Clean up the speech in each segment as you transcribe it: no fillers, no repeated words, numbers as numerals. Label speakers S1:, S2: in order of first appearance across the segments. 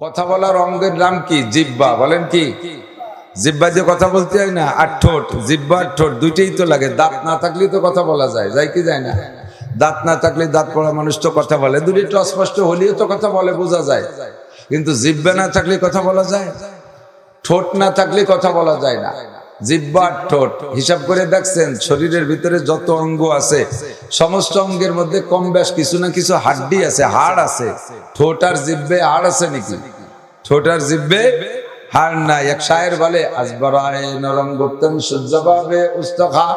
S1: কথা বলার অঙ্গের নাম কি? জিহ্বা। বলেন কি? জিহ্বা দিয়ে কথা বলতে হয় না? আর ঠোঁট, জিহ্বা আর ঠোঁট দুইটাই তো লাগে। দাঁত না থাকলেই তো কথা বলা যায়, যায় কি যায় না? দাঁত না থাকলে, দাঁত পড়া মানুষ তো কথা বলে, দুটো একটু অস্পষ্ট হলেও তো কথা বলে, বোঝা যায়। কিন্তু জিহ্বা না থাকলে কথা বলা যায়? ঠোঁট না থাকলে কথা বলা যায় না। জিহ্বা আর ঠোঁট হিসাব করে দেখছেন, শরীরের ভিতরে যত অঙ্গ আছে সমস্ত অঙ্গের মধ্যে কম বেশ কিছু না কিছু হাড্ডি আছে, হাড় আছে। ঠোঁট আর জিহ্বে হাড় আছে নাকি? ঠোঁট আর জিহ্বে হাড় নাই। এক শায়ের বলে, আজবরায়ে নরম গুপ্তম সুজ্জবাবে উস্তখা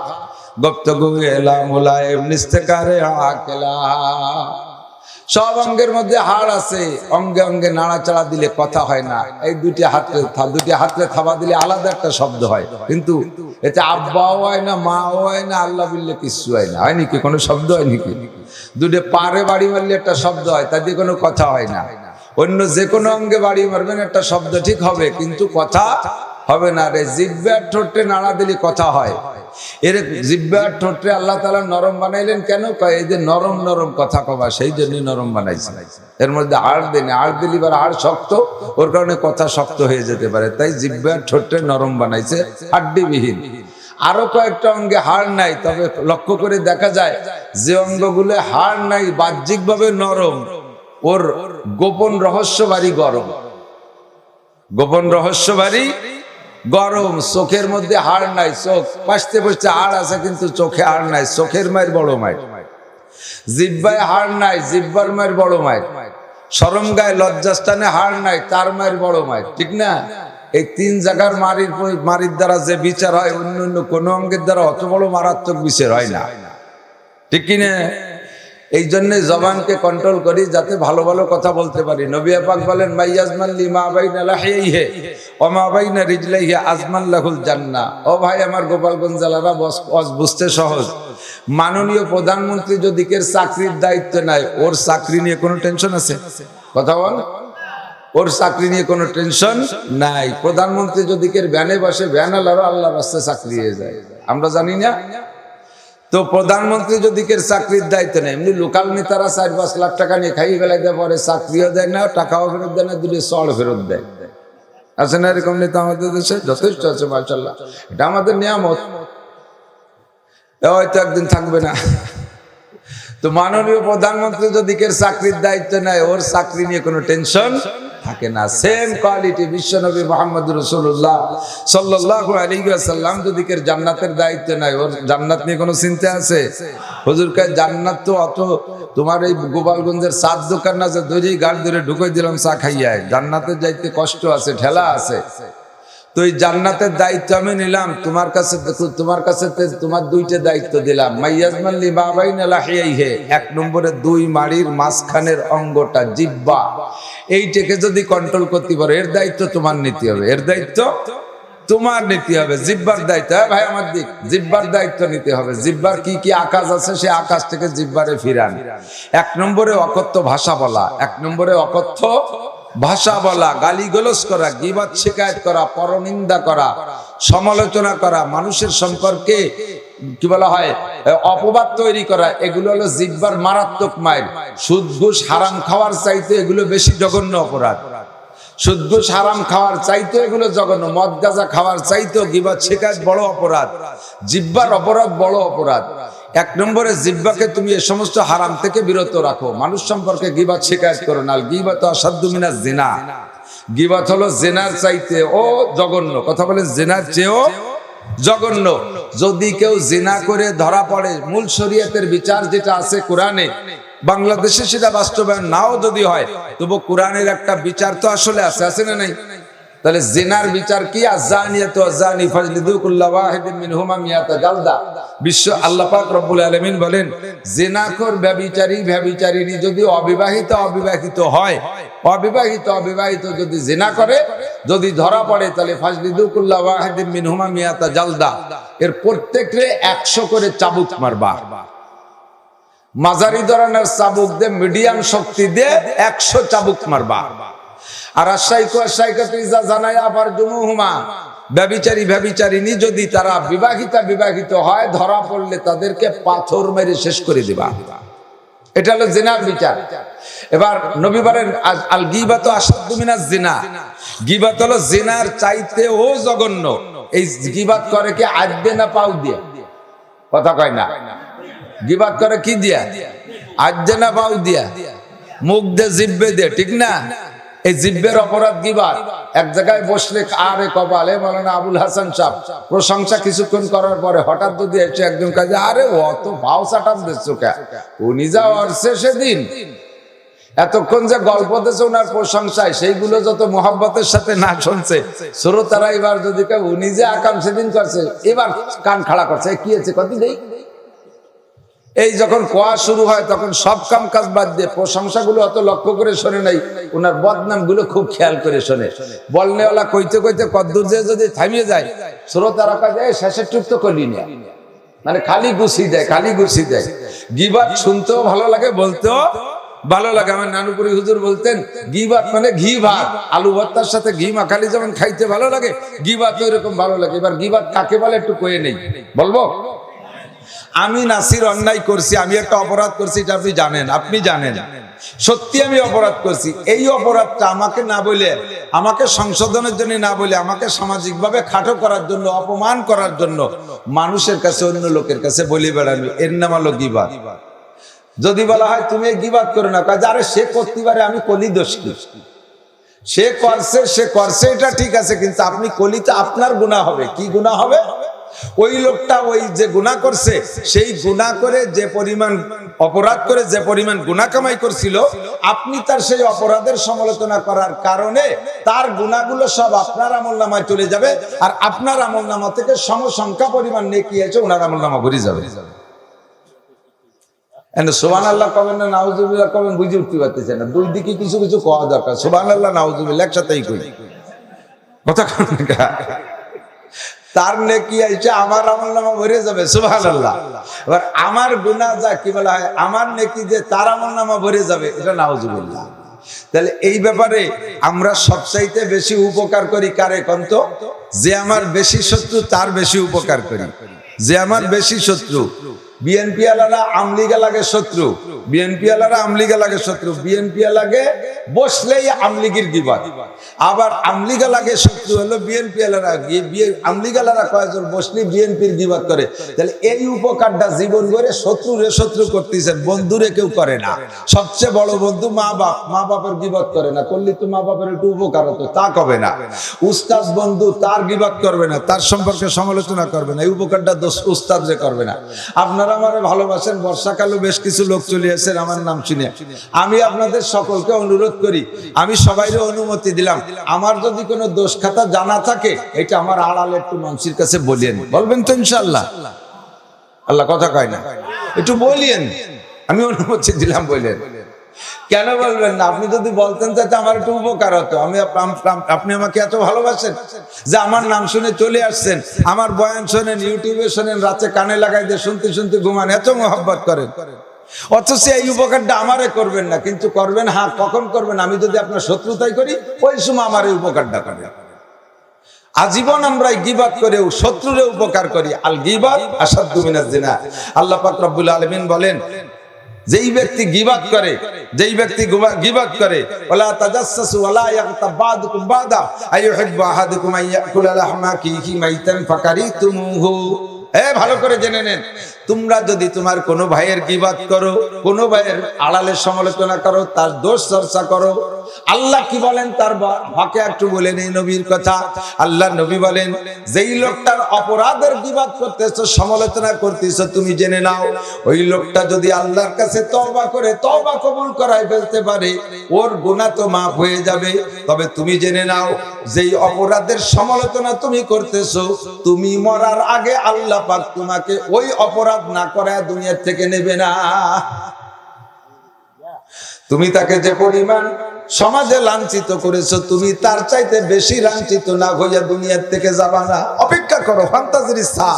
S1: গুপ্তগু এলা মুলায়েম নিস্তেকারে আকেলা। সব অঙ্গের মধ্যে হাড় আছে, অঙ্গে অঙ্গে নাড়াচাড়া দিলে কথা হয় না। এই দুটি হাতে থাবা দিলে আলাদা একটা শব্দ হয়, কিন্তু এতে আব্বাও হয় না, মাও হয় না, আল্লাহ বললে কিছু হয় না। হয় নাকি? কোনো শব্দ হয় নাকি? দুটো পারে বাড়ি মারলে একটা শব্দ হয়, তাতে কোনো কথা হয় না। অন্য যে কোনো অঙ্গে বাড়ি মারবেন একটা শব্দ ঠিক হবে, কিন্তু কথা হবে না। রে জিহ্বা আর ঠোঁটে নাড়া দিলে কথা হয়। এর জিহ্বা আর ঠোঁটে আল্লাহ তাআলা নরম বানাইলেন কেন? কয় এই যে নরম নরম কথা কবা, সেই জন্য নরম বানাইছে। এর মধ্যে হাড় দেন, হাড় দিলে এবার হাড় শক্ত, ওর কারণে কথা শক্ত হয়ে যেতে পারে। তাই জিহ্বা আর ঠোঁটে নরম বানাইছে, হাড্ডিবিহীন। আরো কয়েকটা অঙ্গে হাড় নাই, তবে লক্ষ্য করে দেখা যায় যে অঙ্গগুলো হাড় নাই, বাহ্যিকভাবে নরম, ওর গোপন রহস্য বাড়ি গরম। গোপন রহস্য বাড়ি গরম। চোখের মধ্যে হাড় নাই, চোখ পাশতে পাশতে হাড় আছে, কিন্তু চোখে হাড় নাই, চোখের মায়ের বড় মায়ের। জিহ্বায় হাড় নাই, জিহ্বার মায়ের বড় মায়ের। শরম গায়ে লজ্জাস্থানে হাড় নাই, তার মায়ের বড় মায়ের। ঠিক না? এই তিন জায়গার মারির দ্বারা যে বিচার হয়, অন্য অন্য কোন অঙ্গের দ্বারা অত বড় মারাত্মক বিচার হয় না। ঠিক কিনা? এই জন্য জবানকে কন্ট্রোল করি, যাতে ভালো ভালো কথা বলতে পারি। নবী পাক বলেন, মাইয়াজমান লিমা বাইনা লাহিহি ওয়া মা বাইনা রিজলাইহি আজমান লাহুল জান্নাহ। ও ভাই আমার গোপালগঞ্জ জেলারা, বুঝতে সহজ। মাননীয় প্রধানমন্ত্রী যদি কের চাকরির দায়িত্ব নেয়, ওর চাকরি নিয়ে কোনো টেনশন আছে? কথা বল। ওর চাকরি নিয়ে কোনো টেনশন নাই। প্রধানমন্ত্রী যদি কের ভ্যানে বসে, ভ্যানালারও আল্লাহর রাস্তায় চাকরি হয়ে যায়, আমরা জানি না? তো প্রধানমন্ত্রী যদি কের চাকরির দায়িত্ব নেই, এমনি লোকাল নেতারা 4-5 লাখ টাকা নিয়ে খাইয়ে ফেলাই দেয়, পরে চাকরিও দেয় না, টাকাও ফেরত দেয় না, দুটো চড় ফেরত দেয়। আছে না এরকম নেতা আমাদের দেশে? যথেষ্ট আছে, মাশাআল্লাহ। এটা আমাদের নিয়ামত, হয়তো একদিন থাকবে না। তো মাননীয় প্রধানমন্ত্রী যদি কের চাকরির দায়িত্ব নেয়, ওর চাকরি নিয়ে কোনো টেনশন থাকে না। সেম কোয়ালিটি বিশ্বনবী মুহাম্মদ রাসূলুল্লাহ সাল্লাল্লাহু আলাইহি ওয়াসাল্লাম যদি কের জান্নাতের দায়িত্ব নেয়, ওর জান্নাত নিয়ে কোনো চিন্তা আছে? হুজুর কয়, জান্নাত তো অত তোমার এই গোপালগঞ্জের চার দোকান না, যে দইরেই গাড় ধরে ঢুকাই দিলাম চা খাইয়া। জান্নাতের যাইতে কষ্ট আছে, ঠেলা আছে। তো এই জান্নাতের দায়িত্ব আমি নিলাম, তোমার কাছে তোমার দুইটা দায়িত্ব দিলাম। মাইয়াজমান লিমা বাইনা লাহিহি, এক নম্বরে দুই মাড়ির মাঝখানের অঙ্গটা জিহ্বা, এইটাকে যদি কন্ট্রোল করতে পারো, এর দায়িত্ব তোমার নিতে হবে। এর দায়িত্ব তোমার নিতে হবে। জিহ্বার দায়িত্ব, ভাই আমার দিক, জিহ্বার দায়িত্ব নিতে হবে। জিহ্বার কি কি আকাশ আছে, সে আকাশ থেকে জিহ্বারে ফিরান। এক নম্বরে অকথ্য ভাষা বলা, এক নম্বরে অকথ্য ভাষা বলা, গালিগালাজ করা, গীবত শিকায়ত করা, পরনিন্দা করা, সমালোচনা করা, মানুষের সম্পর্কে কি বলা হয়, অপবাদ তৈরি করা, এগুলো হলো জিহ্বার মারাত্মক মাইল। সুদ ঘুষ হারাম খাওয়ার চাইতে এগুলো বেশি জঘন্য অপরাধ। সুদ ঘুষ হারাম খাওয়ার চাইতে এগুলো জঘন্য। মদ গাঁজা খাওয়ার চাইতেও গীবত শিকায়ত বড় অপরাধ। জিহ্বার অপরাধ বড় অপরাধ। এক নম্বরে জিহ্বাকে তুমি এই সমস্ত হারাম থেকে বিরত রাখো। মানুষ সম্পর্কে গীবত শিকায়ত করো না। গীবত আসাদ্দু মিনাজ জিনা। গীবত হলো জিনার চাইতে ও জঘন্য। কথা বলেন, জিনার চেয়েও জঘন্য। যদি কেউ জিনা করে ধরা পড়ে, মূল শরীয়তের বিচার যেটা আছে কোরআনে, বাংলাদেশে সেটা বাস্তবায়ন নাও যদি হয়, তবু কোরআনের একটা বিচার তো আসলে আছে, আছে না নাই? তাহলে জিনার বিচার কি? আযানিয়াতু আযানি ফাজলিদু কুল্লা ওয়াহিদিন মিনহুমা মিয়াতা জালদা। বিশ্ব আল্লাহ পাক রব্বুল আলামিন বলেন, জিনাখোর ব্যভিচারী ব্যভিচারিণী যদি অবিবাহিত হয়, অবিবাহিত যদি জিনা করে, যদি ধরা পড়ে, তাহলে ফাজলিদু কুল্লা ওয়াহিদিন মিনহুমা মিয়াতা জালদা, এর প্রত্যেকরে 100 করে চাবুক মারবা। মাঝারি ধরনের চাবুক দে, মিডিয়াম শক্তি দে 100 চাবুক মারবা। আর ব্যভিচারিণী যদি তারা বিবাহিত হয়, ধরা পড়লে তাদেরকে পাথর মেরে শেষ করে দিবা। এটা হলো জিনার বিচার। এবার নবী বলেন আল গীবাতু আশাদ্দু মিনাজ জিনা, গীবাত হলো জিনার চাইতেও জঘন্য। এই গীবাত করে কি আদ্দে না পাও দিয়ে? কথা কয় না। গীবাত করে কি দিয়া? আদ্দে না পাও দিয়া? মুখ দিয়ে জিব্বে দিয়ে, ঠিক না? এই জিব্বের অপরাধ গীবাত। এক জায়গায় বসলে আরে কপালে মাওলানা আবুল হাসান সাহেব প্রশংসা কিছুক্ষণ করার পরে হঠাৎ যদি এসে একজন কাজে আরে অত ভাও চাটাম দিচ্ছ কে, উনি যা অর্ছে সেদিন এতক্ষণ যে গল্প দিয়েছে ওনার প্রশংসায়, সেইগুলো যত মোহাব্বতের সাথে না শুনছে শ্রোতারা, এবার যদি কেউ উনি যে আকাম সেদিন করছে এবার কান খাড়া করছে, কি হয়েছে কত নেই। এই যখন কোয়া শুরু হয় তখন সব কাম কাজ বাদ দিয়ে প্রশংসাগুলো অত লক্ষ্য করে শোনে নাই, ওনার বদনাম গুলো খুব খেয়াল করে শোনে। বলনেওয়ালা কইতে কইতে কদ্দুর যে যদি থামিয়ে যায় শ্রোতারা কাজে শেষের টুক তো করলি না, মানে খালি গুছি দেয়, খালি গুছি দেয়। গীবাত শুনতেও ভালো লাগে, বলতেও ভালো লাগে। আমার নানুপুরি হুজুর বলতেন গীবাত মানে ঘি ভাত, আলু ভর্তার সাথে ঘি মাখালি যেমন খাইতে ভালো লাগে, গীবাত এরকম ভালো লাগে। এবার গীবাত কাকে বলে একটু কয়ে নেই, বলবো? আমি নাসির অন্যায় করছি, আমি একটা অপরাধ করছি, এটা আপনি জানেন, আপনি জানেন সত্যি আমি অপরাধ করছি। এই অপরাধটা আমাকে না বলে, আমাকে সংশোধনের জন্য না বলে, আমাকে সামাজিকভাবে খাটো করার জন্য, অপমান করার জন্য মানুষের কাছে, অন্য লোকের কাছে বলি বেড়ানো, এর নাম হলো গীবাত। যদি বলা হয় তুমি গীবাত করো না, কাজ আরে সে করতে পারে, আমি কলি দোষ কি? সে করছে এটা ঠিক আছে, কিন্তু আপনি কলিতে আপনার গুনাহ হবে। কি গুনাহ হবে? ওই লোকটা ওই যে গুনাহ করছে, সেই গুনাহ করে যে পরিমাণ অপরাধ করে যে পরিমাণ গুনাহ কামাই করছিল, আপনি তার সেই অপরাধের সমালোচনা করার কারণে তার গুনাহগুলো সব আপনার আমলনামায় চলে যাবে, আর আপনার আমলনামা থেকে সমসংখ্যা পরিমাণ নেকি আছে ওনার আমলনামা ভরে যাবে। সুবহানাল্লাহ কবেন না নাউজুবিল্লাহ কবেন বুঝে উঠতে পারতেছে না, দুই দিকে কিছু কিছু কোয়া দরকার। সুবহানাল্লাহ নাউজুবিল্লাহ একসাথেই কই, কথা তার নেকি আইছে আমার আমলনামা ভরে যাবে। সুবহানাল্লাহ। এবার আমার গুনাহ যা কি বলা হয়, আমার নেকি যে তার আমলনামা ভরে যাবে, এটা নাউজুবিল্লাহ। তাহলে এই ব্যাপারে আমরা সবচাইতে বেশি উপকার করি কারে কন্ত? যে আমার বেশি শত্রু তার বেশি উপকার করি। যে আমার বেশি শত্রু, বিএনপি আলারা আমলিগা লাগে শত্রু, বিএনপি আলারা আমলিগা লাগে শত্রু, বিএনপি লাগে বসলেই আমলিগির গীবাত, আবার আমলিগা লাগে শত্রু হলো বিএনপি আলারা, আমলিগা আলারা কয়েকজন বসলেই বিএনপির গীবাত করে। তাহলে এই উপকারটা জীবন করে শত্রুরে শত্রু করতেছেন, বন্ধুরে কেউ করে না। সবচেয়ে বড় বন্ধু মা বাপ, মা বাপের গীবাত করে না, করলে তো মা বাপের একটু উপকার হতো, তা করবে না। উস্তাদ বন্ধু, তার গীবাত করবে না, তার সম্পর্কে সমালোচনা করবে না, এই উপকারটা উস্তাদ যে করবে না। আপনারা আমারে ভালোবাসেন, বর্ষাকালে বেশ কিছু লোক চলে আসেন আমার নাম শুনে। আমি আপনাদের সকলকে অনুরোধ করি, আমি সবাইকে অনুমতি দিলাম, আমার যদি কোনো দোষ খাতা জানা থাকে এটা আমার আড়ালে একটু মানুষের কাছে বলিয়েন। বলবেন তো ইনশাআল্লাহ? আল্লাহ কথা কয় না, একটু বলিয়েন, আমি অনুমতি দিলাম বলেন। কেন বলবেন না? আপনি যদি বলতেন তাতে আমার একটু উপকার হতো। আপনি আমাকে এত ভালোবাসেন যে আমার নাম শুনে চলে আসছেন, আমার বয়ান শোনেন, ইউটিউবে শোনেন, রাতে কানে লাগাই দিয়ে শুনতে শুনতে ঘুমান, এত মোহাব্বত করেন, অথচ এই উপকারটা আমারে করবেন না। কিন্তু করবেন, হ্যাঁ কখন করবেন? আমি যদি আপনার শত্রুতাই করি, ওই সময় আমার এই উপকারটা করেন। আজীবন আমরা গীবাত করেও শত্রুরে উপকার করি। আল গীবাত আশাদ্দু মিনাজ জিনা। আল্লাহ পাক রব্বুল আলামিন বলেন, যেই ব্যক্তি গীবাত করে, যেই ব্যক্তি গীবাত করে, ওয়ালা তাজাসসু ওয়ালা ইয়াগতাব বা'দুকুম বা'দা আইয়ুহিব্বু আহাদুকুম আইয়াকুলা লাহমা আখিহি মাইতান ফাকারিতুমুহু। ভালো করে জেনে নেন, তোমরা যদি তোমার কোনো ভাইয়ের গীবাত করো, কোনো ভাইয়ের আড়ালে সমালোচনা করো, তার দোষ চর্চা করো, আল্লাহ কি বলেন তার হকে একটু বলে নেই নবীর কথা। আল্লাহ নবী বলেন, যেই লোকটার অপরাধের গীবাত করতেছো, সমালোচনা করতেছো, তুমি জেনে নাও ওই লোকটা যদি আল্লাহর কাছে তওবা করে তওবা কবুল করায় ফেলতে পারে, ওর গুনাহ তো মাফ হয়ে যাবে। তবে তুমি জেনে নাও, যেই অপরাধের সমালোচনা তুমি করতেছো, তুমি মরার আগে আল্লাহ পাক তোমাকে ওই অপরাধ না করায় দুনিয়া থেকে নেবে না। তুমি তাকে যে পরিমাণ সমাজে লাঞ্ছিত করেছো, তুমি তার চাইতে বেশি লাঞ্ছিত না হইয়া দুনিয়ার থেকে যাবা না। অপেক্ষা করো, ফান্তাজির সা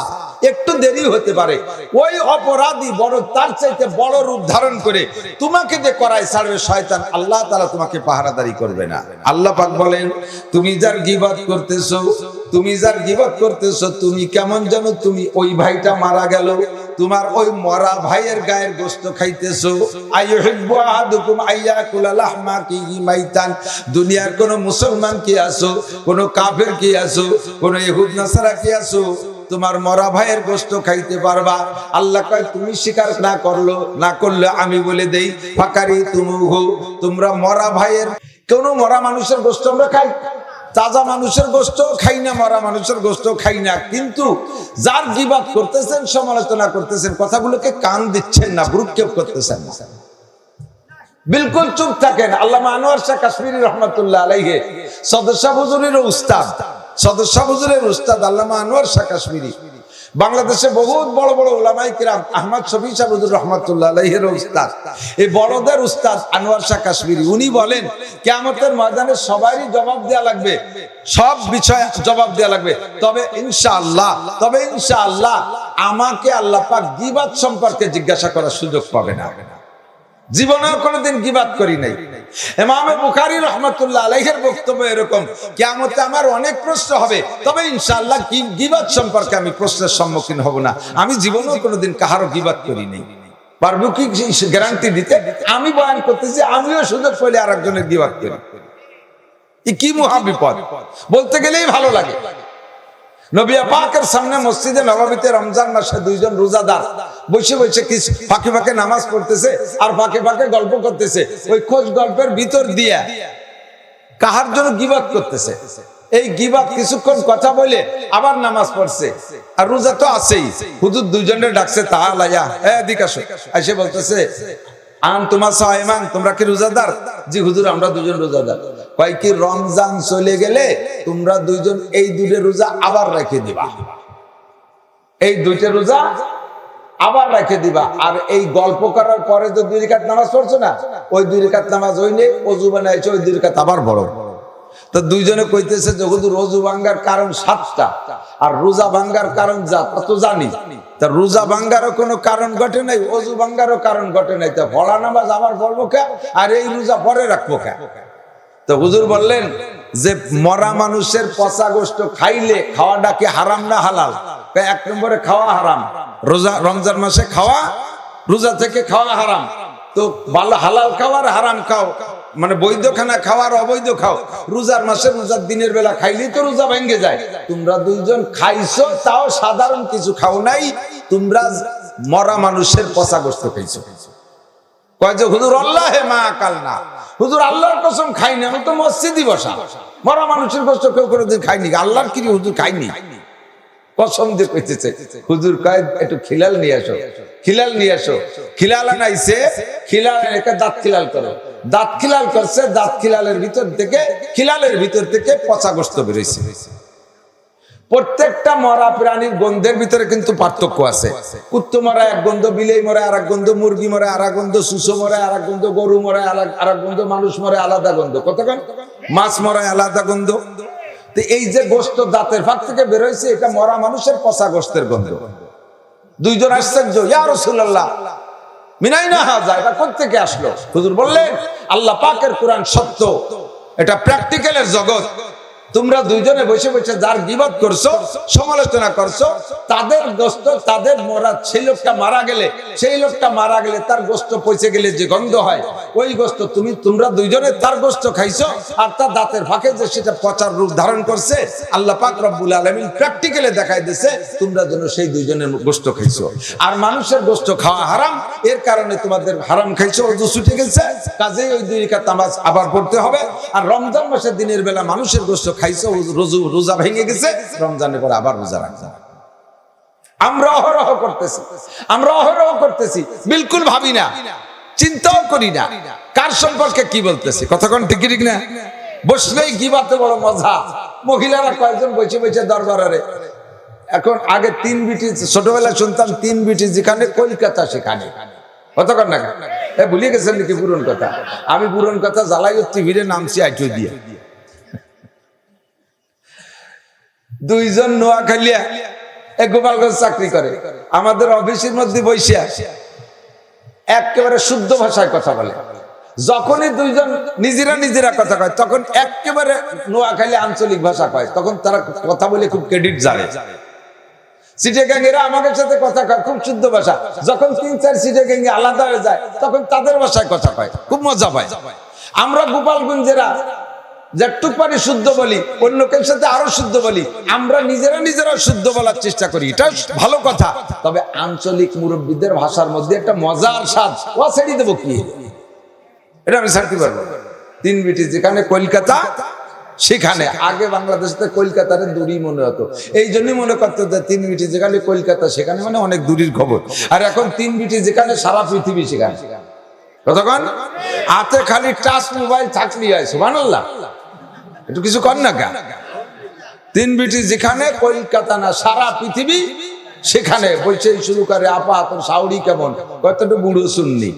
S1: একটু দেরি হতে পারে। ওই অপরাধী বড় তার চাইতে বড় রূপ ধারণ করে তোমাকে যে করায় ছাড়বে শয়তান, আল্লাহ তাআলা তোমাকে পাহারাদারি করবে না। আল্লাহ পাক বলেন, তুমি যার গীবাত করতেছো, তুমি যার গীবাত করতেছো, তুমি কেমন জানো, তুমি ওই ভাইটা মারা গেল, তোমার ওই মরা ভাইয়ের গায়ের গোশত খাইতেছো। আইয়ুহিব্বু আহাদুকুম আইয়াকুলা লাহমা আখিহি মাইতান। দুনিয়ার কোন মুসলমান কি আছো, কোন কাফের কি আছো, কোন ইহুদ নাসারা কি আছো, তোমার মরা ভাইয়ের গোশত খাইতে পারবা? আল্লাহ কয় তুমি স্বীকার না করলে আমি বলে দেই ফাকারি তুমুহু, তোমরা মরা ভাইয়ের, কোন মরা মানুষের গোশত আমরা খাই, তাজা মানুষের গোশত খাই না, মরা মানুষের গোশত খাই না। কিন্তু যার গীবাত করতেছেন, সমালোচনা করতেছেন, কথাগুলোকে কান দিচ্ছেন না, ভ্রুক্ষেপ করতেছেন না, বিলকুল চুপ থাকেন। আল্লামা আনোয়ার শাহ কাশ্মীরি রহমাতুল্লাহ আলাইহি সদস্য হুজুরের উস্তাদ আল্লামা আনোয়ার শাহ কাশ্মীরি, বাংলাদেশে বহুত বড় বড় উলামায়ে কিরাম, আহমদ শফি সাহেব হুজুর রহমাতুল্লাহ আলাইহির উস্তাদ, এই বড়দের উস্তাদ আনোয়ার শাহ কাশ্মীরি, উনি বলেন কিয়ামতের ময়দানে সবারই জবাব দেয়া লাগবে, সব বিষয়ে জবাব দেয়া লাগবে। তবে ইনশাআল্লাহ আমাকে আল্লাহ পাক গীবাত সম্পর্কে জিজ্ঞাসা করার সুযোগ পাবে না। জীবনেও কোনোদিন গীবাত করি নাই। ইমাম বুখারী রাহমাতুল্লাহ আলাইহির বক্তব্য এরকম, কিয়ামতে আমার অনেক প্রশ্ন হবে, তবে ইনশাআল্লাহ গীবাত সম্পর্কে আমি প্রশ্নের সম্মুখীন হব না। আমি জীবনেও কোনোদিন কাহারও গীবাত করি নাই। পারবো কি গ্যারান্টি দিতে? আমি বয়ান করতেছি, আমিও সুযোগ পেলে আরেকজনের গীবাত করি, কি মহা বিপদ। বলতে গেলেই ভালো লাগে। নবী পাকের সামনে মসজিদে নববীতে রমজান মাসে দুইজন রোজাদার বসে বসে কিছু ফাঁকে ফাঁকে নামাজ পড়তেছে আর ফাঁকে ফাঁকে গল্প করতেছে। ওই খোঁজ গল্পের ভিতর দিয়া কাহার জন্য গীবাত করতেছে। এই গীবাত কিছুক্ষণ কথা বলে আবার নামাজ পড়ছে, আর রোজা তো আছেই। হুজুর দুইজনের ডাকছে, তাআলা ইয়া এদিকে আসো। এসে বলতেছে, আনতুমা সাইমান, তোমরা কি রোজাদার? জি হুজুর, আমরা দুজন রোজাদার। কয় কি রমজান চলে গেলে তোমরা দুইজন এই দুইটা রোজা আবার রেখে দিবা, এই দুইটা রোজা আবার রেখে দিবা। আর এই গল্প করার পরে যে 2 রাকাত নামাজ পড়ছো না, ওই 2 রাকাত নামাজ হইলে ওযু বানাইছো, ওই 2 রাকাত আবার বড়। তো দুইজনে কইতেছে যে হুজুর ওযু ভাঙ্গার কারণ 7টা আর রোজা ভাঙ্গার কারণ যা তা তো জানি, তা রোজা ভাঙ্গারও কোনো কারণ ঘটে নাই, ওযু ভাঙ্গারও কারণ ঘটে নাই, তা পড়া নামাজ আবার পড়বো কে, আর এই রোজা পরে রাখবো কে? তো হুজুর বললেন যে মরা মানুষের পচা গোশত খাইলে খাওয়াটা কি হারাম না হালাল? 1 নম্বরে খাওয়া হারাম, রমজান মাসে খাওয়া, রোজা থেকে খাওয়া হারাম। তো ভালো হালাল খাওয়ার হারাম খাও, মানে বৈধ খানা খাওয়ার অবৈধ খাও। রোজার মাসে রোজার দিনের বেলা খাইলেই তো রোজা ভেঙে যায়। তোমরা দুইজন খাইছো, তাও সাধারণ কিছু খাও নাই, তোমরা মরা মানুষের পচা গোশত খাইছো। কয় যে হুজুর আল্লাহে মা আকাল না, হুজুর আল্লাহর কসম খাইনি, আমি তো মসজিদই বসা, মরা মানুষের গোশত কেউ কোনোদিন খাইনি, আল্লাহর কি হুজুর খাইনি, কসম দিয়ে কইতেছে। হুজুর কয় একটু খিলাল নিয়ে আসো, খিলাল নিয়ে আসো। খিলাল আনাইছে, খিলাল একা দাঁত খিলাল করো, দাঁত খিলাল করছে, দাঁত খিলালের ভিতর থেকে পচা গোশত বেরোইছে। প্রত্যেকটা মরা প্রাণীর গন্ধের ভিতরে কিন্তু পার্থক্য আছে। কুত্তো মরা এক গন্ধ, বিলেই মরে আর এক গন্ধ, মুরগি মরে আর এক গন্ধ, সুসো মরে আর এক গন্ধ, গরু মরে আর এক গন্ধ, মানুষ মরে আলাদা গন্ধ, কতক্ষণ মাছ মরে আলাদা গন্ধ। তো এই যে গোশত দাঁতের ফাঁক থেকে বেরোইছে, এটা মরা মানুষের পচা গোশতের গন্ধ। দুইজন আশ্চর্য, ইয়া রাসূলুল্লাহ মিনাইনা হাযা, এটা কোথা থেকে আসলো? হুজুর বললেন আল্লাহ পাকের কোরআন সত্য, এটা প্র্যাকটিক্যালের জগৎ। তোমরা দুইজনে বসে বসে যার গীবত করছো, সমালোচনা করছো, তাদের গোশত, তাদের মরা, সেই লোকটা মারা গেলে তার গোশত পচে গেলে যে গন্ধ হয়, ওই গোশত তোমরা দুইজনে তার গোশত খাইছো, আর তার দাঁতের ফাঁকে যে সেটা পচার রূপ ধারণ করছে, আল্লাহ পাক রব্বুল আলামিন প্র্যাকটিক্যালি দেখাই দিয়েছে তোমরা যেন সেই দুইজনের গোশত খাইছো। আর মানুষের গোশত খাওয়া হারাম, এর কারণে তোমাদের হারাম খাইছো, ওযু ছুটে গেছে, কাজেই ওই 2 রাকাত নামাজ আবার পড়তে হবে। আর রমজান মাসের দিনের বেলা মানুষের গোশত খাইছো, রোজা ভেঙে গেছে, রমজানের পরে আবার রোজা রাখছে। আমরা অহরহ করতেছি, বিলকুল ভাবি না, চিন্তাও করি না কার সম্পর্কে কি বলতেছি। কতক্ষণ ঠিক না? বসলেই গীবাতে বড় মজা। মহিলারা কয়েকজন বসে বসে দরবারে, এখন আগে 3 বিটি, ছোটবেলায় শুনতাম 3 বিটি যেখানে কলকাতা সেখানে, কতক্ষণ না ভুলিয়ে গেছেন নাকি পুরন কথা? আমি পুরন কথা জ্বালাই টিভিরে নামছি আইটো দিয়ে। 2 জন নোয়াখালিয়া গোপালগঞ্জ চাকরি করে, আমাদের অফিসের মধ্যে বসে একেবারে শুদ্ধ ভাষায় কথা বলে। যখনই 2 জন নিজেরা কথা কয়, তখন একেবারে নোয়াখালী আঞ্চলিক ভাষা কয়, তখন তারা কথা বলে খুব ক্রেডিট জানে। চিটাগাঙ্গেরা আমাদের সাথে কথা কয় খুব শুদ্ধ ভাষা, যখন 3-4 চিটাগাঙ্গে আলাদা হয়ে যায় তখন তাদের ভাষায় কথা কয়, খুব মজা পায়। আমরা গোপালগঞ্জেরা যেটুক পারি শুদ্ধ বলি, অন্যকের সাথে আরো শুদ্ধ বলি, আমরা নিজেরা শুদ্ধ বলার চেষ্টা করি, এটা ভালো কথা। তবে আঞ্চলিক মুরব্বীদের ভাষার মধ্যে একটা মজার স্বাদ, ও ছেড়ে দেবো কি, এটা আমি ছাড়তে পারবো। 3 বিটি যেখানে কলকাতা সেখানে, আগে বাংলাদেশে কলকাতার দূরই মনে হতো, এই জন্যই মনে করতো যে 3 বিটি যেখানে কলকাতা সেখানে মানে অনেক দূরের খবর। আর এখন 3 বিটি যেখানে সারা পৃথিবী সেখানে। কতক্ষণ হাতে খালি টাচ মোবাইল থাকলেই হয়, সুবহানাল্লাহ, একটু কিছু কর না কেন। 3 বিটি যেখানে কলকাতা না সারা পৃথিবী সেখানে বলছে শুরু করে, আপা তোর শাওরি কেমন, কতটা বুড়ো শুননি,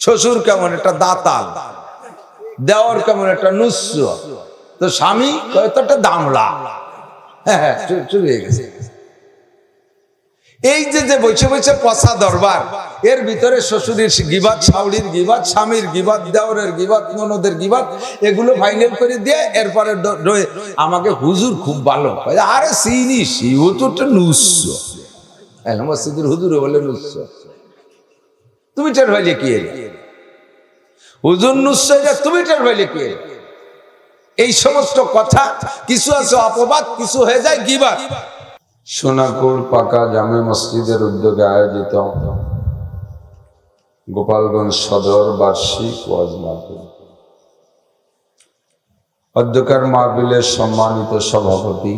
S1: শ্বশুর কেমন, একটা দাতাল, দেওয়ার কেমন, একটা নুস্য, তো স্বামী কতটা দামড়া। হ্যাঁ, চলে গেছে। এই যে বসে বসে পচা দরবার, এর ভিতরে শ্বশুরের গিবাত, শাওরির গিবাত, স্বামীর গিবাত, দেওরের গিবাত, ননদের গিবাত, এগুলো ফাইনাল করে দিয়ে এরপরে আমাকে হুজুর খুব ভালো, আরে চিনিস ও তো একটা নুস্য, মসজিদের হুজুরে বলে নুস্য, তুমি টের হইলে কি হুজুর নুস্য, তুমি টের হইলে কি। এই সমস্ত কথা কিছু আছে অপবাদ, কিছু হয়ে যায় গিবাত। সোনাপুর পাকা জামে মসজিদের উদ্যোগে আয়োজিত গোপালগঞ্জ সদর বার্ষিক ওয়াজ মাহফিল, অধ্যক্ষের মাহফিলের সম্মানিত সভাপতি,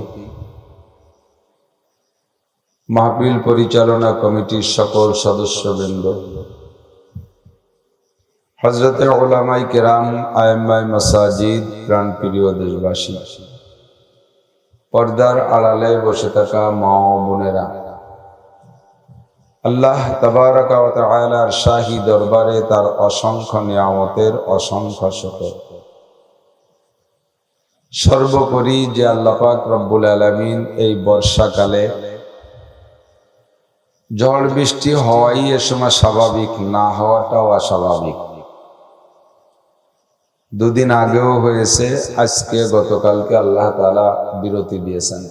S1: মাহফিল পরিচালনা কমিটির সকল সদস্যবৃন্দ, হযরতে উলামায়ে কেরাম, আইম্মায়ে মাসাজিদ, প্রাণপ্রিয় দেশবাসী, পর্দার আড়ালে বসে থাকা মা ও বোনেরা, আল্লাহ তাবারাকা ওয়া তাআলার শাহী দরবারে তার অসংখ্য নিয়ামতের অসংখ্য শুকর। সর্বোপরি যে আল্লাহ পাক রব্বুল আলামিন এই বর্ষাকালে ঝড় বৃষ্টি হওয়াই এ সময় স্বাভাবিক, না হওয়াটাও অস্বাভাবিক। 2 দিন আগেও হয়েছে, আজকে গতকালকে আল্লাহ তাআলা বিরতি দিয়েছেন।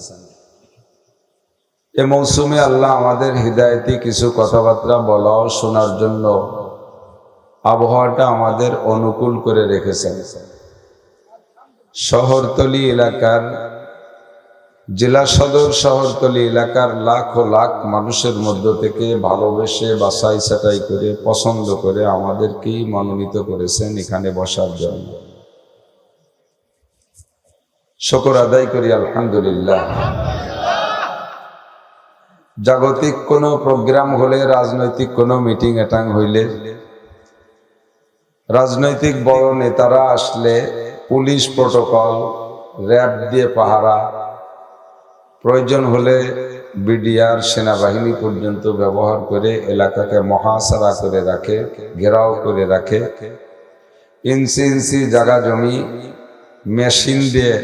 S1: এ মৌসুমে আল্লাহ আমাদের হিদায়াতি কিছু কথাবার্তা বলা ও শোনার জন্য আবহাওয়াটা আমাদের অনুকূল করে রেখেছেন। শহরতলি এলাকার, জেলা সদর শহরতলি এলাকার লাখ ও লাখ মানুষের মধ্য থেকে ভালোবেসে বাছাই ছাঁটাই করে পছন্দ করে আমাদেরকেই মনোনীত করেছেন এখানে বসার জন্য। শুকর আদায় করি আলহামদুলিল্লাহ। জাগতিক কোনো প্রোগ্রাম হলে, রাজনৈতিক কোনো মিটিং অ্যাটেন্ড হইলে, রাজনৈতিক বড় নেতারা আসলে পুলিশ প্রটোকল, র্যাব দিয়ে পাহারা, প্রয়োজন হলে বিডিআর, সেনাবাহিনী পর্যন্ত ব্যবহার করে এলাকাকে মহাসারা করে রাখে, ঘেরাও করে রাখে। ইঞ্চি ইঞ্চি জায়গা জমি মেশিন দিয়ে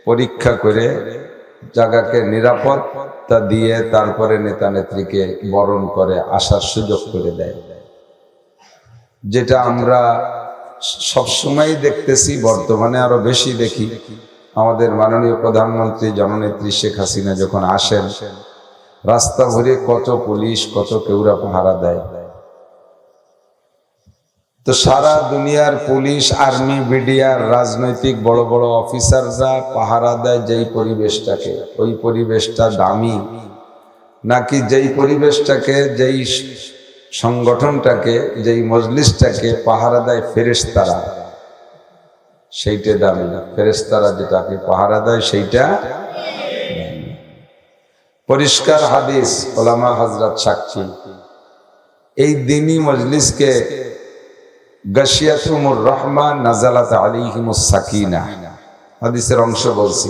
S1: পরীক্ষা করে জায়গাকে নিরাপত্তা দিয়ে তারপরে নেতা নেত্রীকে বরণ করে আসার সুযোগ করে দেয়। যেটা আমরা সবসময় দেখতেছি, বর্তমানে আরো বেশি দেখি। আমাদের মাননীয় প্রধানমন্ত্রী জননেত্রী শেখ হাসিনা যখন আসেন, রাস্তা ভরে কত পুলিশ, কত কেউরা পাহারা দেয়। তো সারা দুনিয়ার পুলিশ, আর্মি, বিডিআর, রাজনৈতিক বড় বড় অফিসাররা পাহারা দেয় যেই পরিবেশটাকে, ওই পরিবেশটা দামি, নাকি যেই পরিবেশটাকে, যেই সংগঠনটাকে, যেই মজলিসটাকে পাহারা দেয় ফেরেশতারা, সেইটা দামি। ফেরেশতারা যেটাকে পাহারা দেয় সেইটা পরিষ্কার হাদিস, ওলামা হযরত সাক্ষী। এই দ্বীনি মজলিসকে গাশিয়াতুমুর রহমান নাজালাত আলাইহিমুস সাকিনা হাদিসের অংশ বলছি।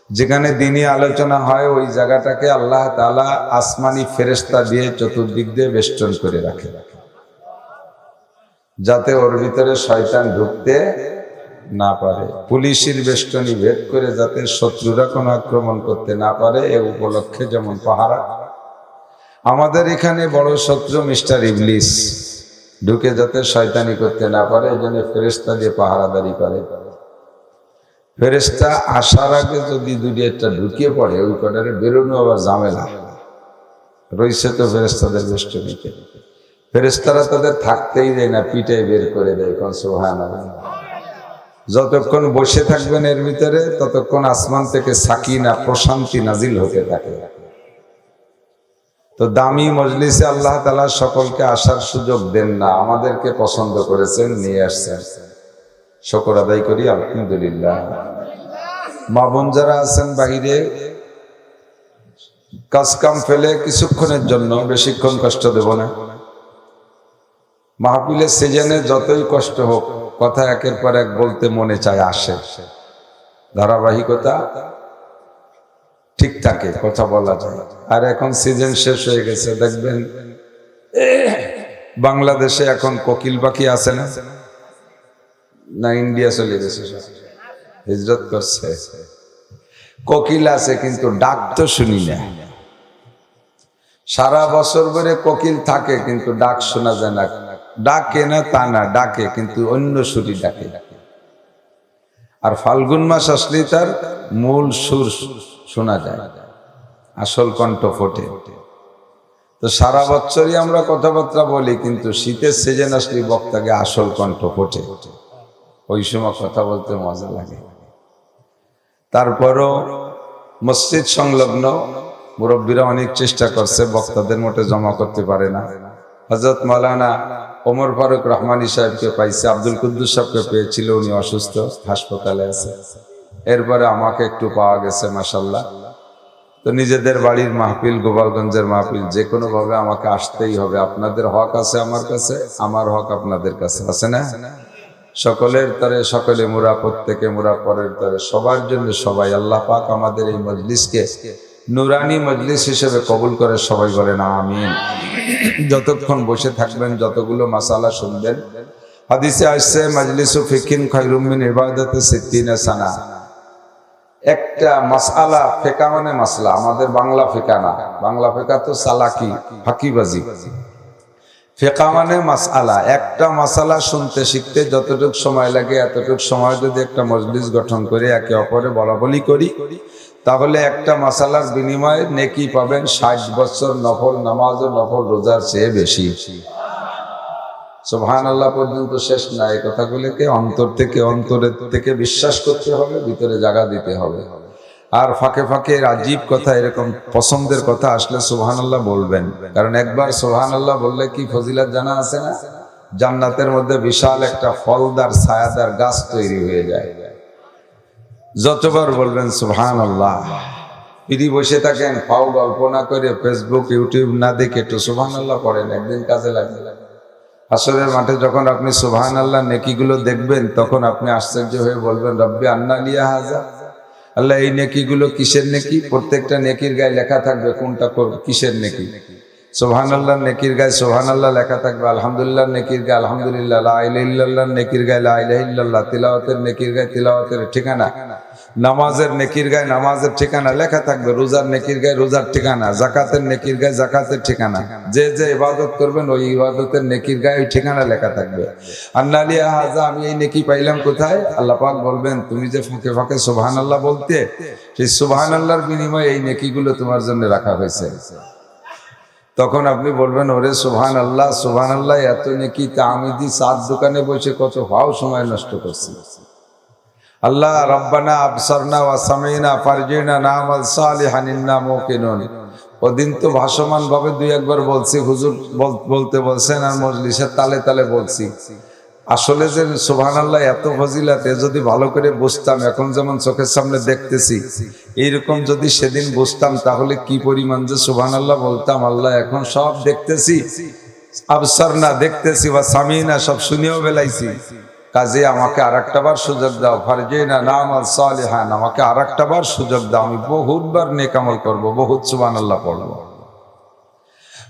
S1: যেখানে দ্বীনি আলোচনা হয় ওই জায়গাটাকে আল্লাহ তাআলা আসমানি ফেরেশতা দিয়ে চতুর্দিক দিয়ে বেষ্টন করে রাখে, যাতে ওর ভিতরে শয়তান ঢুকতে না পারে। পুলিশের বেষ্টনী ভেদ করে যাতে শত্রুরা কোনো আক্রমণ করতে না পারে, এ উপলক্ষে যেমন পাহারা। আমাদের এখানে বড় শত্রু মিস্টার ইবলিস, ঢুকে যাতে শয়তানি করতে না পারে, এই জন্য ফেরেশতা দিয়ে পাহারাদারি করে। ফেরেশতা আসার আগে যদি দুটি একটা ঢুকিয়ে পড়ে ওই কটারে বেরোনো আবার ঝামেলা রয়েছে তো ফেরেশতাদের বেষ্টনীতে। ফেরেশতারা তাদের থাকতেই দেয় না, পিটাই বের করে দেয়। কোন সুবহানাল্লাহ। যতক্ষণ বসে থাকবেন এর ভিতরে ততক্ষণ আসমান থেকে সাকিনা প্রশান্তি নাজিল হতে থাকে। তো দামি মজলিসে আল্লাহ তাআলা সকলকে আসার সুযোগ দেন না, আমাদেরকে পছন্দ করেছেন, নিয়ে আসছেন। শুকর আদায় করি আলহামদুলিল্লাহ। মা বোন যারা আছেন বাইরে কাজ কাম ফেলে কিছুক্ষণের জন্য, বেশিক্ষণ কষ্ট দেব না। মাহফিলের সিজনে যতই কষ্ট হোক কথা একের পর এক বলতে মনে চায়, আসে, ধারাবাহিকতা ঠিক থাকে, কথা বলা যায়। আর এখন সিজন শেষ হয়ে গেছে, দেখবেন বাংলাদেশে এখন কোকিল পাখি আছে না? না ইন্ডিয়া চলে গেছে, হিজরত করছে। কোকিল আছে কিন্তু ডাক তো শুনি না। সারা বছর ধরে কোকিল থাকে কিন্তু ডাক শোনা যায় না। ডাকে না তা না, ডাকে কিন্তু অন্য সুরি ডাকে। আর ফাল্গুন মাস আসলেই তার মূল সুর শোনা যায়, আসল কণ্ঠ ফোটে। তো সারা বছরই আমরা কথাবার্তা বলি, কিন্তু শীতের সিজন আসলে বক্তাকে আসল কণ্ঠ ফোটে, ওই সময় কথা বলতে মজা লাগে। তারপরও মসজিদ সংলগ্ন মুরব্বীরা অনেক চেষ্টা করছে, বক্তাদের মোটে জমা করতে পারে না। হযরত মাওলানা ওমর ফারুক রহমানী সাহেবকে পাইছে, আব্দুল কুদ্দুস সাহেবকে পেয়েছিল, উনি অসুস্থ, হাসপাতালে আছে। এরপরে আমাকে একটু পাওয়া গেছে মাশাআল্লাহ। তো নিজেদের বাড়ির মাহফিল, গোপালগঞ্জের মাহফিল, যে কোনো ভাবে আমাকে আসতেই হবে। আপনাদের হক আছে আমার কাছে, আমার হক আপনাদের কাছে আছে না? সকলের তরে সকলে মুরা, প্রত্যেকে মুরা পরের তরে, সবার জন্য সবাই। আল্লাহ পাক আমাদের এই মজলিসকে নুরানি মজলিস হিসেবে কবুল করে, সবাই বলেন আমিন। যতক্ষণ বসে থাকবেন, যতগুলো মাসালা শুনবেন, হাদিসে আসছে মজলিসু ফিকিন খায়রুম মিন ইবাদাতি সিত্তিনা সানা। একটা মাসআলা, ফিকা মানে মাসলা, আমাদের বাংলা ফিকা না, বাংলা ফিকা তো চালাকি ফাঁকিবাজি। ফিকা মানে মাসআলা, একটা মাসালা শুনতে শিখতে যতটুকু সময় লাগে এতটুকু সময় যদি একটা মজলিস গঠন করে একে অপরে বলাবলি করি, তাহলে একটা মাসালার বিনিময়ে নেকি পাবেন 60 বছর নফল নামাজ ও নফল রোজার চেয়ে বেশি। সুবহানাল্লাহ পর্যন্ত শেষ না। এই কথাগুলোকে অন্তরের থেকে বিশ্বাস করতে হবে, ভিতরে জায়গা দিতে হবে। আর ফাঁকে ফাঁকে আজীব কথা, এরকম পছন্দের কথা আসলে সুবহানাল্লাহ বলবেন, কারণ একবার সুবহানাল্লাহ বললে কি ফজিলত জানা আছে না? জান্নাতের মধ্যে বিশাল একটা ফলদার ছায়াদার গাছ তৈরি হয়ে যায়। যতবার বলবেন সুবহানাল্লাহ, যদি বসে থাকেন ফাও গল্প না করে, ফেসবুক ইউটিউব না দেখে একটু সুবহানাল্লাহ পড়েন, একদিন কাজে লাগবে। আসরের মাঠে যখন আপনি সুবহানাল্লাহ নেকিগুলো দেখবেন, তখন আপনি আশ্চর্য হয়ে বলবেন রব্বি আন্না লিয়া হাযা। আল্লাহ, এই নেকিগুলো কিসের নেকি? প্রত্যেকটা নেকির গায়ে লেখা থাকবে কোনটা কিসের নেকি। সুবহানাল্লাহ নেকির গায়ে সুবহানাল্লাহ লেখা থাকবে, আলহামদুলিল্লাহ নেকির গায়ে আলহামদুলিল্লাহ, লা ইলাহা ইল্লাল্লাহ নেকির গায়ে লা ইলাহা ইল্লাল্লাহ, তিলাওয়াতের নেকির গায়ে তিলাওয়াতের ঠিকানা, নামাজের নেকির গায়ে নামাজের ঠিকানা লেখা থাকবে, রোজার নেকির গায়ে রোজার ঠিকানা, যাকাতের নেকির গায়ে যাকাতের ঠিকানা। যে যে ইবাদত করবেন ওই ইবাদতের নেকির গায়ে ওই ঠিকানা লেখা থাকবে। আন্না লিয়া হাযা, আমি এই নেকি পাইলাম কোথায়? আল্লাহ পাক বলবেন তুমি যে ফাঁকে ফাঁকে সুবহানাল্লাহ বলতে, সেই সুবহানাল্লাহর বিনিময়ে এই নেকিগুলো তোমার জন্য রাখা হয়েছে। তখন আপনি বলবেন ওরে সুবহানাল্লাহ, সুবহানাল্লাহ এত নেকি, তা আমি দি চার দোকানে বসে কত ভাও সময় নষ্ট করছি। আল্লাহ রব্বানা আবসারনা ওয়া সামিনা ফারজিনা নামাল সালিহান ইন্না মুকিনুন। ওদিন তো ভাসমান ভাবে দুই একবার বলছি, হুজুর বলতে বলছেন আর মজলিসের তালে তালে বলছি। আসলে যে সুবহানাল্লাহ এত ফজিলত, যদি ভালো করে বুঝতাম, এখন যেমন চোখের সামনে দেখতেছি, এইরকম যদি সেদিন বুঝতাম তাহলে কি পরিমাণ যে সুবহানাল্লাহ বলতাম। আল্লাহ এখন সব দেখতেছি, আবসারনা দেখতেছি, ওয়া সামিনা সব শুনেও বেলাইছি। কাজে আমাকে আরেকটা বার সুযোগ দাও, ফারজিনা নামাল সালিহান, আমাকে আরেকটা বার সুযোগ দাও, আমি বহুতবার নেক আমল করব, বহুত সুবহানাল্লাহ পড়ব।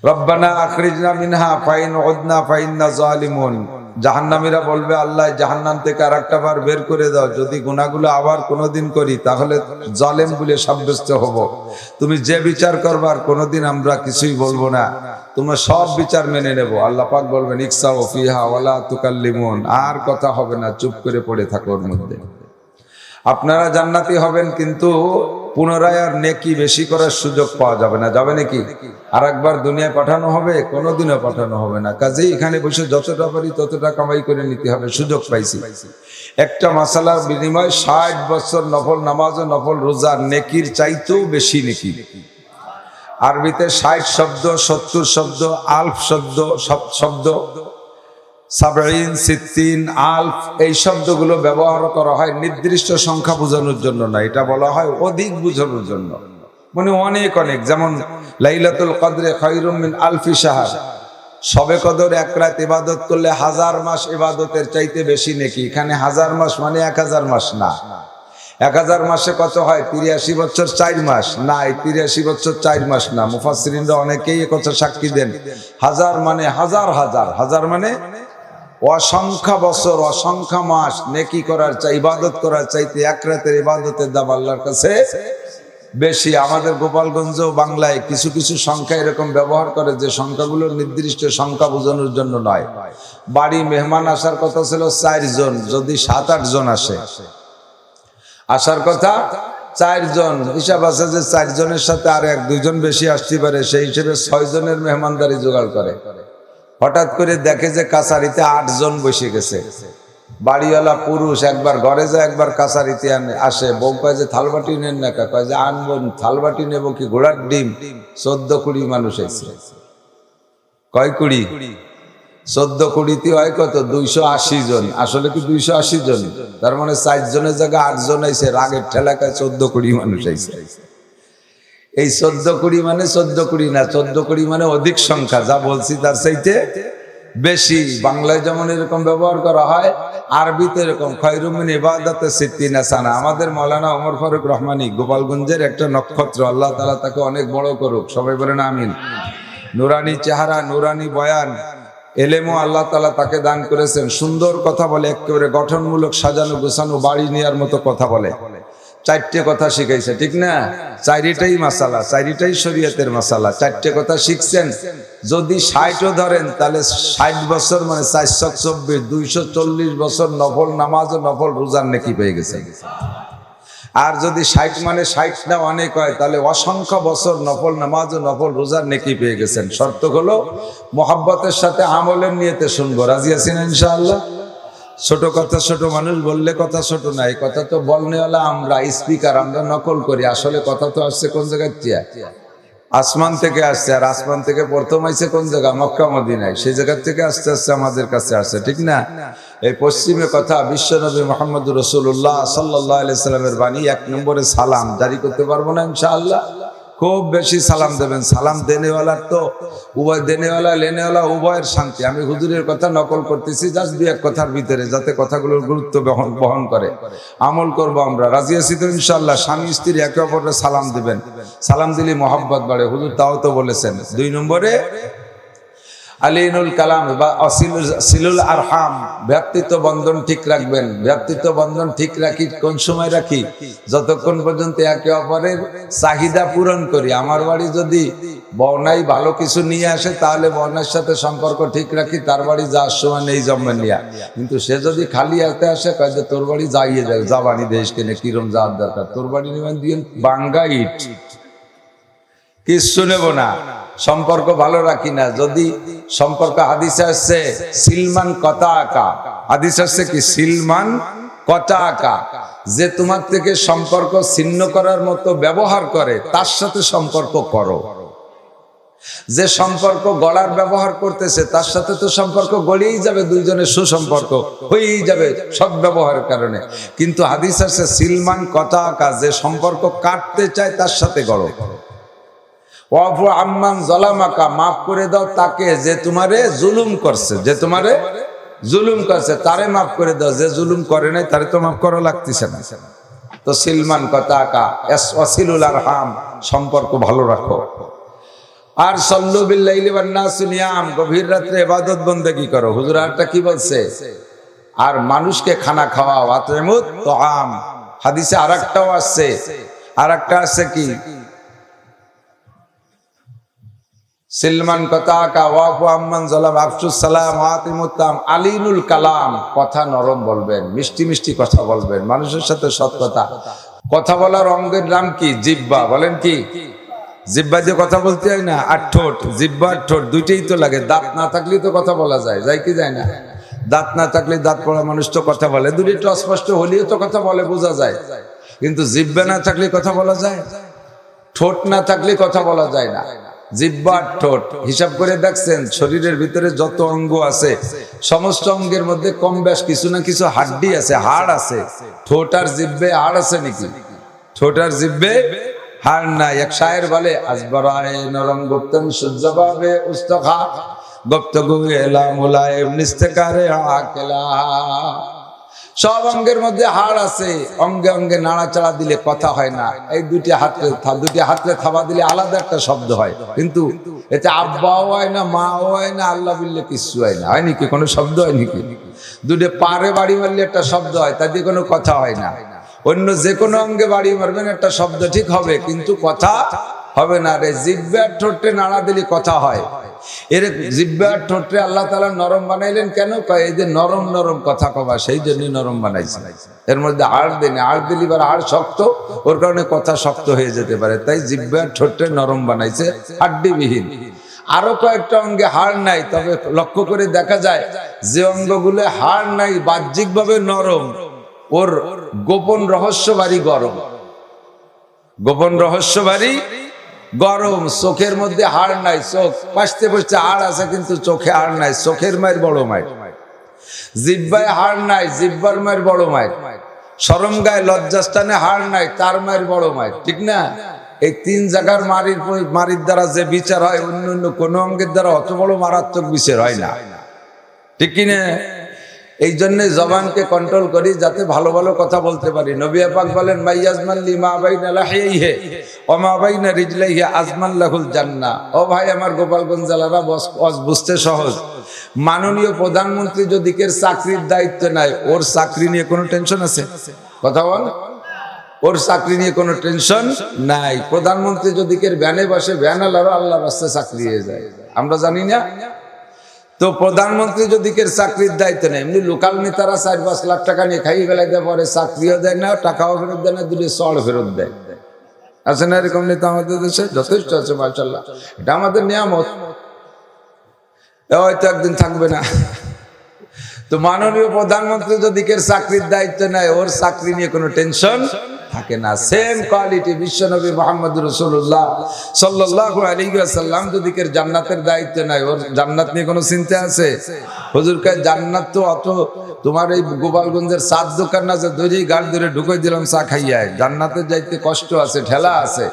S1: রব্বানা আখরিজনা মিনহা ফাইন উদনা ফাইন্না জালিমুন। জাহান্নামীরা বলবে আল্লাহ জাহান্নাম থেকে আরেকটা বার বের করে দাও, যদি গুনাহগুলো আবার কোনোদিন করি তাহলে জালেম বলে সাব্যস্ত হব। তুমি যে বিচার করবার কোনোদিন আমরা কিছুই বলবো না, তোমরা সব বিচার মেনে নেব। আল্লাহ পাক বলবেন ইকসাউ ফিহা ওয়ালা তুকাল্লিমুন, আর কথা হবে না, চুপ করে পড়ে থাকো ওর মধ্যে। আপনারা জান্নাতি হবেন, কিন্তু পুনরায় আর নেকি বেশি করার সুযোগ পাওয়া যাবে না। যাবে নাকি? আর একবার দুনিয়ায় পাঠানো হবে? কোনোদিনও পাঠানো হবে না। কাজেই এখানে বসে যতটা পারি ততটা কামাই করে নিতে হবে। সুযোগ পাইছি, একটা মাসালার বিনিময়ে 60 বছর নফল নামাজ ও নফল রোজার নেকির চাইতেও বেশি নেকি। আরবিতে 60 শব্দ, 70 শব্দ, আলফ শব্দ, শব্দ সাবঈন, সিত্তিন, আলফ, এই শব্দগুলো ব্যবহার করা হয় নির্দিষ্ট সংখ্যা বোঝানোর জন্য না, এটা বলা হয় অধিক বোঝানোর জন্য। মানে অনেক অনেক, যেমন লাইলাতুল কদরে খায়রুম মিন আলফি শাহর, শবে কদর এক রাত ইবাদত করলে 1000 মাস ইবাদতের চাইতে বেশি নেকি। এখানে 1000 মাস মানে 1000 মাস না। 1000 মাসে কত হয়? 83 বছর 4 মাস না, 83 বছর 4 মাস না। মুফাসসিরিনরা অনেকেই এই কথা সাক্ষী দেন। 1000 মানে হাজার হাজার, হাজার মানে অসংখ্য বছর, অসংখ্য মাস নেকি করার চাই, ইবাদত করার চাইতে এক রাতের ইবাদতের দাম আল্লাহর কাছে বেশি। আমাদের গোপালগঞ্জ ও বাংলায় কিছু কিছু সংখ্যা এরকম ব্যবহার করে যে সংখ্যাগুলো নির্দিষ্ট সংখ্যা বোঝানোর জন্য নয়। বাড়ি মেহমান আসার কথা ছিল 4 জন, যদি 7-8 জন আসে, আসার কথা 4 জন, হিসাব আছে যে 4 জনের সাথে আর 1-2 জন বেশি আসতে পারে, সেই হিসেবে 6 জনের মেহমানদারি জোগাড় করে। হঠাৎ করে দেখে যে কাছারিতে 8 জন বসে গেছে। বাড়িওয়ালা পুরুষ একবার ঘরে যায়, একবার কাছারিতে আসে। বউ কয় যে থালবাটি নেন না, কয় যে আনবো। থালবাটি নেব কি? ঘোড়ার ডিম। 14-20 মানুষ এসে। কয় 20? 14-20 হয় কত? 280 জন। আসলে কি 280 জন? তার মানে 4 জনের জায়গায় 8 জন আইছে। রাগের ঠেলাকায় 14-20 মানুষ আইছে। এই 14-20 মানে 14-20 না, 14-20 মানে অধিক সংখ্যা। যা বলছি তার চাইতে বেশি। বাংলায় যেমন এরকম ব্যবহার করা হয়, আরবিতে এরকম খায়রুম মিন ইবাদাতি সিত্তিনা সানা। আমাদের মাওলানা ওমর ফারুক রহমানী গোপালগঞ্জের একটা নক্ষত্র, আল্লাহ তাআলা তাকে অনেক বড় করুক, সবাই বলেন আমিন। নুরানি চেহারা, নুরানি বয়ান, এলেমও আল্লাহ তাআলা তাকে দান করেছেন। সুন্দর কথা বলে, একেবারে গঠনমূলক, সাজানো গোছানো, বাড়ি নেওয়ার মতো কথা বলে। 4টে কথা শিখাইছে, ঠিক না? 4টাই মাসালা, 4টাই শরীয়তের মাসালা। 4টে কথা শিখছেন। যদি 60ও ধরেন তাহলে 60 বছর মানে 424, 240 বছর নফল নামাজ ও নফল রোজার নেকি পেয়ে গেছে। আর যদি 60 মানে 60 না অনেক হয়, তাহলে অসংখ্য বছর নফল নামাজ ও নফল রোজার নেকি পেয়ে গেছেন। শর্ত হলো মোহাব্বতের সাথে আমলের নিয়তে শুনবো। রাজি আছেন ইনশাআল্লাহ? ছোট কথা ছোট মানুষ বললে কথা ছোট না, এই কথা তো বলনেওয়ালা আমরা, স্পিকার, আমরা নকল করি। আসলে কথা তো আসছে কোন জায়গায়? আসমান থেকে আসছে। আর আসমান থেকে প্রথম আইছে কোন জায়গা? মক্কা মদিনায়। সেই জায়গা থেকে আস্তে আস্তে আমাদের কাছে আসছে, ঠিক না? এই পশ্চিমে কথা বিশ্বনবী মুহাম্মদুর রাসূলুল্লাহ সাল্লাল্লাহু আলাইহি সাল্লামের বাণী। 1 নম্বরে সালাম জারি করতে পারবো না ইনশাআল্লাহ? খুব বেশি সালাম দেবেন। সালাম দেনেওয়ালার তো উভয়, দেনেওয়ালা লেনেওয়ালা উভয়ের শান্তি। আমি হুজুরের কথা নকল করতেছি জাস্ট 2-1 কথার ভিতরে, যাতে কথাগুলোর গুরুত্ব বহন করে। আমল করবো আমরা। রাজি আছি তো ইনশাআল্লাহ? স্বামী স্ত্রী একে অপরকে সালাম দিবেন। সালাম দিলে মহব্বত বাড়ে, হুজুর তাও তো বলেছেন। 2 নম্বরে আলিনুল কালাম বা সিলুল আরহাম, ভ্রাতৃত্ব বন্ধন ঠিক রাখবেন। ভ্রাতৃত্ব বন্ধন ঠিক রাখি কোন সময় রাখি? যতক্ষণ পর্যন্ত একে অপরের চাহিদা পূরণ করি। আমার বাড়ি যদি বর্ণাই ভালো কিছু নিয়ে আসে, তাহলে বর্ণার সাথে সম্পর্ক ঠিক রাখি, তার বাড়ি যাওয়ার সময় নেই জন্মে নিয়া। কিন্তু সে যদি খালি হাতে আসে, কয় যে তোর বাড়ি যাইয়ে যাবে, যাবানি দেশ কেনে, কিরম যাওয়ার দরকার, তোর বাড়ি নিবেন দিয়ে বাঙ্গা ইট, কিচ্ছু নেব না। সম্পর্ক ভালো রাখি না। যদি সম্পর্ক, হাদিসে আসছে সিলমান কতা আকা, হাদিসে আসছে কি? সিলমান কতা আকা, যে তোমার থেকে সম্পর্ক ছিন্ন করার মতো ব্যবহার করে তার সাথে সম্পর্ক করো। যে সম্পর্ক গড়ার ব্যবহার করতেছে তার সাথে তো সম্পর্ক গড়েই যাবে, দুইজনের সুসম্পর্ক হয়েই যাবে সৎ ব্যবহারের কারণে। কিন্তু হাদিস আসছে সিলমান কতা আকা, যে সম্পর্ক কাটতে চায় তার সাথে গড়ো। ওয়াফু আম্মান যালামাকা, মাফ করে দাও তাকে যে তোমারে জুলুম করছে, যে তোমারে জুলুম করছে তারে মাফ করে দাও। যে জুলুম করে নাই তারে তো মাফ করা লাগতেছে না। তো সিলমান কতাকা ওয়াসিলুল আরহাম, সম্পর্ক ভালো রাখো। আর সাল্লু বিল লাইলি ওয়ান নাসু নিয়াম, গভীর রাতে ইবাদত বন্দেগী করো। হুজুর আরটা কি বলছে? আর মানুষকে খানা খাওয়াও। আতইমুত তুআম, হাদিসে আরেকটাও আছে, আরেকটা আছে কি? সিলমান কথাকা ওয়াফু আম্মান জালাম আফসুস সালাম আতিমুত্তাম আলিনুল কালাম, কথা নরম বলবেন, মিষ্টি মিষ্টি কথা বলবেন, মানুষের সাথে সৎ কথা। কথা বলার অঙ্গের নাম কি? জিহ্বা। বলেন কি? জিহ্বা দিয়ে কথা বলতে হয় না? আর ঠোঁট, জিহ্বা আর ঠোঁট দুইটাই তো লাগে। দাঁত না থাকলেই তো কথা বলা যায়, যায় কি যায় না? দাঁত না থাকলে দাঁত পড়া মানুষ তো কথা বলে, দুটো একটু অস্পষ্ট হলেও তো কথা বলে, বোঝা যায়। কিন্তু জিহ্বা না থাকলে কথা বলা যায়? ঠোঁট না থাকলে কথা বলা যায় না। জিহ্বা আর ঠোঁট হিসাব করে দেখছেন, শরীরের ভিতরে যত অঙ্গ আছে সমস্ত অঙ্গের মধ্যে কম বেশ কিছু না কিছু হাড্ডি আছে, হাড় আছে। ঠোঁট আর জিহ্বে হাড় আছে নাকি? ঠোঁট আর জিহ্বে হাড় নাই। এক শায়ের বলে, আজবরায়ে নরম গুপ্তন সুজ্জবাবে উস্তখা গুপ্তগু এলা মুলায়েম নিস্তেকারে আকেলা। সব অঙ্গের মধ্যে হাড় আছে, অঙ্গে অঙ্গে নাড়াচাড়া দিলে কথা হয় না। এই দুটি হাতে থাবা দিলে আলাদা একটা শব্দ হয়, কিন্তু এতে আব্বাও হয় না, মাও হয় না, আল্লাহ বললে কিছু হয় না। হয় নাকি? কোনো শব্দ হয় নাকি? দুটো পারে বাড়ি মারলে একটা শব্দ হয়, তা দিয়ে কোনো কথা হয় না। অন্য যে কোনো অঙ্গে বাড়ি মারবেন একটা শব্দ ঠিক হবে, কিন্তু কথা হবে না। রে জিহ্বা আর ঠোঁটে নাড়া দিলে কথা হয়। এর জিহ্বা আর ঠোঁটে আল্লাহ তাআলা নরম বানাইলেন কেন? এই যে নরম নরম কথা কবা, সেই জন্য নরম বানাইছে। এর মধ্যে হাড় দেন, হাড় দিলে এবার হাড় শক্ত, ওর কারণে কথা শক্ত হয়ে যেতে পারে। তাই জিহ্বা আর ঠোঁটে নরম বানাইছে, হাড্ডিবিহীন। আরো কয়েকটা অঙ্গে হাড় নাই, তবে লক্ষ্য করে দেখা যায় যে অঙ্গগুলো হাড় নাই বাহ্যিকভাবে নরম, ওর গোপন রহস্য বাড়ি গরম। গোপন রহস্য বাড়ি গরম। চোখের মধ্যে হাড় নাই, চোখ পাশতে পাশতে হাড় আছে, কিন্তু চোখে হাড় নাই, চোখের মায়ের বড় মায়ের। জিহ্বায় হাড় নাই, জিহ্বার মায়ের বড় মায়ের। শরম গায়ে লজ্জাস্থানে হাড় নাই, তার মায়ের বড় মায়ের। ঠিক না? এই তিন জায়গার মারির দ্বারা যে বিচার হয়, অন্য অন্য কোন অঙ্গের দ্বারা অত বড় মারাত্মক বিচার হয় না। ঠিক কিনা? এই জন্য জবানকে কন্ট্রোল করি, যাতে ভালো ভালো কথা বলতে পারি। নবী পাক বলেন, মাইয়াজমান লিমা বাইনা লাহিহি ওয়া মা বাইনা রিজলাইহি আজমান লাহুল জান্নাহ। ও ভাই আমার গোপালগঞ্জ জেলারা, বুঝতে সহজ। মাননীয় প্রধানমন্ত্রী যদি কের চাকরির দায়িত্ব নেয়, ওর চাকরি নিয়ে কোনো টেনশন আছে? কথা বল। ওর চাকরি নিয়ে কোনো টেনশন নাই। প্রধানমন্ত্রী যদি কের ভ্যানে বসে, ভ্যান আলারও আল্লাহর রাস্তায় চাকরি হয়ে যায়, আমরা জানি না? তো প্রধানমন্ত্রী যদি কের চাকরির দায়িত্ব নেই, এমনি লোকাল নেতারা 4-5 লাখ টাকা নিয়ে খাই ফেলাই দেয়, পরে চাকরিও দেয় না, টাকাও ফেরত দেয় না, দুটো চড় ফেরত দেয়। আছে না এরকম নেতা আমাদের দেশে? যথেষ্ট আছে, মাশাআল্লাহ। এটা আমাদের নিয়ামত, হয়তো একদিন থাকবে না। তো মাননীয় প্রধানমন্ত্রী যদি কের চাকরির দায়িত্ব নেয়, ওর চাকরি নিয়ে কোনো টেনশন থাকে না। সেম কোয়ালিটি বিশ্বনবী মুহাম্মদ রাসূলুল্লাহ সাল্লাল্লাহু আলাইহি ওয়াসাল্লাম যদি কের জান্নাতের দায়িত্ব নেয়, ওর জান্নাত নিয়ে কোনো চিন্তা আছে? হুজুর কয়, জান্নাত তো অত তোমার এই গোপালগঞ্জের চার দোকান না, যে দইরেই গাড়ি ধরে ঢুকাই দিলাম চা খাইয়ায়। জান্নাতের যাইতে কষ্ট আছে, ঠেলা আছে।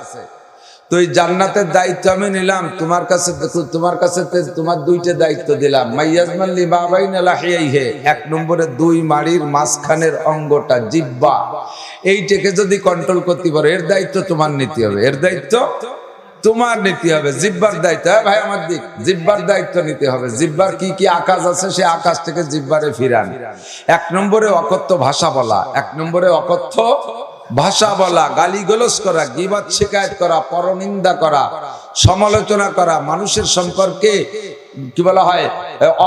S1: তো এই জান্নাতের দায়িত্ব আমি নিলাম তোমার কাছে। দেখো, তোমার কাছে তোমার দুইটা দায়িত্ব দিলাম। মাইয়াজমান লিমা বাইনা লাহিহি, এক নম্বরে দুই মাড়ির মাঝখানের অঙ্গটা জিহ্বা, এইটাকে যদি কন্ট্রোল করতে পারো, এর দায়িত্ব তোমার নিতে হবে। এর দায়িত্ব তোমার নিতে হবে। জিহ্বার দায়িত্ব, ভাই আমার দিক, জিহ্বার দায়িত্ব নিতে হবে। জিহ্বার কি কি আকাশ আছে, সে আকাশ থেকে জিহ্বারে ফিরান। এক নম্বরে অকথ্য ভাষা বলা, এক নম্বরে অকথ্য ভাষা বলা, গালিগালাজ করা, গীবত শিকায়ত করা, পরনিন্দা করা, সমালোচনা করা, মানুষের সম্পর্কে কি বলা হয়,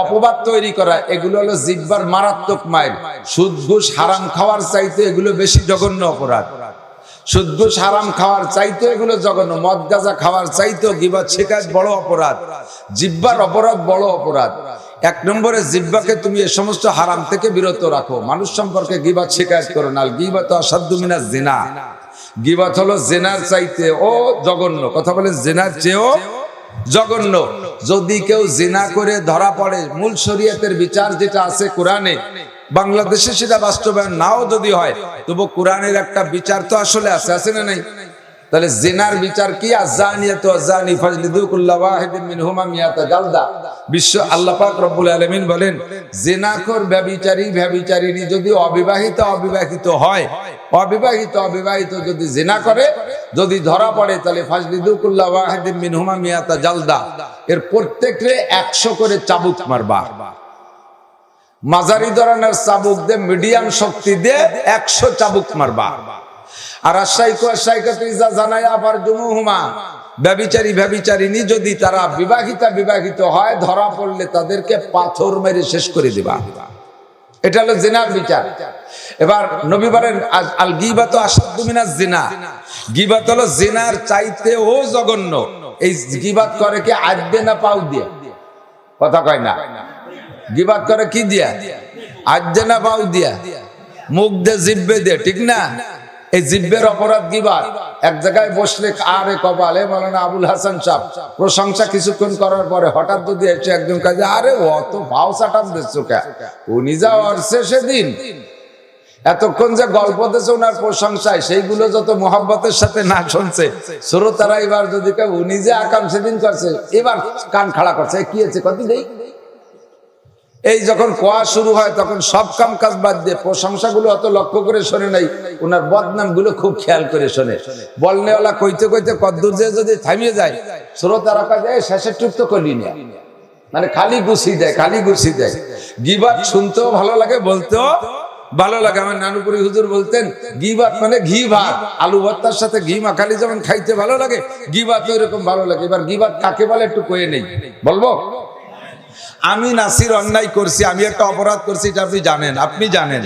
S1: অপবাদ তৈরি করা, এগুলো হলো জিহ্বার মারাত্মক মাইর। সুদ ঘুষ হারাম খাওয়ার চাইতে এগুলো বেশি জঘন্য অপরাধ। সুদ ঘুষ হারাম খাওয়ার চাইতে এগুলো জঘন্য। মদ গাঁজা খাওয়ার চাইতেও গীবত শিকায়ত বড় অপরাধ। জিহ্বার অপরাধ বড় অপরাধ। এক নম্বরে জিহ্বাকে তুমি এই সমস্ত হারাম থেকে বিরত রাখো। মানুষ সম্পর্কে গীবত শিকায়ত করো না। গীবত আসাদ্দু মিনাজ জিনা, গীবত হলো জিনার চাইতে ও জঘন্য। কথা বলে, জিনার চেয়েও জঘন্য। যদি কেউ জিনা করে ধরা পড়ে, মূল শরীয়তের বিচার যেটা আছে কোরআনে, বাংলাদেশে সেটা বাস্তবায়ন নাও যদি হয়, তবু কোরআনের একটা বিচার তো আসলে আছে, আছে না নাই? তাহলে জিনার বিচার কি? আযানিয়াতু আযানি ফাজলিদু কুল্লা ওয়াহিদিন মিনহুমা মিয়াতা জালদা। বিশ্ব আল্লাহ পাক রব্বুল আলামিন বলেন, জিনাখোর ব্যভিচারী ব্যভিচারিণী যদি অবিবাহিত হয়, অবিবাহিত যদি জিনা করে, যদি ধরা পড়ে, তাহলে ফাজলিদু কুল্লা ওয়াহিদিন মিনহুমা মিয়াতা জালদা, এর প্রত্যেকরে 100 করে চাবুক মারবা। মাঝারি ধরনের চাবুক দে, মিডিয়াম শক্তি দে 100 চাবুক মারবা। আর আশাইকু আশাইকাতু ইজা জানায়া ফারজুমুহুমা, ব্যভিচারী ব্যভিচারিণী যদি তারা বিবাহিত হয়, ধরা পড়লে তাদেরকে পাথর মেরে শেষ করে দিবা। এটা হলো জিনার বিচার। এবার নবী বলেন আল গীবাত আশাদ্দু মিনাজ জিনা, গীবাত হলো জিনার চাইতেও জঘন্য। এই গীবাত করে কি আদ্দে না পাও দিয়ে? কথা কয় না। গীবাত করে কি দিয়া? আদ্দে না পাও দিয়া? মুখ দিয়ে জিব্বে দিয়ে, ঠিক না? এই জিব্বের অপরাধ গীবাত। এক জায়গায় বসলে আরে কপালে মাওলানা আবুল হাসান সাহেব প্রশংসা কিছুক্ষণ করার পরে হঠাৎ যদি এসে একজন কাজে, আরে অত ভাও চাটাম দিচ্ছ কে? উনি যা অর্সে সেদিন এতক্ষণ যে গল্প দিয়েছে ওনার প্রশংসায়, সেইগুলো যত মোহাব্বতের সাথে না শুনছে শ্রোতারা, এবার যদি উনি যে আকাম সেদিন করছে, এবার কান খাড়া করছে, কি হয়েছে কত দেই। এই যখন কোয়া শুরু হয় তখন সব কাম কাজ বাদ দিয়ে প্রশংসাগুলো অত লক্ষ্য করে শোনে নাই, ওনার বদনাম গুলো খুব খেয়াল করে শোনে। বলনেওয়ালা কইতে কইতে কদ্দুর যে যদি থামিয়ে যায়, শ্রোতারা কাজে শেষের টুক তো করলি না, মানে খালি গুছি দেয়, খালি গুছি দেয়। গীবাত শুনতেও ভালো লাগে, বলতেও ভালো লাগে। আমার নানুপুরি হুজুর বলতেন গীবাত মানে ঘি ভাত, আলু ভর্তার সাথে ঘি মাখালি যেমন খাইতে ভালো লাগে, গীবাত এরকম ভালো লাগে। এবার গীবাত কাকে বলে একটু কয়ে নেই, বলবো? আমি নাসির অন্যায় করছি, আমি একটা অপরাধ করছি, এটা আপনি জানেন, আপনি জানেন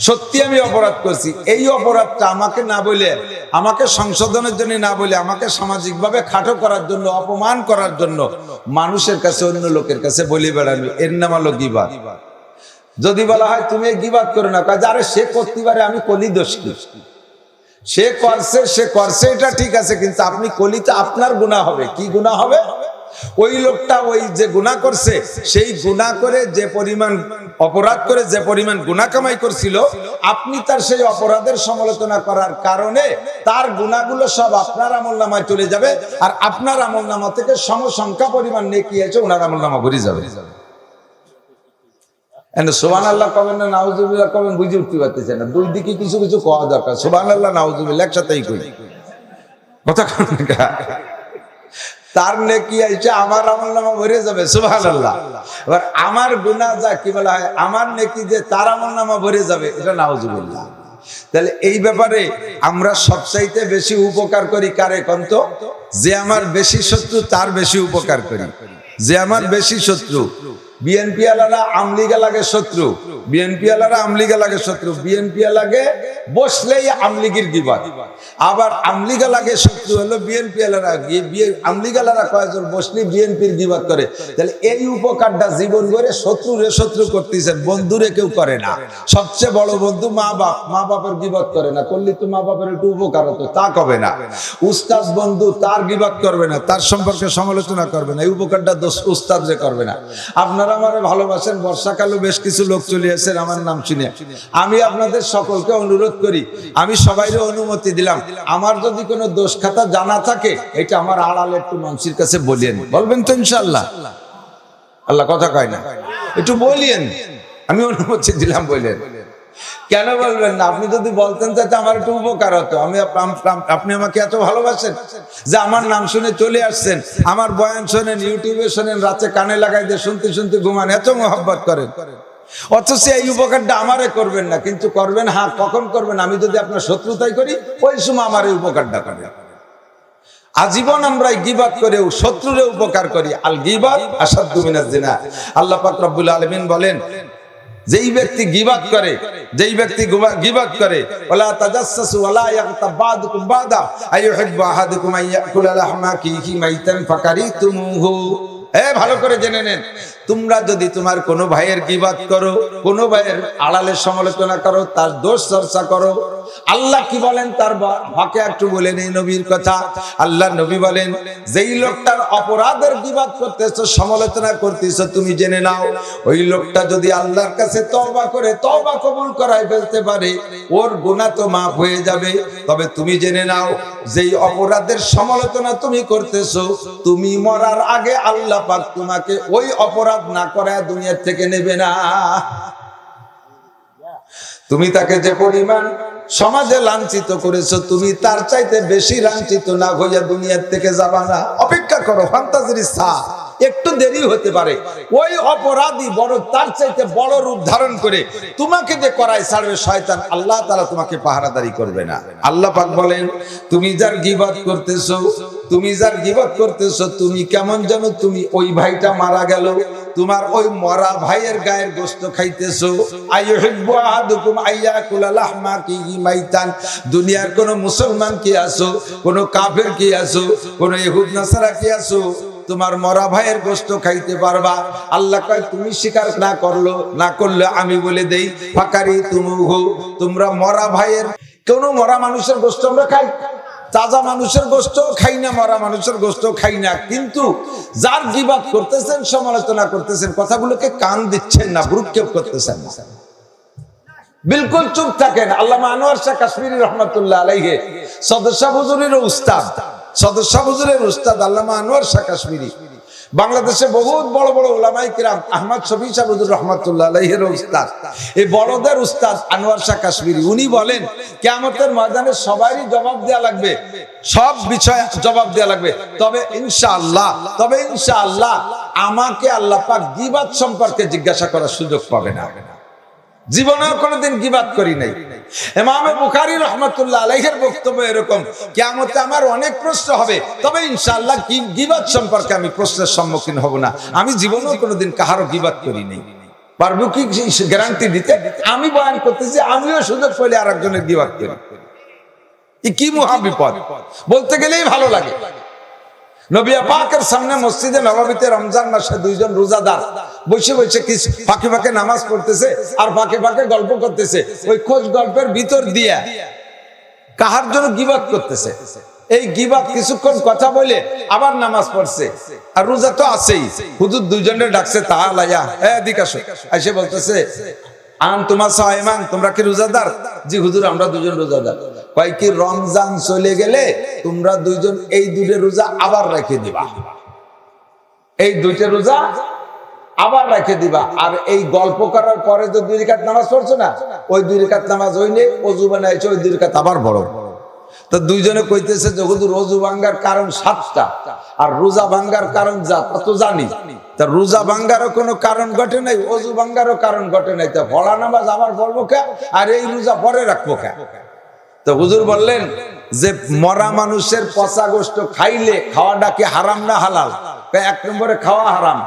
S1: সত্যি আমি অপরাধ করছি। এই অপরাধটা আমাকে না বলে, আমাকে সংশোধনের জন্য না বলে, আমাকে সামাজিকভাবে খাটো করার জন্য, অপমান করার জন্য মানুষের কাছে, অন্য লোকের কাছে বলি বেড়ানো, এর নাম হলো গীবাত। যদি বলা হয় তুমি গীবাত করো না, কাজ আরে সে করতে পারে, আমি কলি দোষ কি? সে করছে এটা ঠিক আছে, কিন্তু আপনি কলিতে আপনার গুনাহ হবে। কি গুনাহ হবে? ওই লোকটা ওই যে গুনাহ করছে, সেই গুনাহ করে যে পরিমাণ অপরাধ করে যে পরিমাণ গুনাহ কামাই করছিল, আপনি তার সেই অপরাধের সমালোচনা করার কারণে তার গুনাহগুলো সব আপনার আমলনামায় চলে যাবে, আর আপনার আমলনামা থেকে সমসংখ্যা পরিমাণ নেকি আছে, ওনার আমলনামা ভরে যাবে। সুবহানাল্লাহ কবেন না নাউজুবিল্লাহ কবেন বুঝে উঠতে পারতেছে না, দুই দিকে কিছু কিছু কওয়া দরকার। সুবহানাল্লাহ নাউজুবিল্লাহ একসাথেই কই, কথা তার নেকি আইছে, আমার আমলনামা ভরে যাবে। সুবহানাল্লাহ। এবার আমার গুনাহ যা কি বলা হয়, আমার নেকি যে তার আমলনামা ভরে যাবে, এটা নাউজুবিল্লাহ। তাহলে এই ব্যাপারে আমরা সবচাইতে বেশি উপকার করি কারে কন্ত? যে আমার বেশি শত্রু তার বেশি উপকার করি। যে আমার বেশি শত্রু, বিএনপি আলারা আমলিগা লাগে শত্রু, বিএনপি আলারা আমলিগা লাগে শত্রু, বিএনপি লাগে বসলেই আমলিগির গীবাত। আবার আমলিগা লাগে শত্রু হলো বিএনপি আলারা, আমলিগা আলারা কয়েকজন বসলে বিএনপির গীবাত করে। তাহলে এই উপকারটা জীবন ভরে শত্রু করতেছেন, বন্ধুরে কেউ করে না। সবচেয়ে বড় বন্ধু মা বাপ, মা বাপের গীবাত করে না, করলে তো মা বাপের একটু উপকার হতো, তা কবে না। উস্তাদ বন্ধু, তার গীবাত করবে না, তার সম্পর্কে সমালোচনা করবে না, এই উপকারটা উস্তাদ যে করবে না। আপনারা আমারে ভালোবাসেন, বর্ষাকালে বেশ কিছু লোক চলে আসেন আমার নাম শুনে। আমি আপনাদের সকলকে অনুরোধ করি, আমি সবাইকে অনুমতি দিলাম, আমার যদি কোনো দোষ খাতা জানা থাকে, এটা আমার আড়ালে একটু মানুষের কাছে বলিয়েন। বলবেন তো ইনশাআল্লাহ? আল্লাহ কথা কয় না, একটু বলিয়েন, আমি অনুমতি দিলাম, বললেন। কেন বলবেন না? আপনি যদি বলতেন তাতে আমার একটু উপকার হতো। আপনি আমাকে এত ভালোবাসেন যে আমার নাম শুনে চলে আসছেন, আমার বয়ান শোনেন, ইউটিউবে শোনেন, রাতে কানে লাগাই দিয়ে শুনতে শুনতে ঘুমান, এত মোহাব্বত করেন, অথচ এই উপকারটা আমারে করবেন না। কিন্তু করবেন, হ্যাঁ কখন করবেন? আমি যদি আপনার শত্রুতাই করি, ওই সময় আমার এই উপকারটা করবেন। আজীবন আমরা গীবাত করেও শত্রুরে উপকার করি। আল গীবাত আশাদ্দু মিনাজ জিনা। আল্লাহ পাক রব্বুল আলামিন বলেন, যেই ব্যক্তি গীবাত করে, যেই ব্যক্তি গীবাত করে, ওয়ালা তাজাসসু ওয়ালা ইয়াগতাব বা'দুকুম বা'দা আইয়ুহিব্বু আহাদুকুম আইয়াকুলা লাহমা আখিহি মাইতান ফাকারিতুমুহু। ভালো করে জেনে নেন, তোমরা যদি তোমার কোনো ভাইয়ের গীবাত করো, কোনো ভাইয়ের আড়ালে সমালোচনা করো, তার দোষ চর্চা করো, আল্লাহ কি বলেন তার হকে একটু বলে নেই নবীর কথা। আল্লাহ নবী বলেন, যেই লোকটার অপরাধের গীবাত করতেছো, সমালোচনা করতেছো, তুমি জেনে নাও ওই লোকটা যদি আল্লাহর কাছে তওবা করে, তওবা কবুল করায় ফেলতে পারে, ওর গুনাহ তো মাফ হয়ে যাবে। তবে তুমি জেনে নাও, যেই অপরাধের সমালোচনা তুমি করতেছো, তুমি মরার আগে আল্লাহ পাক তোমাকে ওই অপরাধ না করায় দুনিয়া থেকে নেবে না। তুমি তাকে যে পরিমাণ সমাজে লাঞ্ছিত করেছো, তুমি তার চাইতে বেশি লাঞ্ছিত না হইয়া দুনিয়ার থেকে যাবা না। অপেক্ষা করো, ফান্তাজির সা, একটু দেরি হতে পারে, ওই অপরাধী বড় তার চাইতে বড় রূপ ধারণ করে তোমাকে যে করায় ছাড়বে শয়তান, আল্লাহ তাআলা তোমাকে পাহারাদারি করবে না। আল্লাহ পাক বলেন, তুমি যার গীবত করতেছো, তুমি যার গীবত করতেছো, তুমি কেমন যেন তুমি ওই ভাইটা মারা গেল, তোমার ওই মরা ভাইয়ের গায়ের গোশত খাইতেছো। আইয়ুহিব্বু আহাদুকুম আইয়াকুলা লাহমা আখিহি মাইতান। দুনিয়ার কোন মুসলমান কি আছো, কোন কাফের কি আছো, কোন ইহুদ নাসারা কি আছো, তোমার মরা ভাইয়ের গোশত খাইতে পারবা? আল্লাহ কয় তুমি স্বীকার না করলে আমি বলে দেই, ফাকারি তুমুহু, তোমরা মরা ভাইয়ের, কোন মরা মানুষের গোশত আমরা খাই, তাজা মানুষের গোশত খাই না, মরা মানুষের গোশত খাই না। কিন্তু যার গীবত করতেছেন, সমালোচনা করতেছেন, কথাগুলোকে কান দিচ্ছেন না, ভ্রুক্ষেপ করতেছেন না, বিলকুল চুপ থাকেন। আল্লামা আনোয়ার শাহ কাশ্মীরি রহমাতুল্লাহ আলাইহি সদস্য হুজুরের উস্তাদ আল্লামা আনোয়ার শাহ কাশ্মীরি, বাংলাদেশে বহুত বড় বড় উলামায়ে কিরাম, আহমদ শফি সাহেব হুজুর রহমাতুল্লাহ আলাইহির উস্তাদ, এই বড়দের উস্তাদ আনোয়ার শাহ কাশ্মীরি, উনি বলেন কিয়ামতের ময়দানে সবারই জবাব দেয়া লাগবে, সব বিষয়ে জবাব দেয়া লাগবে। তবে ইনশাআল্লাহ আমাকে আল্লাহ পাক গীবত সম্পর্কে জিজ্ঞাসা করার সুযোগ পাবে না। জীবনেও কোনোদিন গীবত করি নাই। ইমামে বুখারী রাহমাতুল্লাহ আলাইহির বক্তব্য এরকম, কিয়ামতে আমার অনেক প্রশ্ন হবে, তবে ইনশাআল্লাহ গীবত সম্পর্কে আমি প্রশ্নের সম্মুখীন হব না। আমি জীবনেও কোনোদিন কাহারও গীবত করি নাই। পারবো কি গ্যারান্টি দিতে? আমি বয়ান করতেছি, আমিও সুযোগ পেলে আরেকজনের গীবত করি, কি মহা বিপদ। বলতে গেলেই ভালো লাগে। নবী পাকের সামনে মসজিদে নববীতে রমজান মাসে দুইজন রোজাদার বসে বসে কি ফাঁকে ফাঁকে নামাজ পড়তেছে আর ফাঁকে ফাঁকে গল্প করতেছে। ওই খোঁজ গল্পের ভিতর দিয়া কাহার জন্য গীবত করতেছে। এই গীবত কিছুক্ষণ কথা বলে আবার নামাজ পড়ছে, আর রোজা তো আছেই। হুজুর দুইজনের ডাকছে, তাআলায়া এদিকে আসো, এসে বলতেছে, তোমার সাইমান, তোমরা কি রোজাদার? জি হুজুর, আমরা দুজন রোজাদার। কয় কি রমজান চলে গেলে তোমরা দুইজন এই দুইটা রোজা আবার রেখে দিবা, এই দুইটা রোজা আবার রেখে দিবা। আর এই গল্প করার পরে যে 2 রাকাত নামাজ পড়ছো না, ওই 2 রাকাত নামাজ হইলে ওযু বানাইছো, ওই 2 রাকাত আবার বড়। তো দুইজনে কইতেছে যে হুজুর রোজু ভাঙ্গার কারণ 7টা আর রোজা ভাঙ্গার কারণ যা তো জানি, তা রোজা ভাঙ্গারও কোনো কারণ ঘটে নাই, ওযু ভাঙ্গারও কারণ ঘটে নাই, তা পড়া নামাজ আবার পড়বো কে, আর এই রোজা পরে রাখবো কে? তো হুজুর বললেন যে মরা মানুষের পচা গোশত খাইলে খাওয়াটা কি হারাম না হালাল? 1 নম্বরে খাওয়া হারাম,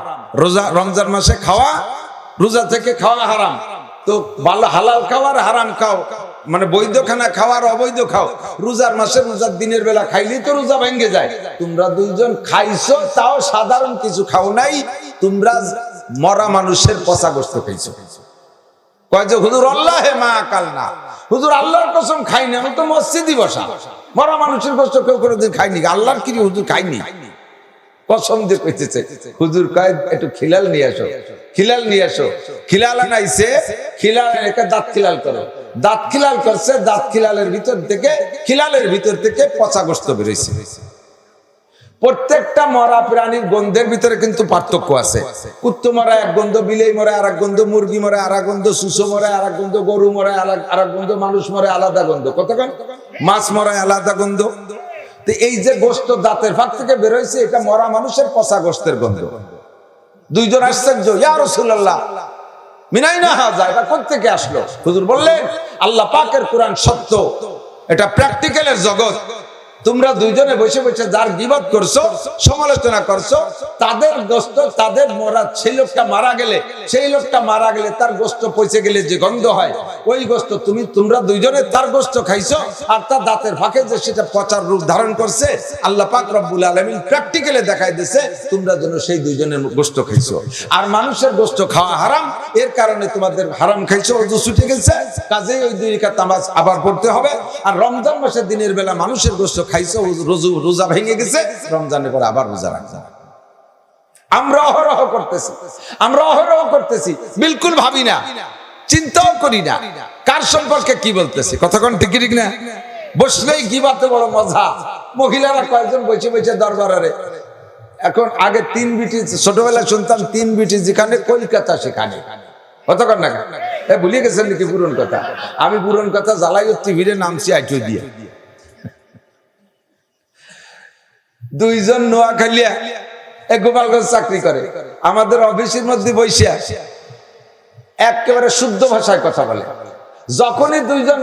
S1: রোজা রমজান মাসে খাওয়া, রোজা থেকে খাওয়া হারাম। তো ভালো হালাল খাওয়ার হারাম খাও, মানে বৈধ খানা খাওয়ার অবৈধ খাও। রোজার মাসে রোজার দিনের বেলা খাইলেই তো রোজা ভেঙে যায়। তোমরা দুইজন খাইছো, তাও সাধারণ কিছু খাও নাই, তোমরা মরা মানুষের পচা গোশত খাইছো। কয় যে হুজুর আল্লাহে মা আকাল না, হুজুর আল্লাহর কসম খাইনি, আমি তো মসজিদই বসা, মরা মানুষের গোশত কেউ কোনোদিন খাইনি। আল্লাহর কি হুজুর খাইনি, কসম দিয়ে কইতেছে। হুজুর কয় একটু খিলাল নিয়ে আসো, খিলাল নিয়ে আসো। খিলাল আনাইছে, খিলাল এনে দাঁত খিলাল করো, দাঁত খিলাল করছে, দাঁত খিলালের ভিতর থেকে পচা গোশত বেরোইছে। প্রত্যেকটা মরা প্রাণীর গন্ধের ভিতরে কিন্তু পার্থক্য আছে। কুত্তো মরা এক গন্ধ, বিলেই মরে আর এক গন্ধ, মুরগি মরে আর এক গন্ধ, সুসো মরে আর এক গন্ধ, গরু মরে আর এক গন্ধ, মানুষ মরে আলাদা গন্ধ, কতক্ষণ মাছ মরে আলাদা গন্ধ। তো এই যে গোশত দাঁতের ফাঁক থেকে বেরোইছে, এটা মরা মানুষের পচা গোশতের গন্ধ। দুইজন আশ্চর্য, ইয়া রাসূলুল্লাহ মিনাইনা হাযা, এটা কোথা থেকে আসলো? হুজুর বললেন আল্লাহ পাকের কোরআন সত্য, এটা প্র্যাকটিক্যালের জগৎ। তোমরা দুইজনে বসে বসে যার গীবত করছো, সমালোচনা করছো, তাদের গোশত, তাদের মরা, সেই লোকটা মারা গেলে তার গোশত পচে গেলে যে গন্ধ হয়, ওই গোশত তোমরা দুইজনে তার গোশত খাইছো, আর তার দাঁতের ফাঁকে যে সেটা পচার রূপ ধারণ করছে, আল্লাহ পাক রব্বুল আলামিন প্র্যাকটিক্যালে দেখাই দিয়েছে তোমরা যেন সেই দুইজনের গোশত খাইছো। আর মানুষের গোশত খাওয়া হারাম, এর কারণে তোমাদের হারাম খাইছো, ওযু ছুটে গেছে, কাজেই ওই 2 রাকাত নামাজ আবার পড়তে হবে। আর রমজান মাসের দিনের বেলা মানুষের গোশত খাইছো, রোজা ভেঙে গেছে, রমজানের পর আবার রোজা রাখছো। আমরা অহরহ করতেছি, বিলকুল ভাবি না, চিন্তাও করি না কার সম্পর্কে কি বলতেছি। কতক্ষণ ঠিক না? বসলেই গীবতে বড় মজা। মহিলারা কয়েকজন বসে বসে দরবারে, এখন আগে 3 বিটি, ছোটবেলায় শুনতাম 3 বিটি যেখানে কলকাতা সেখানে, কতক্ষণ না ভুলিয়ে গেছেন নাকি পুরন কথা? আমি পুরন কথা জ্বালাই টিভিরে নামছি আইটো দিয়ে। 2 জন নোয়াখালিয়া গোপালগঞ্জ চাকরি করে, আমাদের অফিসের মধ্যে বসে একেবারে শুদ্ধ ভাষায় কথা বলে। যখনই দুইজন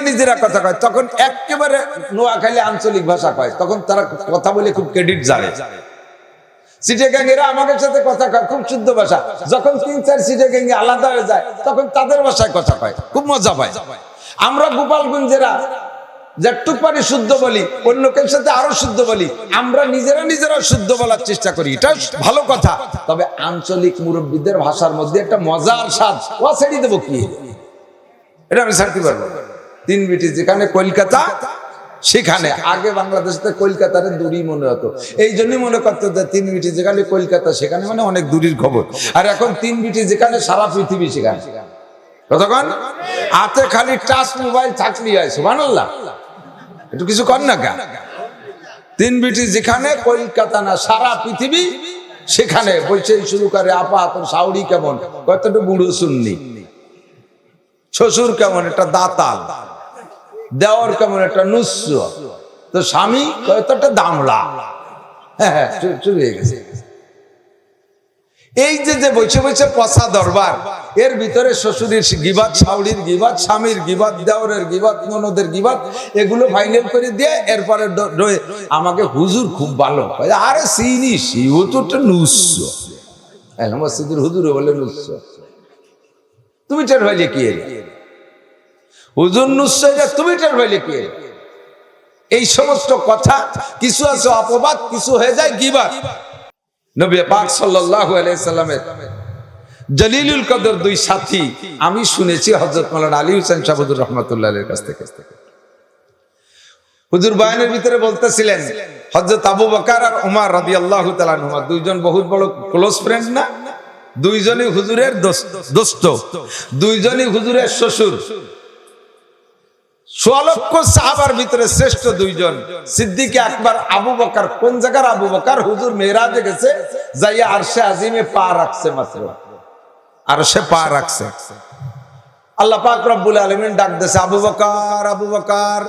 S1: নিজেরা কথা কয় তখন একেবারে নোয়াখালী আঞ্চলিক ভাষা কয়, তখন তারা কথা বলে খুব ক্রেডিট জানে। চিটাগাঙ্গেরা আমাদের সাথে কথা কয় খুব শুদ্ধ ভাষা, যখন 3-4 চিটাগাঙ্গে আলাদা হয়ে যায় তখন তাদের ভাষায় কথা কয়, খুব মজা পায়। আমরা গোপালগঞ্জেরা যেটুক পারি শুদ্ধ বলি, অন্য লোকের সাথে আরো শুদ্ধ বলি, আমরা নিজেরা শুদ্ধ বলার চেষ্টা করি, এটা ভালো কথা। তবে আঞ্চলিক মুরব্বীদের ভাষার মধ্যে একটা মজার স্বাদ, ও ছেড়ে দেবো কি, এটা আমি ছাড়তে পারবো। 3 বিটি যেখানে কলকাতা সেখানে, আগে বাংলাদেশ থেকে কলকাতার দূরই মনে হতো, এই জন্যই মনে করতো যে 3 বিটি যেখানে কলকাতা সেখানে মানে অনেক দূরের খবর। আর এখন 3 বিটি যেখানে সারা পৃথিবী সেখানে। কতক্ষণ হাতে খালি টাচ মোবাইল থাকলি হয়, সুবহানাল্লাহ, একটু কিছু কর না কেন। 3 বিটি যেখানে কলকাতা না সারা পৃথিবী সেখানে বসে শুরু করে, আপা তোর শাওরি কেমন, কতটা বুড়ো শুননি, শ্বশুর কেমন, একটা দাতাল, দেওয়ার কেমন, একটা নুস্য, তো স্বামী কতটা দামলা। হ্যাঁ চলে গেছে। এই যে বসে বসে পচা দরবার, এর ভিতরে শ্বশুরের গিবাত, শাওরির গিবাত, স্বামীর গিবাত, দেওরের গিবাত, ননদের গিবাত, এগুলো ফাইনাল করে দিয়ে এরপরে আমাকে হুজুর খুব ভালো, আরে চিনিস ও তো একটা নুস্য, মসজিদের হুজুরে বলে নুস্য, তুমি টের হইলে কি হুজুর নুস্য, তুমি টের হইলে কি। এই সমস্ত কথা কিছু আছে অপবাদ, কিছু হয়ে যায় গিবাত। নবী পাক সাল্লাল্লাহু আলাইহি সাল্লামের জলিলুল কদর 2 সাথী আমি শুনেছি হযরত মাওলানা আলী হোসেন শাহবুদুর রহমাতুল্লাহ আলাইহির কাছ থেকে। হুজুর বয়ানের ভিতরে বলতেছিলেন হযরত আবু বকর আর ওমর রাদিয়াল্লাহু তাআলা আনহুমা দুইজন বহুত বড় ক্লোজ ফ্রেন্ড না, দুইজনই হুজুরের দোস্ত, দুইজনই হুজুরের শ্বশুর। 100 লক্ষ সাহাবার ভিতরে শ্রেষ্ঠ দুইজন, সিদ্দিক আকবর আবু বকর। কোন জায়গার আবু বকর? হুজুর মেরাজে গেছে, যাইয়া আরশে আজিমে পা রাখছে, মাত্র আরশে পা রাখছে। আল্লাহ পাক রব্বুল আলামিন ডাক দিয়েছে, আবু বকর, আবু বকর।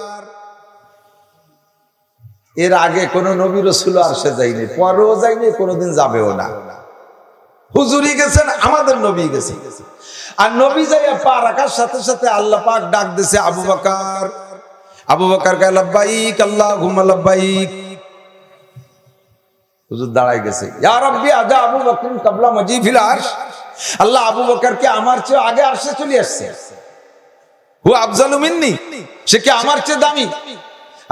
S1: এর আগে কোন নবী রাসূল আরশে যায়নি, পরেও যায়নি, কোনোদিন যাবেও না। হুজুরই গেছেন, আমাদের নবী গেছে। আর নবী যাইয়া পা রাখার সাথে সাথে আল্লাহ পাক ডাক দিয়েছে, আবু বকর। আবু বকর কে লাব্বাইক আল্লাহুম্মা লাব্বাইক। হুজুর দাঁড়ায় গেছে, ইয়া রাব্বি আজা আবু বকর ক্বাবলা মাজিফিল আরশ। আল্লাহ, আবু বকর কে আমার চেয়ে আগে আরশে চলে আসছে, হু আফজালু মিন্নি, সে কি আমার চেয়ে দামি?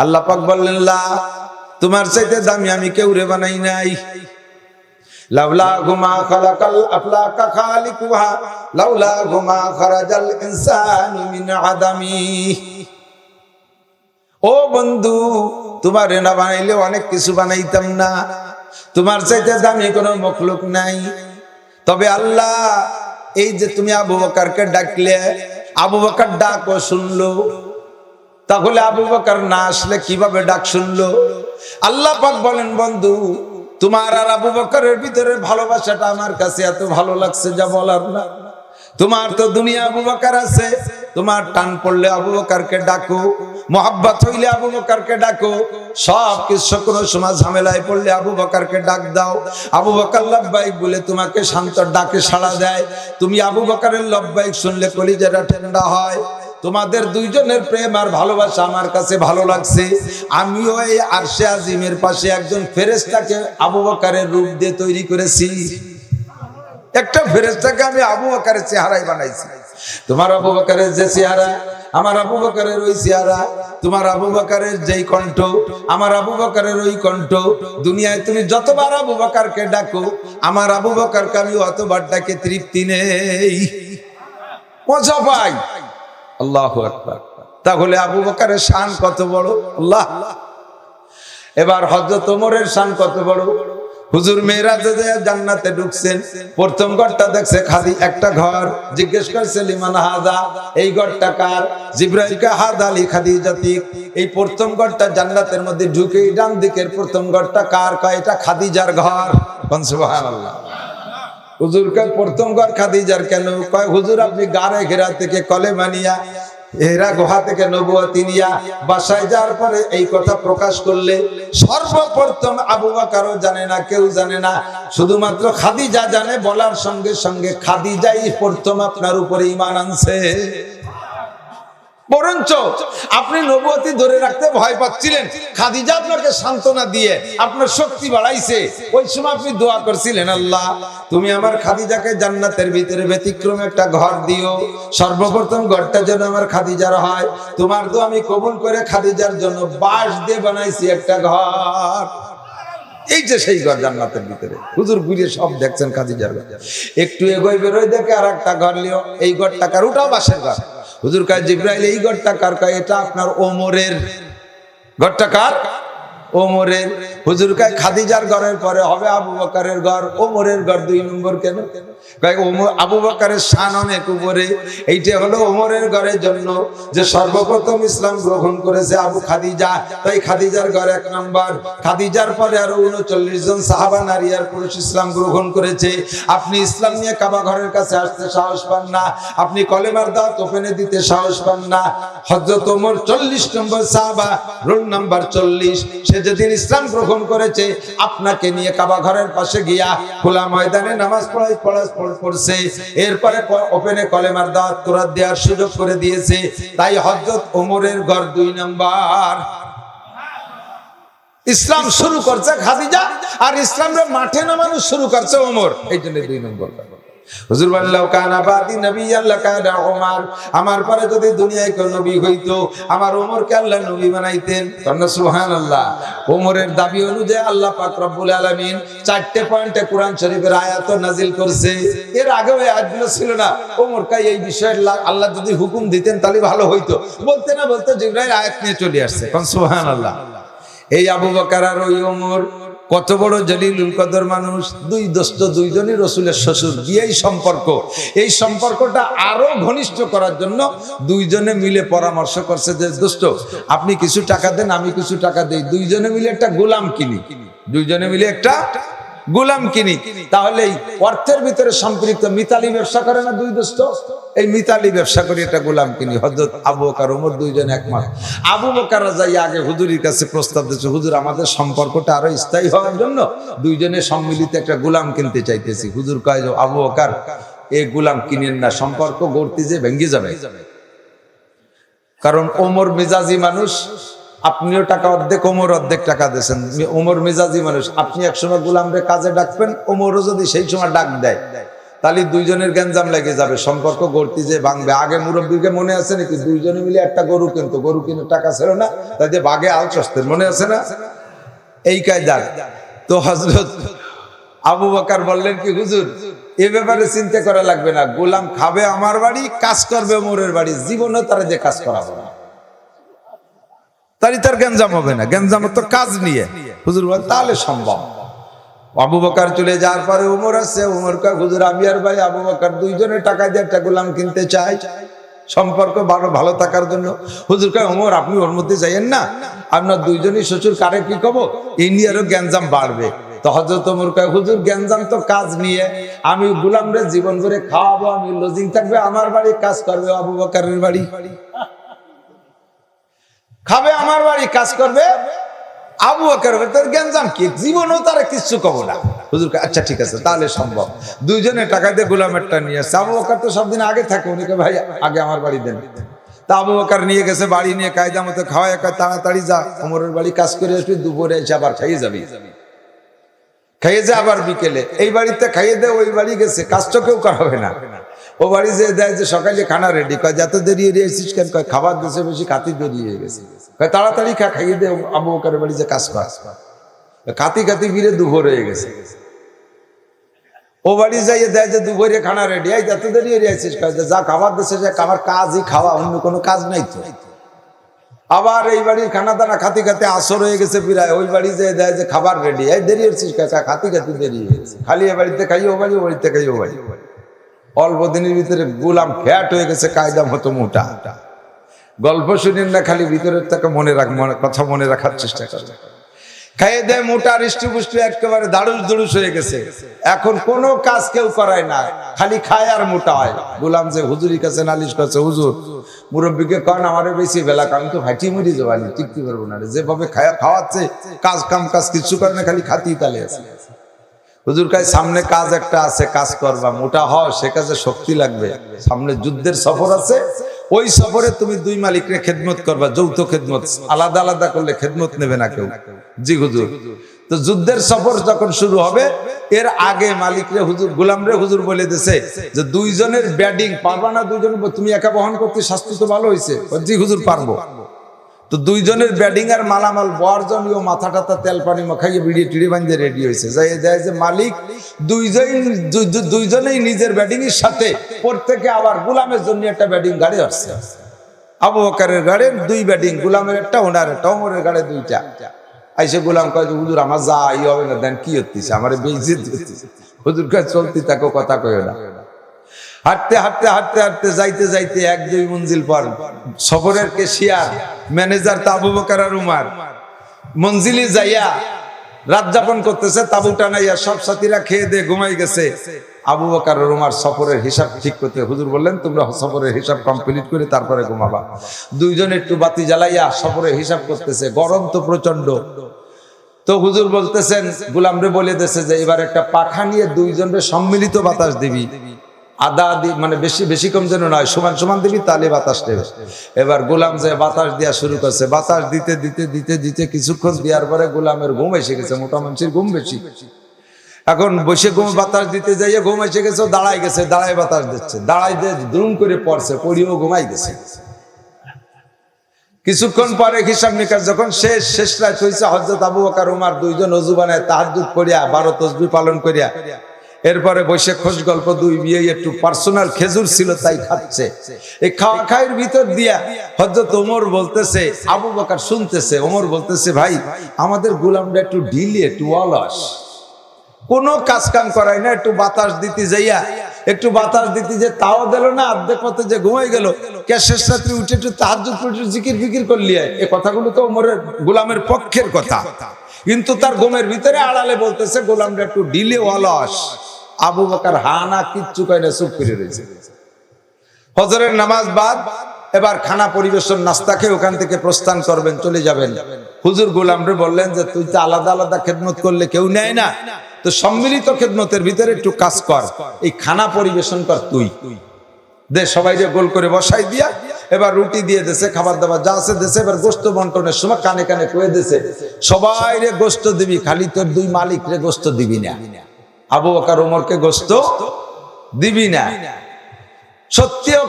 S1: আল্লাহ পাক বললেন, লা, তোমার চাইতে দামি আমি কেউ রে বানাই নাই। লাউলা গুমা খালাকাল আফলাকা খালিকুহা লাউলা গুমা খারাজাল ইনসানু মিন আদামি। ও বন্ধু, তোমার না বানাইলে অনেক কিছু বানাইতাম না, তোমার চাইতে দামি কোনো মখলুক নাই। তবে আল্লাহ, এই যে তুমি আবু বকরকে ডাকলে, আবু বকর ডাকও শুনলো, তাহলে আবু বকর না আসলে কিভাবে ডাক শুনলো? আল্লাহ পাক বলেন, বন্ধু, তোমার আর আবু বকরের ভিতরে ভালোবাসাটা আমার কাছে এত ভালো লাগছে যা বলার না। তোমার তো দুনিয়া আবু বকর আছে, তোমার টান পড়লে আবু বকরকে ডাকো, মোহাব্বত হইলে আবু বকরকে ডাকো, সব কিছু কোনো সময় ঝামেলায় পড়লে আবু বকরকে ডাক দাও। আবু বকর লব্বাইক বলে তোমাকে শান্ত ডাকে সাড়া দেয়। তুমি আবু বকরের লব্বাইক শুনলে কলিজাটা ঠান্ডা হয়। তোমাদের দুইজনের প্রেম আর ভালোবাসা আমার কাছে ভালো লাগছে। আমিও এই আরশে আজিমের পাশে একজন ফেরেশতাকে আবু বকরের রূপ দিয়ে তৈরি করেছি। একটা ফেরেশতাকে আমি আবু বকরের চেহারাই বানাইছি। তোমার আবু বকরের যে চেহারা, আমার আবু বকরের ওই চেহারা। তোমার আবু বকরের যেই কণ্ঠ, আমার আবু বকরের ওই কণ্ঠ। দুনিয়ায় তুমি যতবার আবু বকরকে ডাকো, আমার আবু বকরকে আমি অতবার ডাকে তৃপ্তি নেই, মজা পাই। আল্লাহু আকবার। তাহলে আবু বকরের শান কত বড়, আল্লাহ। এবার হযরত ওমরের শান কত বড়। হুজুর মেরাজে জান্নাতে ঢুকছেন, প্রথম ঘরটা দেখছে খালি একটা ঘর। জিজ্ঞেস করছে, লিমান হাযা, এই ঘরটা কার? জিবরাইলকে হাযা লি খাদিজাতিক। এই প্রথম ঘরটা জান্নাতের মধ্যে ঢুকে ডান দিকের প্রথম ঘরটা কার? কয় এটা খাদিজার ঘর। সুবহানাল্লাহ। হুজুরকে প্রথম ঘর খাদিজার কেন? কয় হুজুর আপনি গারে ঘেরা থেকে কলেমা নিয়া এরা গুহা থেকে নবুয়তি নিয়া বাসায় যাওয়ার পরে এই কথা প্রকাশ করলে সর্বপ্রথম আবু বকরও জানে না, কেউ জানে না, শুধুমাত্র খাদিজা জানে। বলার সঙ্গে সঙ্গে খাদিজাই প্রথম আপনার উপরে ঈমান আনছে। বরঞ্চ আপনি নবুয়তি ধরে রাখতে ভয় পাচ্ছিলেন, খাদিজা আপনাকে সান্ত্বনা দিয়ে আপনার শক্তি বাড়াইছে। ওই সময় আপনি দোয়া করছিলেন, আল্লাহ তুমি আমার খাদিজাকে জান্নাতের ভিতরে ব্যতিক্রম একটা ঘর দিও, সর্বপ্রথম ঘরটা যেন আমার খাদিজার হয়। তোমার তো আমি কবুল করে খাদিজার জন্য বাঁশ দিয়ে বানাইছি একটা ঘর। এই যে সেই ঘর জান্নাতের ভিতরে, হুজুর ঘুরে সব দেখছেন খাদিজার ঘর। একটু এগোয় বেরোয় দেখে আর একটা ঘর লিও, এই ঘরটা কার? ওটাও বাঁশের ঘর। হুজুর কয়, জিবরাইল এই ঘরটা কার? কয় এটা আপনার ওমরের। ঘরটা কার? ওমরের। হুজুর কয় খাদিজার ঘরের পরে হবে আবু বকরের ঘর, ওমরের ঘর 2 নম্বর কেন? কয় ওমর আবু বকরের শান অনেক উপরে, এইটা হলো ওমরের ঘরের জন্য যে সর্বপ্রথম ইসলাম গ্রহণ করেছে আবু খাদিজা, তাই খাদিজার ঘর 1 নম্বর। খাদিজার পরে আরো 39 জন সাহাবা নারী আর পুরুষ ইসলাম গ্রহণ করেছে। আপনি ইসলাম নিয়ে কাবা ঘরের কাছে আসতে সাহস পান না, আপনি কলেমার দাওয়াত ওপেনে দিতে সাহস পান না। হযরত ওমর 40 নম্বর সাহাবা, রোল নাম্বার 40, সে যেদিন ইসলাম গ্রহণ করেছে আপনাকে নিয়ে কাবা ঘরের পাশে গিয়া খোলা ময়দানে নামাজ পড়ছে। এরপরে ওপেনে কলেমার দাওয়াত কুরআন দেওয়ার সুযোগ করে দিয়েছে। তাই হযরত ওমরের ঘর 2 নাম্বার। ইসলাম শুরু করছে খাদিজা, আর ইসলামের মাঠে নামানো শুরু করছে ওমর, এই জন্য 2 নম্বর। হুজুর বললেও কানা বাদি নবী আল্লাহ কানা ওমর, আমার পরে যদি দুনিয়ায় কোন নবী হইতো আমার ওমরকে আল্লাহ নবী বানাইতেন। সুবহানাল্লাহ। ওমরের দাবি অনুযায়ী আল্লাহ পাক রব্বুল আলামিন 4টে পয়েন্টে কোরআন শরীফের আয়াত নাজিল করছে। এর আগে ওই আয়াতগুলো ছিল না। ওমর কয় এই বিষয়ে আল্লাহ যদি হুকুম দিতেন তাহলে ভালো হইতো। বলতে না বলতে জিবরাইল আয়াত নিয়ে চলে আসছে। সুবহানাল্লাহ। এই আবু বকর আর ওই ওমর কত বড় জলিলুল কদর মানুষ, 2 দোস্ত, 2 জনই রাসূলের শ্বশুর। বিয়েই সম্পর্ক, এই সম্পর্কটা আরো ঘনিষ্ঠ করার জন্য 2 জনে মিলে পরামর্শ করছে যে দোস্ত আপনি কিছু টাকা দেন, আমি কিছু টাকা দেই, 2 জনে মিলে একটা গোলাম কিনি। 2 জনে মিলে একটা গোলাম কিনি, তাহলে এই অর্থের ভিতরে সম্পৃক্ত। মিতালি ব্যবসা করে না 2 দোস্ত, এই মিতালি ব্যবসা করে একটা গোলাম কিনি। হযরত আবু বকর ওমর 2 জন একমত। আবু বকর যাই আগে হুজুরের কাছে প্রস্তাব দিয়েছে, হুজুর আমাদের সম্পর্কটা আরো স্থায়ী হওয়ার জন্য 2 জনে সম্মিলিত একটা গোলাম কিনতে চাইতেছি। হুজুর কয় আবু বকর এই গোলাম কিনেন না, সম্পর্ক গড়তে যে ভেঙে যাবে। কারণ ওমর মেজাজি মানুষ, আপনিও টাকা অর্ধেক, ওমর অর্ধেক টাকা দিয়েছেন। ওমর মেজাজি মানুষ, আপনি একসময় গোলামরে কাজে ডাকবেন, ওমরও যদি সেই সময় ডাক দেয় তাহলে 2 জনের গ্যাঞ্জাম লেগে যাবে, সম্পর্ক গড়তে যে ভাঙবে। আগে মুরব্বীকে মনে আছে নাকি? 2 জনে মিলে একটা গরু কিনতো, গরু কিনে টাকা ছিল না, তাই যে বাঘে আল চষতেন, মনে আছে না? এই কায়দার। তো হযরত আবু বকর বললেন কি হুজুর এ ব্যাপারে চিন্তা করা লাগবে না, গোলাম খাবে আমার বাড়ি, কাজ করবে ওমরের বাড়ি, জীবনে তারা যে কাজ করাবো না, তাই তার গ্যাঞ্জাম হবে না। গ্যাঞ্জাম তো কাজ নিয়ে। হুজুর বল তাহলে সম্ভব। আবু বকর চলে যাওয়ার পরে ওমর আছে, ওমর কয় হুজুর আমি আর ভাই আবু বকর 2 জনের টাকা দিয়ে একটা গোলাম কিনতে চাই সম্পর্ক ভালো থাকার জন্য। হুজুর কয় ওমর আপনি ওর মধ্যে যাইয়েন না, আপনার 2 জনই শ্বশুর, কারে কি কব, এই নিয়ে আরো গ্যাঞ্জাম বাড়বে। তো হযরত ওমর কয় হুজুর গ্যাঞ্জাম তো কাজ নিয়ে, আমি গোলামরে জীবন ভরে খাওয়াবো, আমি লজিং থাকবে আমার বাড়ি, কাজ করবে আবু বকরের বাড়ি, খাবে আমার বাড়ি, কাজ করবে আবু বকর। তার গ্যাঞ্জাম কি, জীবনও তারা কিচ্ছু কব না। হুজুর আচ্ছা ঠিক আছে তাহলে সম্ভব। 2 জনের টাকা দিয়ে গোলামেরটা নিয়ে আসছে। আবু বকর তো সব দিন আগে থাকে, উনিকে ভাই আগে আমার বাড়ি দেন। তা আবু বকর নিয়ে গেছে, বাড়ি নিয়ে কায়দা মতো খাওয়ায়, তাড়াতাড়ি যা ওমরের বাড়ি কাজ করে আসবি, দুপুরে এসে আবার খাইয়ে যাবি, খাইয়ে যা আবার বিকেলে। এই বাড়িতে খাইয়ে দে, ওই বাড়ি গেছে, কাজ তো কেউ করাবে না। ও বাড়ি যে দেয় যে সকালে খানা রেডি, কয় যত দেরি এসেছিস কেন? কয় খাবার দেশে বেশি, কাতি দেরি হয়ে গেছে, কয় তাড়াতাড়ি খাইয়ে দে আবু বকরের বাড়ি যে কাজ কর। কাতি ফিরে দুপুর হয়ে গেছে। ও বাড়ি যাইয়ে দেয় যে দুপুরে খানা রেডি, এই যত দেরি এসেছিস, কয় যা খাবার দেশে যে আমার কাজই খাওয়া, অন্য কোনো কাজ নাই তো। আবার এই বাড়ির খানা দানা খাতি আসর হয়ে গেছে প্রায়, ওই বাড়ি যে দেয় যে খাবার রেডি, এই দেরি এসেছিস, খাতি দেরি হয়ে গেছে। খালি এ বাড়িতে খাই ও বাড়ি, ও বাড়িতে খাই ও বাড়ি। অল্প দিনের ভিতরে গোলাম ফ্যাট হয়ে গেছে, কায়দা মতো মোটা। গল্প শুনেন না, খালি ভিতরের থেকে কথা মনে রাখার চেষ্টা করেন। খাইয়ে দেয় মোটা হৃষ্টপুষ্ট একেবারে দাড়ুস দুড়ুস হয়ে গেছে। এখন কোনো কাজ কেউ করায় না, খালি খায় আর মোটা হয়। গোলাম যে হুজুরের কাছে নালিশ করছে, হুজুর মুরব্বীকে কন আমারে বেশি বেলা, আমি তো হাঁটি মুড়ি যাবানি, টিকতে পারবো না, যেভাবে খাওয়াচ্ছে কাজ কিছু করে না, খালি খাতিই তালে আছে। হুজুর কাছে সামনে কাজ একটা আছে, কাজ করবা, মোটা হও, সে কাজে শক্তি লাগবে, সামনে যুদ্ধের সফর আছে, ওই সফরে তুমি দুই মালিকরে খেদমত করবা, যৌথ খেদমত, আলাদা আলাদা করলে খেদমত নেবে না কেউ। জি হুজুর। তো যুদ্ধের সফর যখন শুরু হবে, এর আগে মালিকরে হুজুর, গোলামরে হুজুর বলে দিছে যে দুইজনের ব্যাডিং পারবা না, দুইজন তুমি একা বহন করতে, স্বাস্থ্য তো ভালো হয়েছে। জি হুজুর পারবো। তো দুইজনের ব্যাডিং আর মালামাল বর জনীয় মাথা টাথা তেল পানি মাখাইয়ে বিড়িয়ে টিড়ি বাঁধে রেডি হয়েছে। যাই দেয় যে মালিক দুইজনেই নিজের ব্যাডিং এর সাথে প্রত্যেকে আবার গোলামের জন্য একটা ব্যাডিং গাড়ি আসছে। আবু বকরের গাড়ি দুই ব্যাডিং, গোলামের একটা, ওনার একটা, ওমরের গাড়ি দুইটা। আইসে গোলাম কয় যে হুজুর আমার যা ই হবে না, দেন কি হচ্ছে, আমার বেইজ্জত হচ্ছে। হুজুর কয় চলতি তাকে কথা কয় না। হাঁটতে হাঁটতে হাঁটতে হাঁটতে যাইতে যাইতে এক দুই মঞ্জিল পর সফরের কেশিয়ার ম্যানেজার তা আবু বকর আর উমর মঞ্জিলে যাইয়া রাত যাপন করতেছে, তাবু টানাইয়া, সব সাথীরা খেয়ে দিয়ে ঘুমাই গেছে। আবু বকর আর উমর সফরের হিসাব ঠিক করতে, হুজুর বললেন তোমরা সফরের হিসাব কমপ্লিট করে তারপরে ঘুমাবা। দুইজন একটু বাতি জ্বালাইয়া সফরের হিসাব করতেছে, গরম তো প্রচন্ড। তো হুজুর বলতেছেন, গোলামরে বলে দিয়েছে যে এবার একটা পাখা নিয়ে দুইজনের সম্মিলিত বাতাস দিবি, আদা আদি মানে বেশি বেশি কম যেন নয়, সমান সমান দিবি, তাহলে বাতাস দেবে। এবার গোলাম যে বাতাস দেওয়া শুরু করছে, বাতাস দিতে দিতে দিতে দিতে কিছুক্ষণ দেওয়ার পরে গোলামের ঘুম এসে গেছে, মোটা মানুষের ঘুম বেশি। এখন বসে ঘুম বাতাস দিতে যাইয়ে ঘুম এসে গেছে, দাঁড়াই গেছে, দাঁড়ায় বাতাস দিচ্ছে, দাঁড়াই দিয়ে দ্রুম করে পড়ছে, পড়িও ঘুমাই গেছে। কিছুক্ষণ পরে হিসাব নিকাশ যখন শেষ রাত হয়েছে, হযরত আবু বকর উমর দুইজন ওযু বানায় তাহাজ্জুদ পড়িয়া 12 তাসবিহ পালন করিয়া এরপরে বসে খোঁজ গল্প, দুই বিয়ে একটু পার্সোনাল খেজুর ছিল তাই খাচ্ছে। এই খাওয়া খাইয়ের ভিতর দিয়া হযরত ওমর বলতেছে, আবু বকর শুনতেছে, ওমর বলতেছে ভাই আমাদের গোলামটা একটু ঢিলি, একটু অলস, কোনো কাজ কাম করায় না, একটু বাতাস দিতে যাইয়া একটু বাতাস দিতে যে তাও দিল না, অর্ধেক পথে যে ঘুমাই গেল, কে শেষ রাত্রি উঠে একটু তাহাজ্জুদ পড়ে জিকির ফিকির করলি। এই কথাগুলো তো ওমরের গোলামের পক্ষের কথা, কিন্তু তার ঘুমের ভিতরে আড়ালে বলতেছে গোলামটা একটু ঢিলে অলস। আবু বকর হানা কিচ্ছু কয় না, চুপ করে রয়েছে। ফজরের নামাজ বাদ, এবার খানা পরিবেশন, নাস্তা খেয়ে ওখান থেকে প্রস্থান করবেন, চলে যাবেন। হুজুর গোলামরে বললেন যে তুই তো আলাদা আলাদা খেদমত করলে কেউ নেয় না, তো সম্মিলিত খেদমতের ভিতরে একটু কাজ কর, এই খানা পরিবেশন কর তুই দে, সবাই যে গোল করে বসাই দিয়া এবার রুটি দিয়ে দেশে, খাবার দাবার যা আছে দেশে। এবার গোস্ত বন্টনের সময় কানে কানে কয়ে দেশে, সবাই রে গোস্ত দিবি, খালি তোর দুই মালিক রে গোস্ত দিবি না, আবু বকর ওমরকে গোস্ত দিবি না। সত্যিও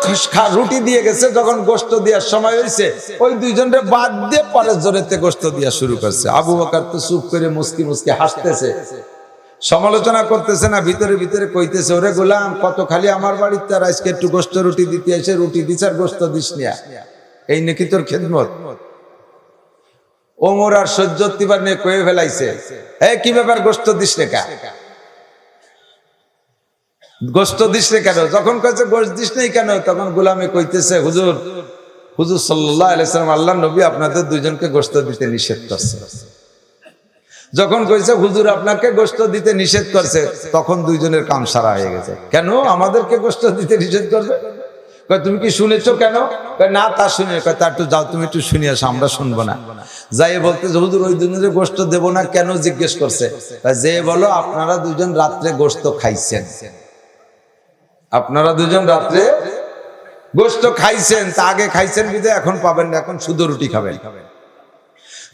S1: রুটি দিয়ে গেছে, যখন গোস্ত দেওয়ার সময় হয়েছে ওই দুইজনরে বাদ দিয়ে পরের জোরেতে গোস্ত দেওয়া শুরু করছে। আবু বকর তো চুপ করে মুস্কি মুস্কি হাসতেছে, সমালোচনা করতেছে না, ভিতরে ভিতরে কইতেছে, ওরে গোলাম কত খালি আমার বাড়িতে আর আজকে একটু গোস্ত রুটি দিতে এসে রুটি দিস আর গোস্ত দিস না, এই নাকি তোর খেদমত? ওমর আর সহ্য দিবার নিয়ে কয়ে ফেলাইছে, এই কি ব্যাপার গোস্ত দিস রে, গোস্ত দিস রে কেন? যখন কয়েছে গোস্ত দিস নেই কেন, তখন গোলামে কইতেছে, হুজুর সাল্লাল্লাহু আলাইহি ওয়াসাল্লাম আল্লাহর নবী আপনাদের দুইজনকে গোস্ত দিতে নিষেধ করছে। যখন কইছে হুজুর আপনাকে গোস্ত দিতে নিষেধ করছে, তখন দুইজনের কাম সারা হয়ে গেছে। কেন আমাদেরকে গোস্ত দিতে নিষেধ করবে? তুমি কি শুনেছো কেন? না তা শুনে, তা একটু যাও তুমি একটু শুনিয়ে আসো, আমরা শুনবো না। যাই বলতেছে হুজুর ওই দুজনের গোস্ত দেবো না কেন জিজ্ঞেস করছে, যে বলো আপনারা দুজন রাত্রে গোস্ত খাইছেন, আপনারা দুজন রাত্রে গোস্ত খাইছেন, তা আগে খাইছেন বিধায় এখন পাবেন না, এখন শুধু রুটি খাবেন।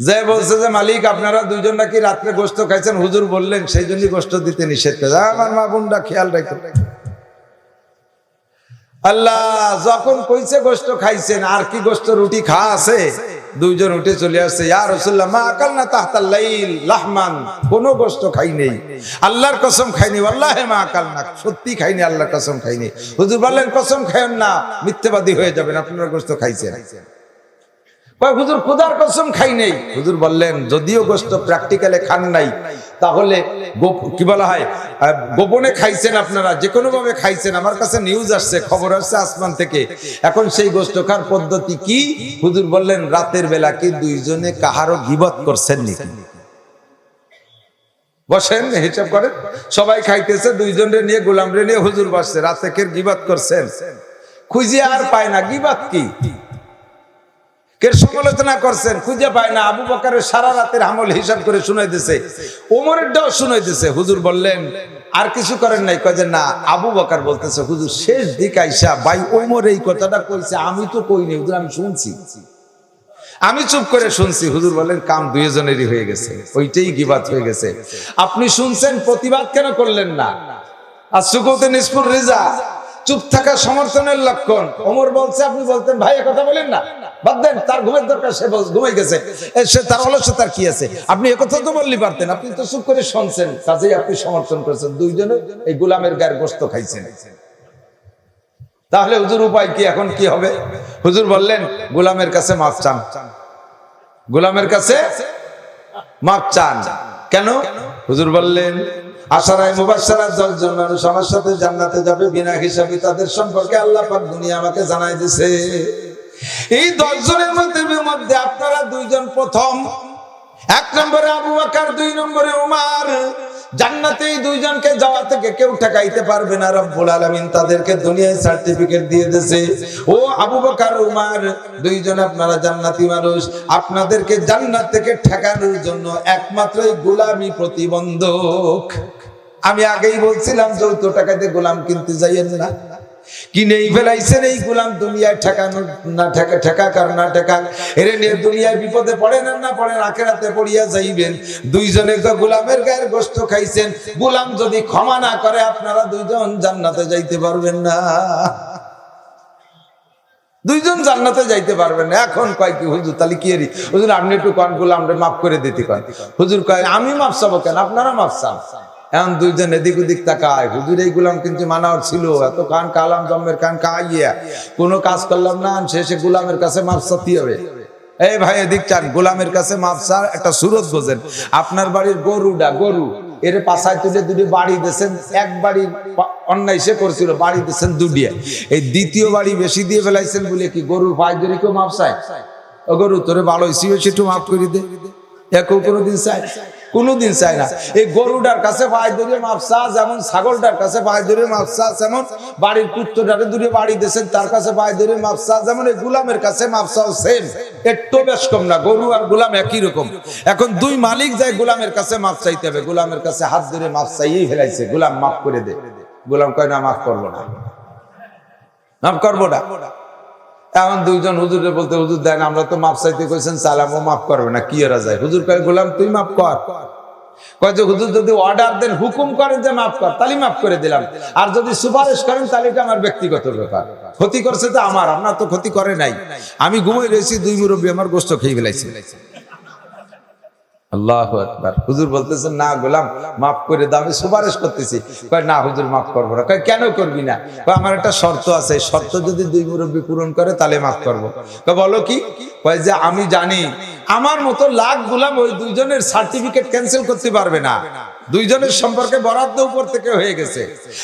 S1: যে বলছে যে মালিক আপনারা দুইজন নাকি রাত্রে গোস্ত খাইছেন, হুজুর বললেন সেই জন্যই গোস্ত দিতে নিষেধ করে। আমার মা বোনরা খেয়াল রাখো, আল্লাহ যখন কইছে গোস্ত খাইছেন, আর কি গোস্ত রুটি খাওয়া আছে? দুইজন উঠে চলে আসছে, ইয়া রাসূলুল্লাহ মা আকালনা তাহতাল লাইল লাহমান, কোনো গোস্ত খাই নেই, আল্লাহর কসম খাইনি, ওয়াল্লাহি মা আকালনা, সত্যি খাইনি, আল্লাহর কসম খাইনি। হুজুর বললেন কসম খাইন না, মিথ্যাবাদী হয়ে যাবেন, আপনারা গোস্ত খাইছেন। হুজুর খোদার কসম খাই নেই। হুজুর বললেন যদিও গোস্ত প্র্যাকটিক্যালে খান নাই, তাহলে কি বলা হয় গোপনে খাইছেন, আপনারা যে কোনো ভাবে খাইছেন, আমার কাছে নিউজ আসছে, খবর আসছে আসমান থেকে। এখন সেই গোস্ত খাওয়ার পদ্ধতি কি? হুজুর বললেন রাতের বেলা কি দুইজনে কাহারও গীবত করছেন নাকি? বসেন, হিসাব করেন। সবাই খাইতেছে, দুইজনরে নিয়ে গোলামরে নিয়ে হুজুর বসছে, রাতে কের গিবাত করছেন, খুঁজে আর পায় না। গিবাত কি? কের সমালোচনা করছেন, খুঁজে পায় না। আবু বকরের সারা রাতের আমল হিসাব করে শুনাই দিছে, ওমরেরটাও শুনাই দিছে। হুজুর বললেন আর কিছু করেন নাই? কয় যে না। আবু বকর বলতেছে, হুজুর শেষ দিক আইসা ভাই ওমর এই কথাটা কইছে, আমি তো কইনি হুজুর, আমি শুনছি, আমি চুপ করে শুনছি। হুজুর বলেন কাম দুইজনেরই হয়ে গেছে, ওইটাই গিবাত হয়ে গেছে। আপনি শুনছেন, প্রতিবাদ কেন করলেন না? আর সুকুতে নিষ্ফুর রিজা, চুপ থাকা সমর্থনের লক্ষণ। ওমর বলছে, আপনি বলতেন ভাই কথা বলেন না, বাদ দেন, তার ঘুমের দরকার, সে ঘুমাই গেছে, সে তার অলসতার কি আছে, আপনি একথা তো বললেই পারতেন, আপনি তো চুপ করে শুনছেন, কাজেই আপনি সমর্থন করেছেন। দুইজনে এই গোলামের গায়ের গোশত খাইছেন। তাহলে হুজুর উপায় কি? এখন কি হবে? হুজুর বললেন গোলামের কাছে মাফ চান, গোলামের কাছে মাফ চান। কেন? হুজুর বললেন আশারায়ে মুবাশশারাত 10 জন মানুষ আমার সাথে জান্নাতে যাবে বিনা হিসাবে, তাদের সম্পর্কে আল্লাহ পাক দুনিয়া আমাকে জানাই দিয়েছে। এই 10 জনের মধ্যে আপনারা দুইজন প্রথম। 1 নম্বরে আবু বকর, 2 নম্বরে ওমর। জান্নাতে এই দুইজনকে যাওয়া থেকে কেউ ঠেকাইতে পারবে না। রব্বুল আলামিন তাদেরকে দুনিয়ায় সার্টিফিকেট দিয়ে দিয়েছে, ও আবু বকর ওমর দুইজন আপনারা জান্নাতি মানুষ, আপনাদেরকে জান্নাত থেকে ঠেকানোর জন্য একমাত্র এই গোলামি প্রতিবন্ধক। আমি আগেই বলছিলাম যৌথ টাকাতে গোলাম কিনতে যাইয়েন না, কিনেই ফেলাইছেন এই গোলাম। দুনিয়ায় ঠেকানো না ঠেকা, ঠেকাক আর না ঠেকাক, এরে নিয়ে দুনিয়ায় বিপদে পড়েন আর না পড়েন, আখিরাতে পড়িয়া যাইবেন। দুইজনে তো গোলামের গায়ের গোশত খাইছেন, গোলাম যদি ক্ষমা না করে আপনারা দুইজন জান্নাতে যাইতে পারবেন না, দুইজন জান্নাতে যাইতে পারবেন না। এখন কয় কি হুজুর তাহলে কি এরি? হুজুর আপনি একটু কন গোলামরে মাফ করে দিতে কন। হুজুর কয় আমি মাফ চাবো কেন, আপনারা মাফ চান। এখন দুইজন এদিক ওদিক তাকায়, হুজুর এই গোলাম কিন্তু মানার ছিল, এত কান কালাম জম্মের কান কাইয়া কোনো কাজ করলাম না, শেষে গোলামের কাছে মাফ চাতে হবে। এই ভাই এদিক চান, গোলামের কাছে মাফ চার একটা সুরত বোঝেন। আপনার বাড়ির গরুটা, গরু এর পাশায় তুলে দুটি বাড়ি দিয়েছেন, এক বাড়ি অন্যায় সে করছিল, বাড়ি দিয়েছেন দুটিয়া, এই দ্বিতীয় বাড়ি বেশি দিয়ে ফেলাইছেন বলে কি গরুর পায়ে ধরে কেউ মাফ চায়? ও গরু তোরে ভালো হয়েছি একটু মাফ করে দে, কেউ কোনোদিন চায়? কোনোদিন চায় না। এই গরুটার কাছে পায়ে ধরে মাপসা যেমন, ছাগলটার কাছে পায়ে ধরে মাপসা যেমন, বাড়ির কুত্তটারে দূরে বাড়ি দিয়েছেন তার কাছে পায়ে ধরে মাপসা যেমন, এই গোলামের কাছে মাপসাও সেম, একটু বেশ কম না। গরু আর গোলাম একই রকম। এখন দুই মালিক যায় গোলামের কাছে মাপ চাইতে হবে, গোলামের কাছে হাত ধরে মাপ চাইয়েই ফেলাইছে, গোলাম মাফ করে দে। গোলাম কয় না মাফ করবো না, মাফ করবো না। এখন দুইজন হুজুরে বলতে, হুজুর দেন আমরা তো মাপ চাইতে কইছেন, সালামও মাফ করবে না, কি এরা যায়? হুজুর কয় গোলাম তুই মাফ কর। কয় যে হুজুর যদি অর্ডার দেন, হুকুম করেন যে মাফ কর, তাহলে মাফ করে দিলাম, আর যদি সুপারিশ করেন তাহলে এটা আমার ব্যক্তিগত ব্যাপার। ক্ষতি করছে তো আমার, আপনার তো ক্ষতি করে নাই। আমি ঘুমাই রয়েছি, দুই মুরব্বী আমার গোশত খেয়ে ফেলাইছে। আল্লাহু আকবার। হুজুর বলতেছেন না গোলাম মাফ করে দাও, আমি সুপারিশ করতেছি। কয় না হুজুর মাফ করবো না। কয় কেন করবি না? কয় আমার একটা শর্ত আছে, শর্ত যদি দুই মুরব্বী পূরণ করে তাহলে মাফ করবো। কয় বলো কি? কয় যে আমি জানি আমার মতো লাখ গোলাম ওই দুইজনের সার্টিফিকেট ক্যান্সেল করতে পারবে না, দুইজনের সম্পর্কে বরাদ্দ উপর থেকে হয়ে গেছে।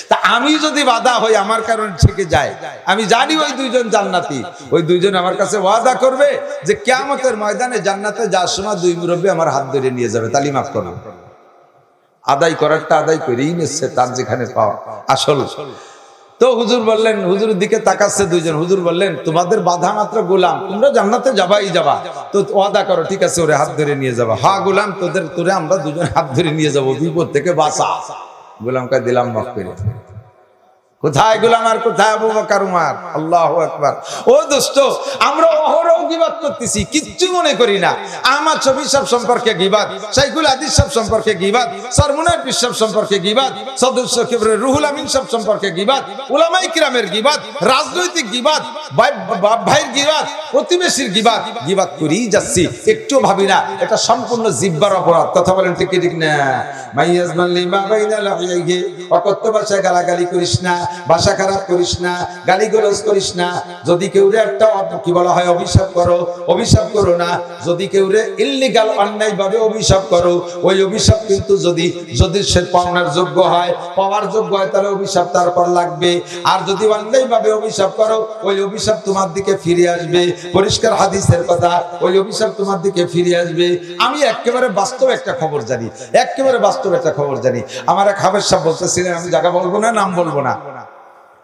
S1: তা আমি যদি বাধা হই, আমার কারণে থেকে যায়, আমি জানি ওই দুইজন জান্নাতি, ওই দুইজন আমার কাছে ওয়াদা করবে যে কিয়ামতের ময়দানে জান্নাতে যাওয়ার সময় দুই মুরব্বী আমার হাত ধরে নিয়ে যাবে, তালি মাফ করো। আদায় করারটা আদায় করেই নিচ্ছে, তার যেখানে পাওয়া আসল। তো হুজুর বললেন, হুজুরের দিকে তাকাচ্ছে দুইজন, হুজুর বললেন তোমাদের বাধা মাত্র গোলাম, তোমরা জান্নাতে যাবাই যাবা, তো ওয়াদা করো ঠিক আছে ওরে হাত ধরে নিয়ে যাবা। হ্যাঁ গোলাম তোরে আমরা দুজন হাত ধরে নিয়ে যাবো, বিপদ থেকে বাঁচা। গোলাম কে দিলাম মাফ করে। কোথায় গোলাম আর কোথায় আবু বকর উমর? আল্লাহু আকবার। ও দোস্ত, আমরা অহরহ গীবাত করতেছি, কিচ্ছু মনে করি না। আহমদ শফী সাহেব সম্পর্কে গীবাত, শাইখুল হাদিস সাহেব সম্পর্কে গীবাত, সরমুনার পীর সাহেব সম্পর্কে গীবাত, সদস্য কিবরিয়া রুহুল আমিন সাহেব সম্পর্কে গীবাত, উলামায়ে কিরামের গীবাত, রাজনৈতিক গীবাত, বাপ ভাইয়ের গীবাত, প্রতিবেশীর গীবাত, গীবাত করেই যাচ্ছি, একটু ভাবি না এটা সম্পূর্ণ জিহ্বার অপরাধ। কথা বলেন ঠিক ঠিক না? মাইয়াজমান লিমা বাইনা লাহিয়াহি, অকথ্য ভাষায় গালাগালি করিস না, ভাষা খারাপ করিস না, গালিগালাজ করিস না। যদি কেউ একটা কি বলা হয় অভিশাপ করো, অভিশাপ করো না। যদি কেউ ইল্লিগাল অন্যায় ভাবে অভিশাপ করো, ওই অভিশাপ কিন্তু যদি সে পাওনার যোগ্য হয়, পাওয়ার যোগ্য হয়, তাহলে অভিশাপ তারপর লাগবে। আর যদি অন্যায় ভাবে অভিশাপ করো, ওই অভিশাপ তোমার দিকে ফিরে আসবে। পরিষ্কার হাদিসের কথা, ওই অভিশাপ তোমার দিকে ফিরে আসবে। আমি একেবারে বাস্তব একটা খবর জানি, একেবারে বাস্তব একটা খবর জানি। আমার এক হাফেজ সাহেব বলতেছিলেন, আমি জায়গা বলবো না, নাম বলবো না,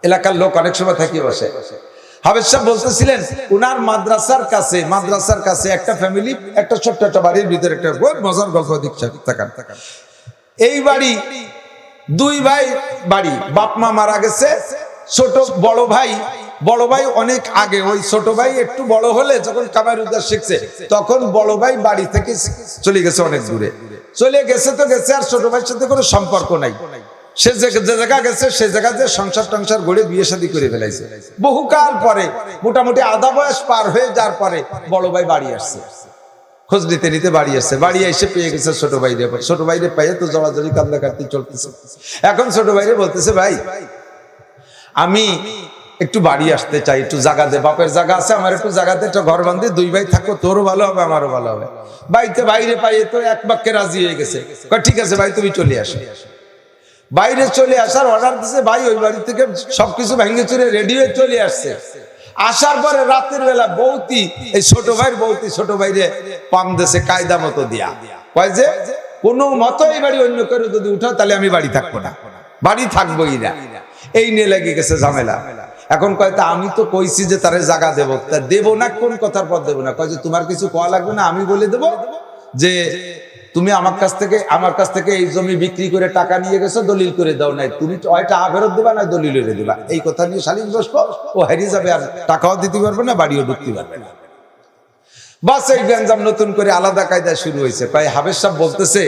S1: এলাকার লোক অনেক সময় থাকি বসে। হাফেজ সাহেব বলতেছিলেন উনার মাদ্রাসার কাছে একটা ফ্যামিলি, একটা ছোট্ট একটা বাড়ির ভিতরে একটা মজার গল্প দীক্ষা থাকার। এই বাড়ি দুই ভাই বাড়ি, বাপ মা মারা গেছে। ছোট বড় ভাই অনেক আগে, ওই ছোট ভাই একটু বড় হলে যখন কামাই রোজগার শিখছে, তখন বড় ভাই বাড়ি থেকে চলে গেছে, অনেক দূরে চলে গেছে। তো গেছে, আর ছোট ভাইয়ের সাথে কোনো সম্পর্ক নাই। সে যে জায়গা গেছে, সে জায়গাতে সংসার টংসার গড়ে বিয়ে শাদী করে ফেলাইছে। বহুকাল পরে, মোটামুটি আধা বয়স পার হয়ে যাওয়ার পরে বড় ভাই বাড়ি আসছে, খোঁজ নিতে নিতে বাড়ি আসছে। বাড়ি এসে পেয়ে গেছে ছোট ভাইরে পাইয়ে তো জড়াজড়ি কান্দাকাটি চলতেছে। এখন ছোট ভাইরে বলতেছে, ভাই আমি একটু বাড়ি আসতে চাই, একটু জায়গা দে, বাপের জায়গা আছে, আমার একটু জায়গাতে একটা ঘর বান্ধি, দুই ভাই থাকো, তোরও ভালো হবে আমারও ভালো হবে। বাইরে পাইয়ে তো এক বাক্যে রাজি হয়ে গেছে, ঠিক আছে ভাই তুমি চলে আসো। বাইরে চলে আসার অর্ডার দিছে, ভাই ওই বাড়ি থেকে সবকিছু ভেঙে চুরে রেডি হয়ে চলে আসছে। আসার পরে রাতের বেলা বৌতি, এই ছোট ভাইরে পাম দেশে কায়দা মতো দিয়া কয় যে কোনো মতো এই বাড়ি অন্য করে যদি উঠাও, তাহলে আমি বাড়ি থাকবো না, বাড়ি থাকবোই না। এই নিয়ে লেগে গেছে ঝামেলা। এখন কয় তা আমি তো কইছি যে তারে জায়গা দেবো, তা দেবো না, কোন কথার পর দেবো না? কয় যে তোমার কিছু কোয়া লাগবে না, আমি বলে দেবো যে তুমি আমার কাছ থেকে এই জমি বিক্রি করে টাকা নিয়ে গেছো, দলিল করে দাও নাই, তুমি হয় টাকা ফেরত দেবা না দলিল করে দেবা। এই কথা নিয়ে সালিশ বসবো, ও হারিয়ে যাবে, আর টাকাও দিতে পারবে না, বাড়িও ঢুকতে পারবে না। বাস এই গ্যাঞ্জাম নতুন করে আলাদা কায়দায় শুরু হয়েছে। প্রায় হাফেজ সাহেব বলতেছে,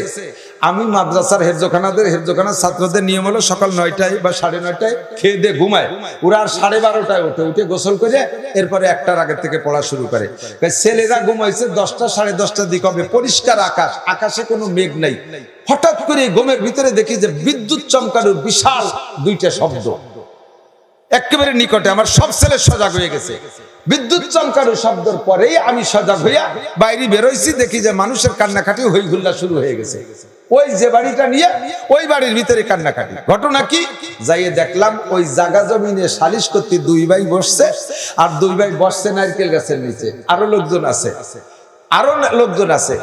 S1: আমি মাদ্রাসার হেফজোখানার ছাত্রদের নিয়ম হলো সকাল 9টায় বা 9:30টায় খেয়ে দিয়ে ঘুমায়, ওরা আর 12:30টায় উঠে গোসল করে এরপরে 1টার আগে থেকে পড়া শুরু করে। ছেলেরা ঘুমাইছে 10টা 10:30টার দিকে হবে, পরিষ্কার আকাশ, আকাশে কোনো মেঘ নাই। হঠাৎ করে ঘুমের ভিতরে দেখি যে বিদ্যুৎ চমকানোর বিশাল দুইটা শব্দ একেবারে নিকটে। আমার সব ছেলে সজাগ হয়ে গেছে। বিদ্যুৎ চমকানোর শব্দের পরেই আমি সজাগ হইয়া বাইরে বেরোইছি, দেখি যে মানুষের কান্নাকাটি হই হুল্লা শুরু হয়ে গেছে। ওই যে বাড়িটা নিয়ে ওই বাড়ির ভিতরে কান্নাকাটি। ঘটনা কি? যাইয়ে দেখলাম ওই জায়গা জমিনে সালিশ করতে দুই ভাই বসছে, আর দুই ভাই বসছে নারকেল গাছের নিচে, আরো লোকজন আছে।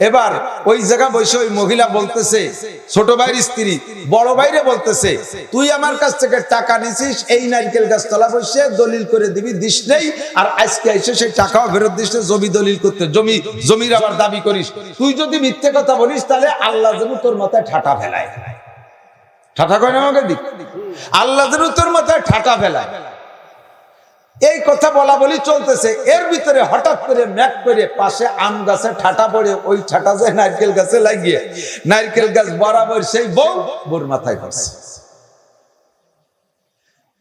S1: এবার ওই জায়গা বসে ওই মহিলা বলতেছে, ছোট ভাইয়ের স্ত্রী বড় ভাইরে বলতেছে, তুই আমার কাছ থেকে টাকা নিছিস, এই নারকেল গাছ তলা বসে দলিল করে দিবি, দিস নেই, আর আজকে এসে সেই টাকাও ফেরত দিস না, জমি দলিল করতে, জমির আবার দাবি করিস। তুই যদি মিথ্যে কথা বলিস, তাহলে আল্লাহ যেন তোর মাথায় ঠাটা ফেলায়। ঠাটা কয় না আমাকে দিক, আল্লাহ যেন তোর মাথায় ঠাটা ফেলায়। এই কথা বলা বলি চলতেছে, এর ভিতরে হঠাৎ করে ম্যাক করে পাশে আম গাছে ঠাটা পড়ে, ওই ঠাটা যায় নারকেল গাছে লাগিয়ে নারকেল গাছ বরাবর সেই বউর মাথায় পড়ছে।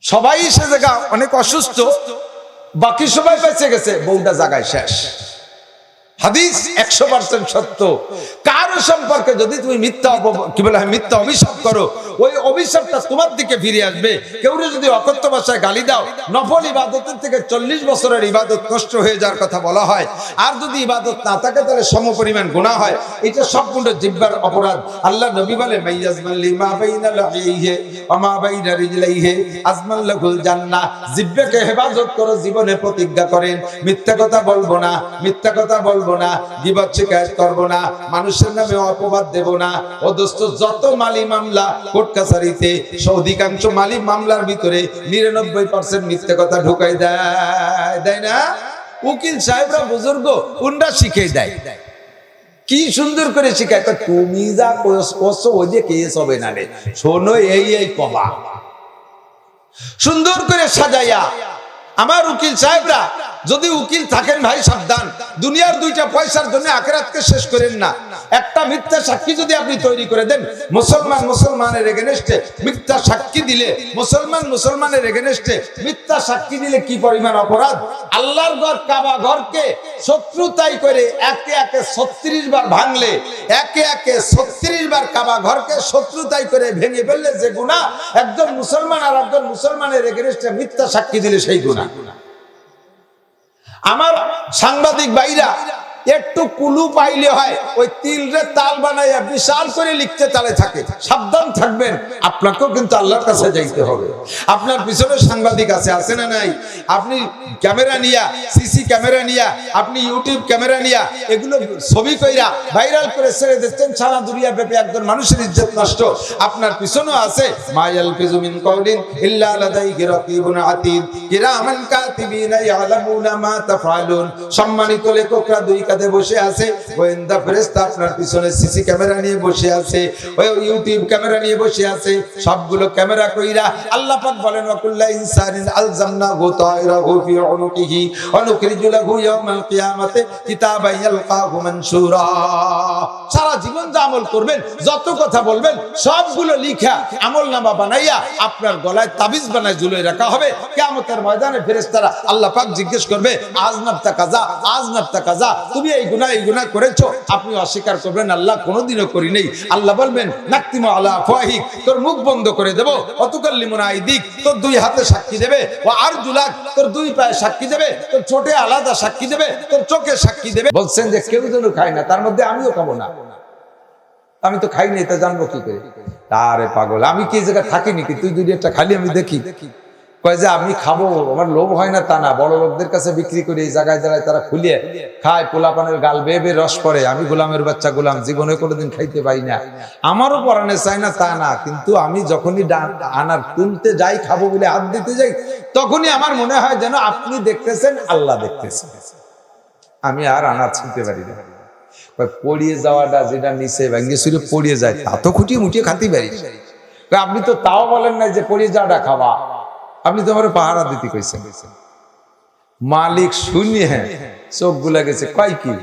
S1: সবাই সে জায়গা অনেক অসুস্থ, বাকি সবাই বেঁচে গেছে, বউটা জায়গায় শেষ। হাদিস 100% সত্য। কারো সম্পর্কে যদি তুমি মিথ্যা অভিশাপ করো, ওই অভিশাপটা তোমার দিকে ফিরে আসবে। কেউ যদি অকথ্য ভাষায় গালি দাও, নফল ইবাদতের থেকে 40 বছরের ইবাদত নষ্ট হয়ে যাওয়ার কথা বলা হয়। আর যদি ইবাদত না থাকে, তাহলে সমপরিমাণ গুনাহ হয়। এটা সম্পূর্ণ জিহ্বার অপরাধ। আল্লাহ নবী বলে, মাইয়াজমান লিমা বাইনা লাহিহি ওয়া মা বাইনা রিজলাইহি আজমান লাহুল জান্নাহ। জিহ্বাকে হেফাজত করো, জীবনে প্রতিজ্ঞা করেন মিথ্যা কথা বলবো না, মিথ্যা কথা বলবো না, গীবত শিকায়ত করব না, মানুষের নামে অপবাদ দেব না। ও দোস্ত, যত মালি মামলা কোর্ট কাছারিতে, অধিকাংশ মালি মামলার ভিতরে 99% মিথ্যে কথা ঢুকাই দেয় না? উকিল সাহেবরা বুজুর্গ উনরা শিখিয়ে দেয়, কি সুন্দর করে শিখায়। তুমি যা করছো ওই যে কেস হবে না রে, শোনো এই কবা, সুন্দর করে সাজাইয়া। আমার উকিল সাহেবরা, যদি উকিল থাকেন ভাই সাবধান, দুনিয়ার 2টা পয়সার জন্য আখিরাতকে শেষ করেন না। একটা মিথ্যা সাক্ষী যদি আপনি তৈরি করে দেন, মুসলমানের এগেনস্টে মিথ্যা সাক্ষী দিলে, মুসলমানের এগেনস্টে মিথ্যা সাক্ষী দিলে কি পরিমাণ অপরাধ। আল্লাহর ঘর কাবা ঘরকে শত্রুতাই করে একে একে 36 বার ভাঙলে, একে একে 36 বার কাবা ঘরকে শত্রুতাই করে ভেঙে ফেললে যে গুনাহ, একজন মুসলমান আর একজন মুসলমানের এগেনস্টে মিথ্যা সাক্ষী দিলে সেই গুনাহ। আমার সাংবাদিক ভাইরা একটু কুলু পাইলে হয়, ওই তিলরে তাল বানাইয়া বিশাল করে লিখতে তালে থাকে। সাবধান থাকবেন, আপনাকেও কিন্তু আল্লাহর কাছে যাইতে হবে। আপনার পিছনে সাংবাদিক আছে না নাই? আপনি ক্যামেরা নিয়া, সিসি ক্যামেরা নিয়া, আপনি ইউটিউব ক্যামেরা নিয়া এগুলো ছবি কইরা ভাইরাল করে ছেড়ে দিচ্ছেন, সারা দুনিয়া ব্যাপী একজন মানুষের ইজ্জত নষ্ট। আপনার পিছনেও আছে মায়াল ফিজু মিন কওলিন ইল্লা লাদাইহি রাকিবুন আতীদ কিরামান কাতিবিনা ইয়ালামুনা মা তাফআলুন। সম্মানিত লেখকরা দুই কাঁধে বসে আছে, গোয়েন্দা ফেরেশতা আপনার পিছনে সিসি ক্যামেরা নিয়ে বসে আছে, ওই ইউটিউব ক্যামেরা নিয়ে বসে আছে। সবগুলো ক্যামেরা কইরা আল্লাহ পাক বলেন ওয়াকুল্লা ইনসানিন আলজামনাহু তায়রাহু ফি উনুকিহি ওয়া নুখরিজু লাহু ইয়াওমাল কিয়ামাতি কিতাবান ইয়ালকাহু মানশুরা। সারা জীবন যা আমল করবেন, যত কথা বলবেন, সবগুলো লিখা আমলনামা বানাইয়া আপনার গলায় তাবিজ বানায় ঝুলিয়ে রাখা হবে। কিয়ামতের ময়দানে ফেরেশতারা আল্লাহ পাক জিজ্ঞেস করবে আজনাবতা কাজা, আজনাবতা কাজা, তুমি এই গুনাহ করেছো। আপনি অস্বীকার করবেন আল্লাহ কোনোদিনও করি নেই। আল্লাহ বলবেন নাকতিমু আলা আফওয়াহিক, তোর মুখ বন্ধ করে দেব। অতুকাল্লিমুনা আইদিক, তোর দুই হাতে সাক্ষী দেবে। ওয়া আরজুলাক, তোর দুই পায়ে সাক্ষী দেবে। তোর ছোটে আলাদা সাক্ষী দেবে, তোর চোখে সাক্ষী দেবে। বলছেন যে কেউ যেন খায় না, তার মধ্যে আমিও খাবো না। আমি তো খাই নাই, তা জানবো কি করে? আরে পাগল, আমি কি জায়গায় থাকি নাকি? তুই যদি একটা খালি আমি দেখি, কয় যে আমি খাবো, আমার লোভ হয় না তা না। বড় লোকদের কাছে বিক্রি করে এই জায়গায় জায়গায় তারা খুলিয়ে খায়, পোলাপানের গাল বেয়ে বেয়ে রস করে। আমি গোলামের বাচ্চা, গোলাম, জীবনে কোনোদিন খাইতে পাই না। আমারও পরাণে চাই না তা না, কিন্তু আমি যখনই আনার তুলতে যাই, খাবো বলে হাত দিতে যাই, তখনই আমার মনে হয় যেন আপনি দেখতেছেন, আল্লাহ দেখতেছেন। আমি আর আনার ছুঁতে পারি না। পড়িয়ে যাওয়াটা যেটা নিচে ভেঙে শুরু পড়িয়ে যায়, তা তো খুঁটিয়ে মুটিয়ে খাতে পারি। আপনি তো তাও বলেন না যে পড়িয়ে যাওয়াটা খাওয়া, আপনি তো আমার পাহারা দিতে কইছেন। মালিক শুনিয়ে চোখ গুলা গেছে, কয় কি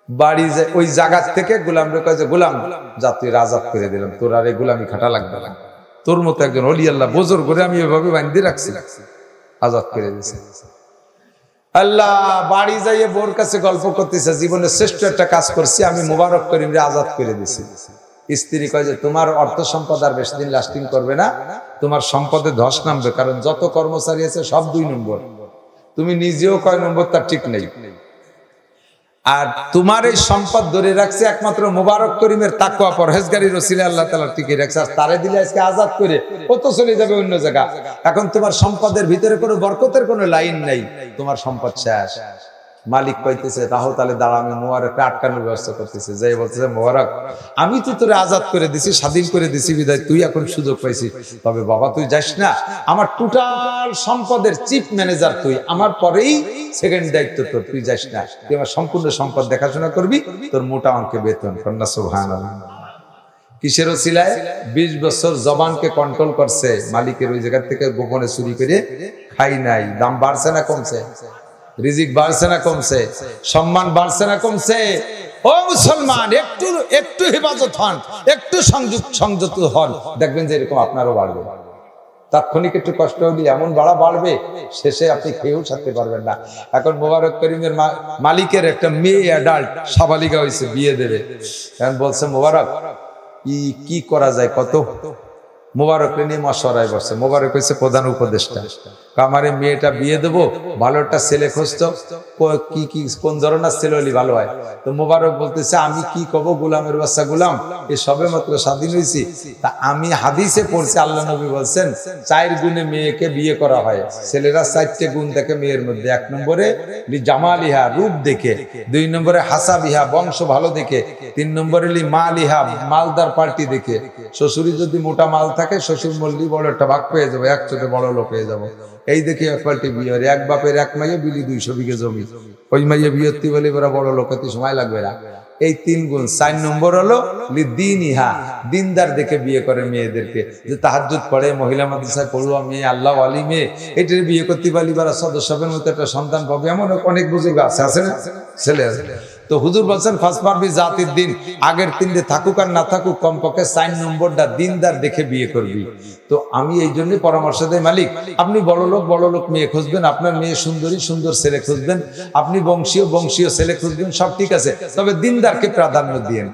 S1: বাড়ি যায় ওই জায়গার থেকে গোলাম রে কয় যে গোলাম যা, তুই আজাদ করে দিলাম, তোর আর এই গোলামি খাটা লাগবে না। তোর মতো একজন ওলি আল্লাহ বোজর করে আমি এভাবে বান্ধে রাখছি, আজাদ করে দিয়েছে। আল্লাহ বাড়ি যাইয়ে বোর কাছে গল্প করতেছে, জীবনের শ্রেষ্ঠ একটা কাজ করছি আমি, মুবারক করিম রে আজাদ করে দিছি। স্ত্রী কয় যে তোমার অর্থ সম্পদ আর বেশি দিন লাস্টিং করবে না, তোমার সম্পদে ধস নামবে, কারণ যত কর্মচারী আছে সব 2 নম্বর, তুমি নিজেও কয় নম্বর তার ঠিক নেই। আর তোমার এই সম্পদ ধরে রাখছে একমাত্র মুবারক করিমের তাকওয়া পরহেজগারির ওসিলায় আল্লাহ তাআলা টিকে রাখছে। আর তারে দিলে আজকে আজাদ করে ও তো চলে যাবে অন্য জায়গা। এখন তোমার সম্পদের ভিতরে কোনো বরকতের কোনো লাইন নাই, তোমার সম্পদ শেষ। মালিক কইতেছে তাহলে তাহলে দাঁড়া, আমি মোবারককে আটকানোর ব্যবস্থা করতেছে। যাই বলতেছে মোবারক আমি তো তোরে আজাদ করে দিছি, স্বাধীন করে দিছি বিদায় তুই এখন সুযোগ পাইছিস, তবে বাবা তুই যাস না, আমার টোটাল সম্পদের চিফ ম্যানেজার তুই, আমার পরেই সেকেন্ড দায়িত্ব তোর, তুই যাস না, তুই আমার সম্পূর্ণ সম্পদ দেখাশোনা করবি, তোর মোটা অঙ্কে বেতন। কন্যা সুবহানাল্লাহ। কিসের ওসিলায়? 20 বছর জবানকে কন্ট্রোল করছে, মালিকের ওই জায়গা থেকে গোপনে চুরি করে খাই নাই। দাম বাড়ছে না কমছে? রিজিক বাড়ছে না কমছে? সম্মান বাড়ছে না কমছে? ও মুসলমান, একটু একটু হেফাজত হন, একটু সংযত হন, দেখবেন যে এরকম আপনারও বাড়বে। তাৎক্ষণিক একটু কষ্ট হলে এমন বাড়বে, শেষে আপনি খেয়েও ছাড়তে পারবেন না। এখন মোবারক করিমের মালিকের একটা মেয়ে অ্যাডাল্ট সাবালিকা হয়েছে, বিয়ে দেবে। এখন বলছে মোবারক কি করা যায় কত? মোবারক নিয়ে মশওয়ারায় বসছে। মোবারক হয়েছে প্রধান উপদেষ্টা, আমার এই মেয়েটা বিয়ে দেবো, ভালো একটা ছেলে খুঁজতো, কি কোন ধরনের ছেলে হলে ভালো হয়? তো মোবারক বলতেছে আমি কি কব, গোলামের বাচ্চা গোলাম, এ সবে মাত্র স্বাধীন হয়েছি, তা আমি হাদিসে পড়ছি আল্লাহ নবী বলছেন 4 গুণে মেয়েকে বিয়ে করা হয়। ছেলেরা 4টে গুণ দেখে মেয়ের মধ্যে, 1 নম্বরে জামালিহা রূপ দেখে, 2 নম্বরে হাসাবিহা বংশ ভালো দেখে, 3 নম্বরে মালিহা মালদার পার্টি দেখে। শ্বশুরি যদি মোটা মাল থাকে, শ্বশুর মল্লি বড় একটা ভাগ পেয়ে যাবো, একসাথে বড় লোক হয়ে যাবো। এই দেখে এক পাল্টি বিয়ে, এক বাপের 1 মাইয়ে বিলি 200 বিঘে জমি, ওই মাইয়ে বিয়েতি বলে ওরা বড় লোক হতে সময় লাগবে না। এই 3 গুণ। 4 নম্বর হলো দিনইহা, দিনদার দেখে বিয়ে করে মেয়েদেরকে, যে তাহাজ্জুদ পড়ে, মহিলা মাদ্রাসায় পড়ুয়া মেয়ে, আল্লাহ ওয়ালি মেয়ে, এটার বিয়ে করতে পারলি বারা সদস্যের মতো একটা সন্তান পাবে, এমন অনেক বুজুর্গ আছে না ছেলে আছে। তো হুজুর বলছেন ফাসফারবি জাতির দিন, আগের তিনটে থাকুক আর না থাকুক কমপক্ষে 4 নম্বরটা দিনদার দেখে বিয়ে করবি। তো আমি এই জন্য পরামর্শ দেই, মালিক আপনি বড় লোক মেয়ে খুঁজবেন, আপনার মেয়ে সুন্দরী সুন্দর ছেলে খুঁজবেন, আপনি বংশীয় ছেলে খুঁজবেন, সব ঠিক আছে, তবে দিনদারকে প্রাধান্য দিয়েন।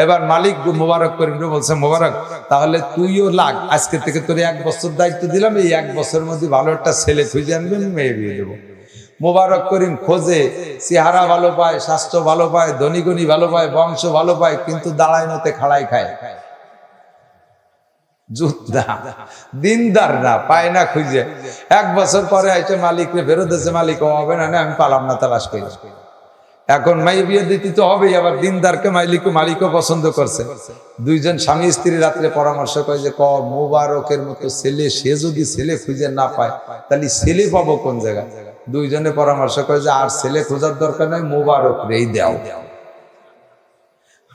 S1: এবার মালিক মোবারক করিম বলছে, মোবারক তাহলে তুইও লাগ, আজকে থেকে তোর 1 বছর দায়িত্ব দিলাম, এই 1 বছরের মধ্যে ভালো একটা ছেলে খুঁজে আনবেন, মেয়ে বিয়ে দেবো। মোবারক করিম খোঁজে, চেহারা ভালো পায়, স্বাস্থ্য ভালো পায়, ধনীগণী ভালো পায়, বংশ ভালো পায়, কিন্তু দাঁড়ায় মতে খাড়াই খায়, যোদ্ধা দিনদার না, পায় না খুঁজে। 1 বছর পরে আইসে মালিকরে ফেরত দিয়েছে, মালিক হবে না, আমি পালাম না, তালাশ করি। এখন মাই বিয়ে দিতে তো হবেই, আবার দিনদারকে মালিকও পছন্দ করছে। দুইজন স্বামী স্ত্রী রাত্রে পরামর্শ করে যে মোবারকের মতো ছেলে, সে যদি ছেলে খুঁজে না পায় তাহলে ছেলে পাবো কোন জায়গায়? দুইজনে পরামর্শ করে যে আর ছেলে খোঁজার দরকার নয়, মোবারক রেই দাও।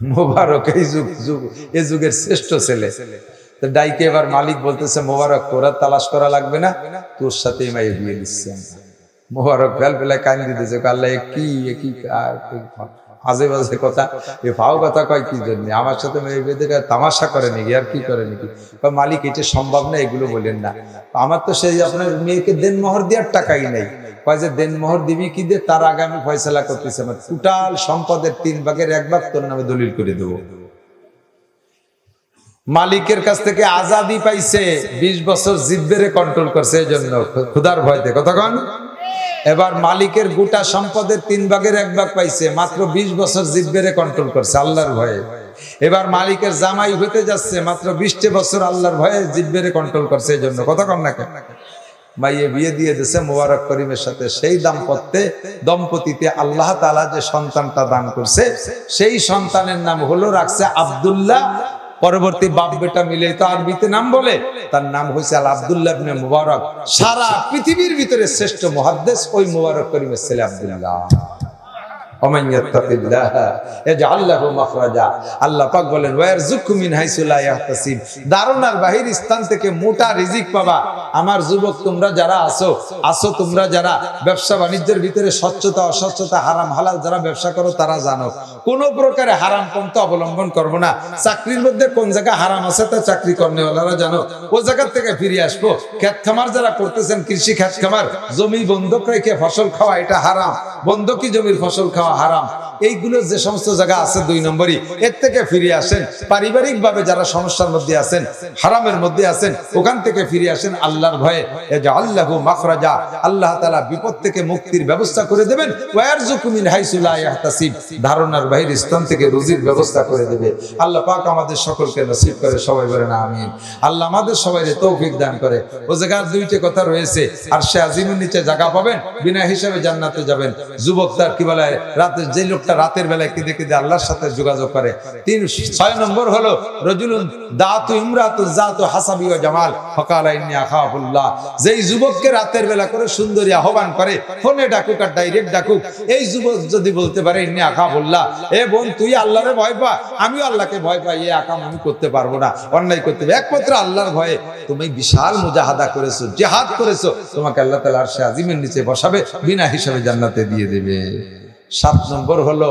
S1: মোবারক এই যুগের শ্রেষ্ঠ ছেলে। তো ডাইকে এবার মালিক বলতেছে, মোবারক তোরা তালাশ করা লাগবে না, তোর সাথে মাই বিয়ে দিচ্ছে। মোবারক ফেলায় কান দিতেছে, আল্লাহ কি আজে বাজে কথা, এ ফাও কথা কয় কি জন্য, আমার সাথে মেয়ে বেঁধে তামাশা করে নাকি, আর কি করে নাকি? মালিক এটা সম্ভব না, এগুলো বলেন না, আমার তো সেই আপনার মেয়েকে দেনমোহর দেওয়ার টাকাই নাই। কয় যে দেনমোহর দিবি কি দিয়ে, তার আগে আমি ফয়সালা করতেছি, আমার টোটাল সম্পদের 3 ভাগের 1 ভাগ তোর নামে দলিল করে দেবো। মালিকের কাছ থেকে আজাদি পাইছে, 20 বছর জিব্বেরে কন্ট্রোল করছে, এই জন্য ক্ষুধার ভয়তে কতক্ষণ। এবার মালিকের গোটা সম্পদের 3 ভাগের 1 ভাগ পাইছে, মাত্র 20 বছর জিব্বেরে কন্ট্রোল করছে আল্লাহর ভয়ে। এবার মালিকের জামাই হতে যাচ্ছে, মাত্র 20 বছর আল্লাহর ভয়ে জিব্বেরে কন্ট্রোল করছে, এই জন্য কতক্ষণ না কেন মাইয়ে বিয়ে দিয়ে দিয়েছে মোবারক করিমের সাথে। সেই দম্পতিতে আল্লাহ তাআলা যে সন্তানটা দান করছে, সেই সন্তানের নাম হলো রাখছে আব্দুল্লাহ। পরবর্তী বাপ বেটা মিলে তো আরবিতে নাম বলে, তার নাম হয়েছে আল আব্দুল্লাহ ইবনে মুবারক। সারা পৃথিবীর ভিতরে শ্রেষ্ঠ মুহাদ্দিস ওই মুবারক করিমের ছেলে আব্দুল্লাহ। আল্লাহ পাক বলেন, দারুণার বাহির স্থান থেকে মোটা রিজিক পাবা। আমার যুবক তোমরা যারা আসো তোমরা যারা ব্যবসা বাণিজ্যের ভিতরে স্বচ্ছতা অস্বচ্ছতা হারাম হালাল যারা ব্যবসা করো তারা জানো, কোন প্রকারে হারাম পন্থা অবলম্বন করবো না। চাকরির মধ্যে কোন জায়গায় হারাম আছে তা চাকরি কর্নেওয়ালারা জানো, ও জায়গা থেকে ফিরে আসবো। ক্ষেত খামার যারা করতেছেন, কৃষি ক্ষেত খামার, জমি বন্ধক রেখে ফসল খাওয়া এটা হারাম, বন্ধকি জমির ফসল খাওয়া হারাম। এইগুলো যে সমস্ত জায়গা আছে 2 নম্বরই, এর থেকে ফিরে আসেন। পারিবারিক ভাবে যারা সমস্যার মধ্যে আছেন, হারামের মধ্যে আছেন, ওখান থেকে ফিরে আসেন আল্লাহর ভয়ে। ইয়াজআল্লাহু মাখরাজা, আল্লাহ তাআলা বিপদ থেকে মুক্তির ব্যবস্থা করে দেবেন। ওয়ারযুকু মিন হাইসু লা ইয়াহতাসিব, ধারণার বাহির স্থান থেকে রুজির ব্যবস্থা করে দেবে। আল্লাহ পাক আমাদের সকলকে নসিব করে, সবাই বলেন আমিন। আল্লাহ আমাদের সবাইকে তৌফিক দান করে। ও জায়গার 2টি কথা রয়েছে, আরশে আজিমের নিচে জায়গা পাবেন, বিনা হিসাবে জান্নাতে যাবেন। যুবক তার কি বলে, রাতে যে লোকটা রাতের বেলায় কেঁদে কেঁদে আল্লাহর সাথে যোগাযোগ করে। 6 নম্বর হলো রজুলুন দাতু ইমরাতু জাতু হাসাবি ওয়া জামাল ফাকালা ইন্নী আখাফুল্লাহ, যেই যুবককে রাতের বেলা করে সুন্দরী আহ্বান করে, ফোনে ডাকুক আর ডাইরেক্ট ডাকুক, এই যুবক যদি বলতে পারে ইন্নী আখাফুল্লাহ, এ বোন তুই আল্লাহরে ভয় পা, আমিও আল্লাহকে ভয় পাই, এই আকাম আমি করতে পারবো না, অন্যায় করতে হবে, একমাত্র আল্লাহর ভয়ে তুমি বিশাল মুজাহাদা করেছো, জিহাদ করেছো, তোমাকে আল্লাহ তাআলা আরশে আজিমের নিচে বসাবে, বিনা হিসাবে জান্নাতে দিয়ে দেবে। 7 নম্বর হলো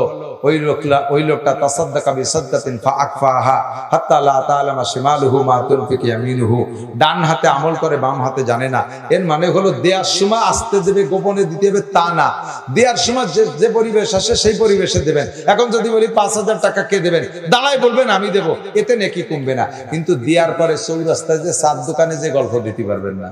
S1: ওই লোকটা তাসাদ্দাকা বিসাদকাতিন ফাআকফাহা হাত্তা লা তাআলামা শিমালুহু মা তুনফিকু ইয়ামিনুহু, ডান হাতে আমল করে বাম হাতে জানে না। এর মানে হলো দেয়ার সময় আস্তে দেবে, গোপনে দিতে হবে তা না, দেয়ার সময় যে পরিবেশ আসে সেই পরিবেশে দেবেন। এখন যদি বলি 5000 টাকা কে দেবেন, দাঁড়ায় বলবেন আমি দেব, এতে নেকি কমবে না। কিন্তু দেয়ার পরে চৌরাস্তায় যে চার দোকানে যে গল্প দিতে পারবেন না,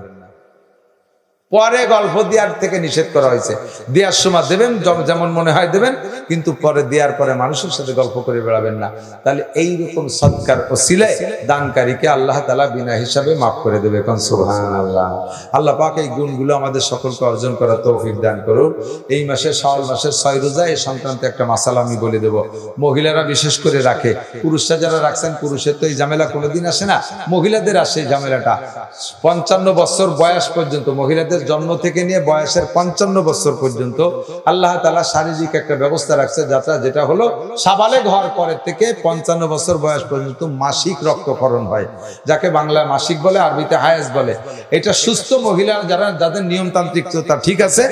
S1: পরে গল্প দেওয়ার থেকে নিষেধ করা হয়েছে। দেওয়ার সময় দেবেন যেমন মনে হয় দেবেন, কিন্তু পরে দেওয়ার পরে মানুষের সাথে গল্প করে বেড়াবেন না। তাহলে এইরকম সৎকার ওসিলায় দানকারীকে আল্লাহ তাআলা বিনা হিসাবে মাফ করে দেবে। এখন সুবহানাল্লাহ। আল্লাহ পাক এই গুণগুলো আমাদের সকলকে অর্জন করার তৌফিক দান করুন। এই মাসে শাওয়াল মাসের 6 রোজা, এই সংক্রান্তে একটা মাসালা আমি বলে দেব। মহিলারা বিশেষ করে রাখে, পুরুষরা যারা রাখছেন, পুরুষের তো এই ঝামেলা কোনোদিন আসে না, মহিলাদের আসে এই ঝামেলাটা। 55 বছর বয়স পর্যন্ত, মহিলাদের জন্ম থেকে নিয়ে বয়সের 55 বছর পর্যন্ত আল্লাহ তাআলা শারীরিক একটা ব্যবস্থা রাখছে, যেটা হলো সাবালেগ হওয়ার পরের থেকে 55 বছর বয়স পর্যন্ত মাসিক রক্তক্ষরণ হয়, যাকে বাংলায় মাসিক বলে, আরবিতে হায়েজ বলে। এটা সুস্থ মহিলা যাদের নিয়মতান্ত্রিকতা ঠিক আছে,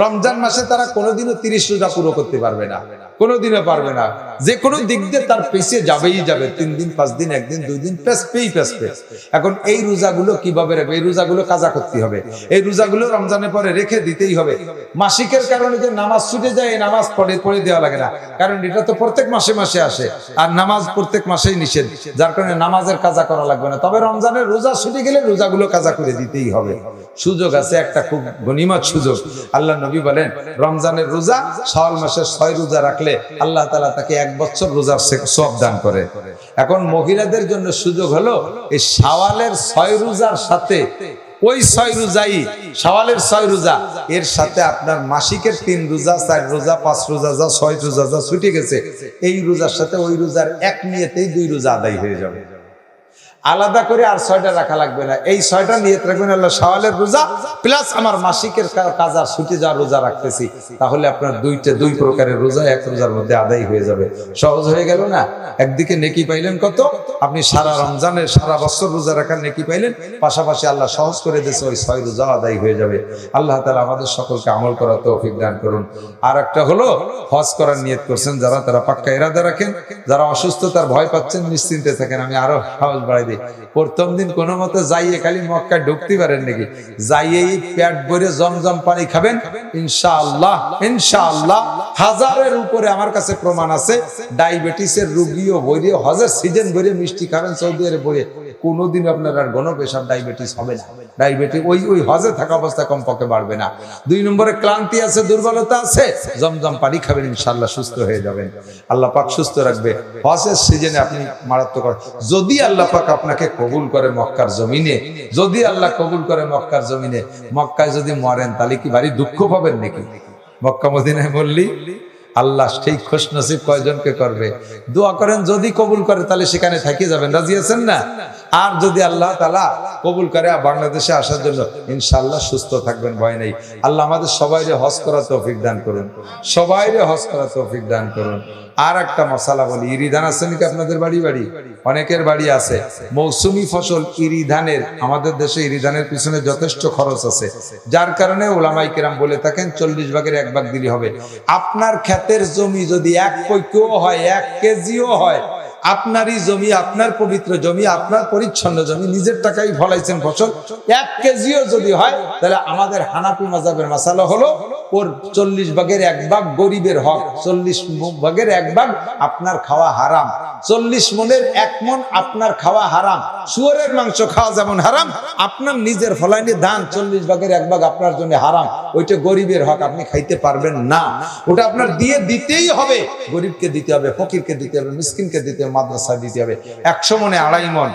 S1: রমজান মাসে তারা কোনোদিনও 30 রোজা পুরো করতে পারবে না। কোনোদিনও পারবে না। যে কোনো দিক দিয়ে তার পেছিয়ে যাবেই যাবে, 3 দিন 5 দিন 1 দিন 2 দিন পেছপেই পেছপে। এখন এই রোজাগুলো কিভাবে রাখবে? এই রোজাগুলো কাজা করতে হবে, এই রোজাগুলো রমজানের পরে রেখে দিতেই হবে। মাসিকের কারণে যে নামাজ ছুটে যায়, এই নামাজ পড়ে দেওয়া লাগে না, কারণ এটা তো প্রত্যেক মাসে মাসে আসে, আর নামাজ প্রত্যেক মাসেই নিষেধ, যার কারণে নামাজের কাজা করা লাগবে না। তবে রমজানের রোজা ছুটে গেলে রোজাগুলো কাজা করে দিতেই হবে। সুযোগ আছে একটা, খুব গনিমত সুযোগ। আল্লাহ নবী বলেন, রমজানের রোজা শাওয়াল মাসের 6 রোজা রাখলে আল্লাহ তাআলা তাকে 1 বছর রোজার সওয়াব দান করে। এখন মহিলাদের জন্য সুযোগ হলো, এই শাওয়ালের 6 রোজার সাথে ওই 6 রোজাই, শাওয়ালের 6 রোজা এর সাথে আপনার মাসিকের 3 রোজা 4 রোজা 5 রোজা যা 6 রোজা যা ছুটে গেছে, এই রোজার সাথে ওই রোজার এক নিয়তেই 2 রোজা আদায় হয়ে যাবে। আলাদা করে আর 6টা রাখা লাগবে না, এই 6টা নিয়ত রাখবেন, আল্লাহ শাওয়ালের রোজা প্লাস আমার মাসিকের কাজা ছুটে যাওয়ার রোজা রাখতেছি, তাহলে আপনার 2 প্রকারের রোজা এক রোজার মধ্যে আদায় হয়ে যাবে। সহজ হয়ে গেল না? একদিকে নেকি পাইলেন কত, আপনি সারা রমজানের সারা বছর রোজা রাখার নেকি পাইলেন, পাশাপাশি আল্লাহ সহজ করে দিয়েছে, ওই 6 রোজা আদায় হয়ে যাবে। আল্লাহ তাআলা আমাদের সকলকে আমল করার তৌফিক দান করুন। আর একটা হলো, হজ করার নিয়ত করছেন যারা, তারা পাক্কা ইরাদা রাখেন। যারা অসুস্থতার ভয় পাচ্ছেন, নিশ্চিন্তে থাকেন। আমি আরো সাহস বাড়াই দিই, প্রথম দিন কোনো মতে যাইয়ে খালি মক্কায় ঢুকতে পারেন নাকি, যাইয়েই পেট ভরে জমজম পানি খাবেন, ইনশাআল্লাহ ইনশাআল্লাহ। 1000-এর উপরে আমার কাছে প্রমাণ আছে, ডায়াবেটিসের রোগীও ভরে হজের সিজন ভরে মিষ্টি খাবেন সৌদি আরবে ভরে, কোনোদিন আপনার আর গণপ্রেশার ডায়াবেটিস হবে না। ডায়াবেটিস ওই হজে থাকা অবস্থায় কমপক্ষে বাড়বে না। 2 নম্বরে ক্লান্তি আছে, দুর্বলতা আছে, জমজম পানি খাবেন, ইনশাআল্লাহ সুস্থ হয়ে যাবেন। আল্লাহ পাক সুস্থ রাখবে। হজের সিজনে আপনি মারাত্মক, যদি আল্লাহ পাক আপনাকে কবুল করে মক্কার জমিনে, যদি আল্লাহ কবুল করে মক্কার জমিনে, মক্কায় যদি মরেন তাহলে কি ভারী দুঃখ পাবেন নাকি? মক্কা মদিনায় বললি আল্লাহ সেই খুশ নসিব কয়জনকে করবে? দোয়া করেন, যদি কবুল করে তাহলে সেখানে থেকে যাবেন, রাজি আছেন না? আর যদি আল্লাহ তাআলা কবুল করে বাংলাদেশে আসার জন্য, ইনশাআল্লাহ সুস্থ থাকবেন, ভয় নেই। আল্লাহ আমাদের সবাইরে হজ করার তৌফিক দান করুন, সবাইরে হজ করার তৌফিক দান করুন। আর একটা মশালা বলি, ইরি ধান আছে নাকি আপনাদের বাড়ি? অনেকের বাড়ি আছে। মৌসুমি ফসল ইরি ধানের, আমাদের দেশে ইরি ধানের পিছনে যথেষ্ট খরচ আছে, যার কারণে উলামায়ে কেরাম বলে থাকেন 40 ভাগের 1 ভাগ দিলে হবে। আপনার ক্ষেতের জমি যদি 1 পৈকও হয়, 1 কেজিও হয়, আপনারই জমি, আপনার পবিত্র জমি, আপনার পরিচ্ছন্ন জমি, নিজের টাকায় ফলাইছেন ফসল, 1 কেজিও যদি হয়, তাহলে আমাদের হানাফি মাযহাবের মাসালা হলো, ওর 40 ভাগের 1 ভাগ গরিবের হক, 40 ভাগের 1 ভাগ আপনার খাওয়া হারাম, 40 মনের 1 মন আপনার খাওয়া হারাম। শুয়োরের মাংস খাওয়া যেমন হারাম, আপনার নিজের ফলাইনি ধান 40 ভাগের 1 ভাগ আপনার জন্য হারাম। ওইটা গরিবের হক, আপনি খাইতে পারবেন না, ওটা আপনার দিতেই হবে। গরিবকে দিতে হবে, ফকিরকে দিতে হবে, মিসকিনকে দিতে হবে, মাদ্রাসায় দিতে হবে। 100 মনে 2.5 মন,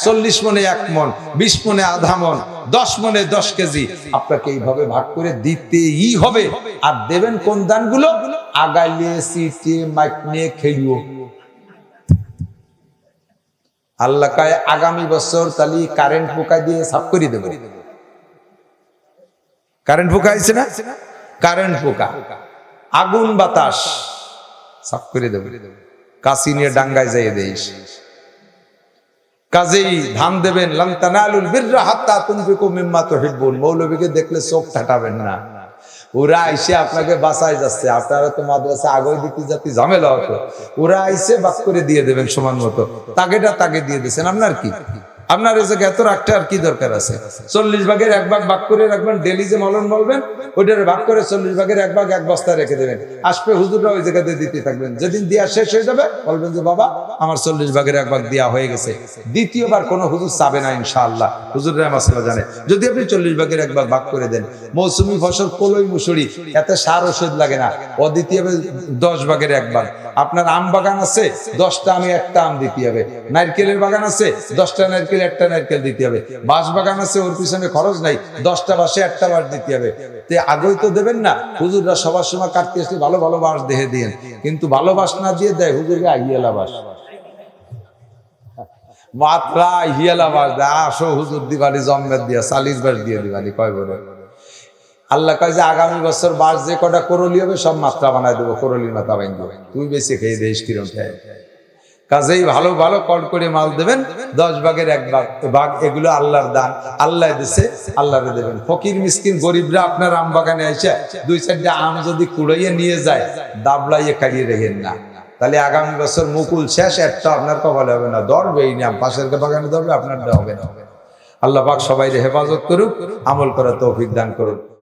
S1: 40 মনে 1 মন, 20 মনে আধা মন, 10 মনে 10 কেজি, আপনাকে এইভাবে ভাগ করে দিতেই হবে। আর দেবেন কোন দানগুলো? আগাইলে সিটে মাইকনে খেলিও। আল্লাহ কয় আগামী বছর তালি কারেন্ট পোকায় দিয়ে সাফ করে দেব। কারেন্ট পোকা আছে না? কারেন্ট পোকা, আগুন বাতাস সাফ করে দেব। কাশি নিয়ে ডাঙ্গায় যাইয়ে দেইস। কাজেই ধান দেবেন, লান তানালুল বিররা হাত্তা তুনফিকু মিম্মা তুহিব্বুন। মৌলবীকে দেখলে চোখ ঠাটাবেন না, ওরা আইসে আপনাকে বাঁচায় যাচ্ছে। আপনারা তো মাদ্রাসা আগয় দিতে যাতে ঝামেলা হতো, ওরা আইসে বাক করে দিয়ে দেবেন সমান মতো। তাগেটা তাকে দিয়ে দিচ্ছেন, আপনার কি? আপনার এই জায়গায় এত রাখতে আর কি দরকার আছে? 40 ভাগের 1 ভাগ ভাগ করে রাখবেন, ডেলি যে মলন বলবেন ওইটারে ভাগ করে 40 ভাগের 1 ভাগ 1 বস্তা রেখে দেবেন। আসবে হুজুররা ওই জায়গাতে দিতে থাকবেন। যেদিন দেওয়া শেষ হয়ে যাবে বলবেন যে বাবা আমার 40 ভাগের 1 ভাগ দেওয়া হয়ে গেছে। দ্বিতীয়বার কোনো হুজুর চাবে না ইনশাআল্লাহ, হুজুররা মাসলা জানে। যদি আপনি 40 ভাগের 1 ভাগ ভাগ করে দেন, মৌসুমি ফসল কলই মুসুরি, এতে সার ওষুধ লাগে না। অদ্বিতীয় 10 ভাগের 1 ভাগ। আপনার আম বাগান আছে, 10টা আমি 1টা আম দিতে হবে। নারকেলের বাগান আছে, 10টা নারকেল 1টা নারকেল দিতে হবে। বাঁশ বাগান আছে, ওর পিছনে খরচ নাই, 10টা বাঁশে 1টা বাঁশ দিতে হবে। তে আগেই তো দেবেন না। হুজুররা সবার সময় কাটতে আসলে ভালো ভালো বাঁশ দেখে দিয়েন, কিন্তু ভালো বাঁশ না দিয়ে দেয় হুজুরকে আহিয়ালা বাঁশ, মাত্রা আহিয়ালা বাঁশ দেয়। আসো হুজুর দিবালি জম্মের দিয়া 40 বাঁশ দিয়ে দিবালি কয় বলে। আল্লাহ কয় যে আগামী বছর বাঁশ যে কটা করলি হবে সব মাত্রা বানায় দেবো, করলির মাথা বাইন দেবো, তুই বেশি খেয়ে দেশ কিরম খায়। কাজেই ভালো ভালো কর করে মাল দেবেন, 10 ভাগের 1 ভাগ ভাগ এগুলো আল্লাহর দান, আল্লাহ দিছে, আল্লাহরে দেবেন। ফকির মিসকিন গরিবরা আপনার আম বাগানে এসে 2-4টা আম যদি কুড়াইয়ে নিয়ে যায়, দাবলাইয়ে খাইয়ে রেখেন না, তাহলে আগামী বছর মুকুল শেষ, একটা আপনার কপালে হবে না, ধরবেই না, পাশের বাগানে ধরবে, আপনারটা হবে না। আল্লাহ পাক সবাই হেফাজত করুক, আমল করার তৌফিক দান করুন।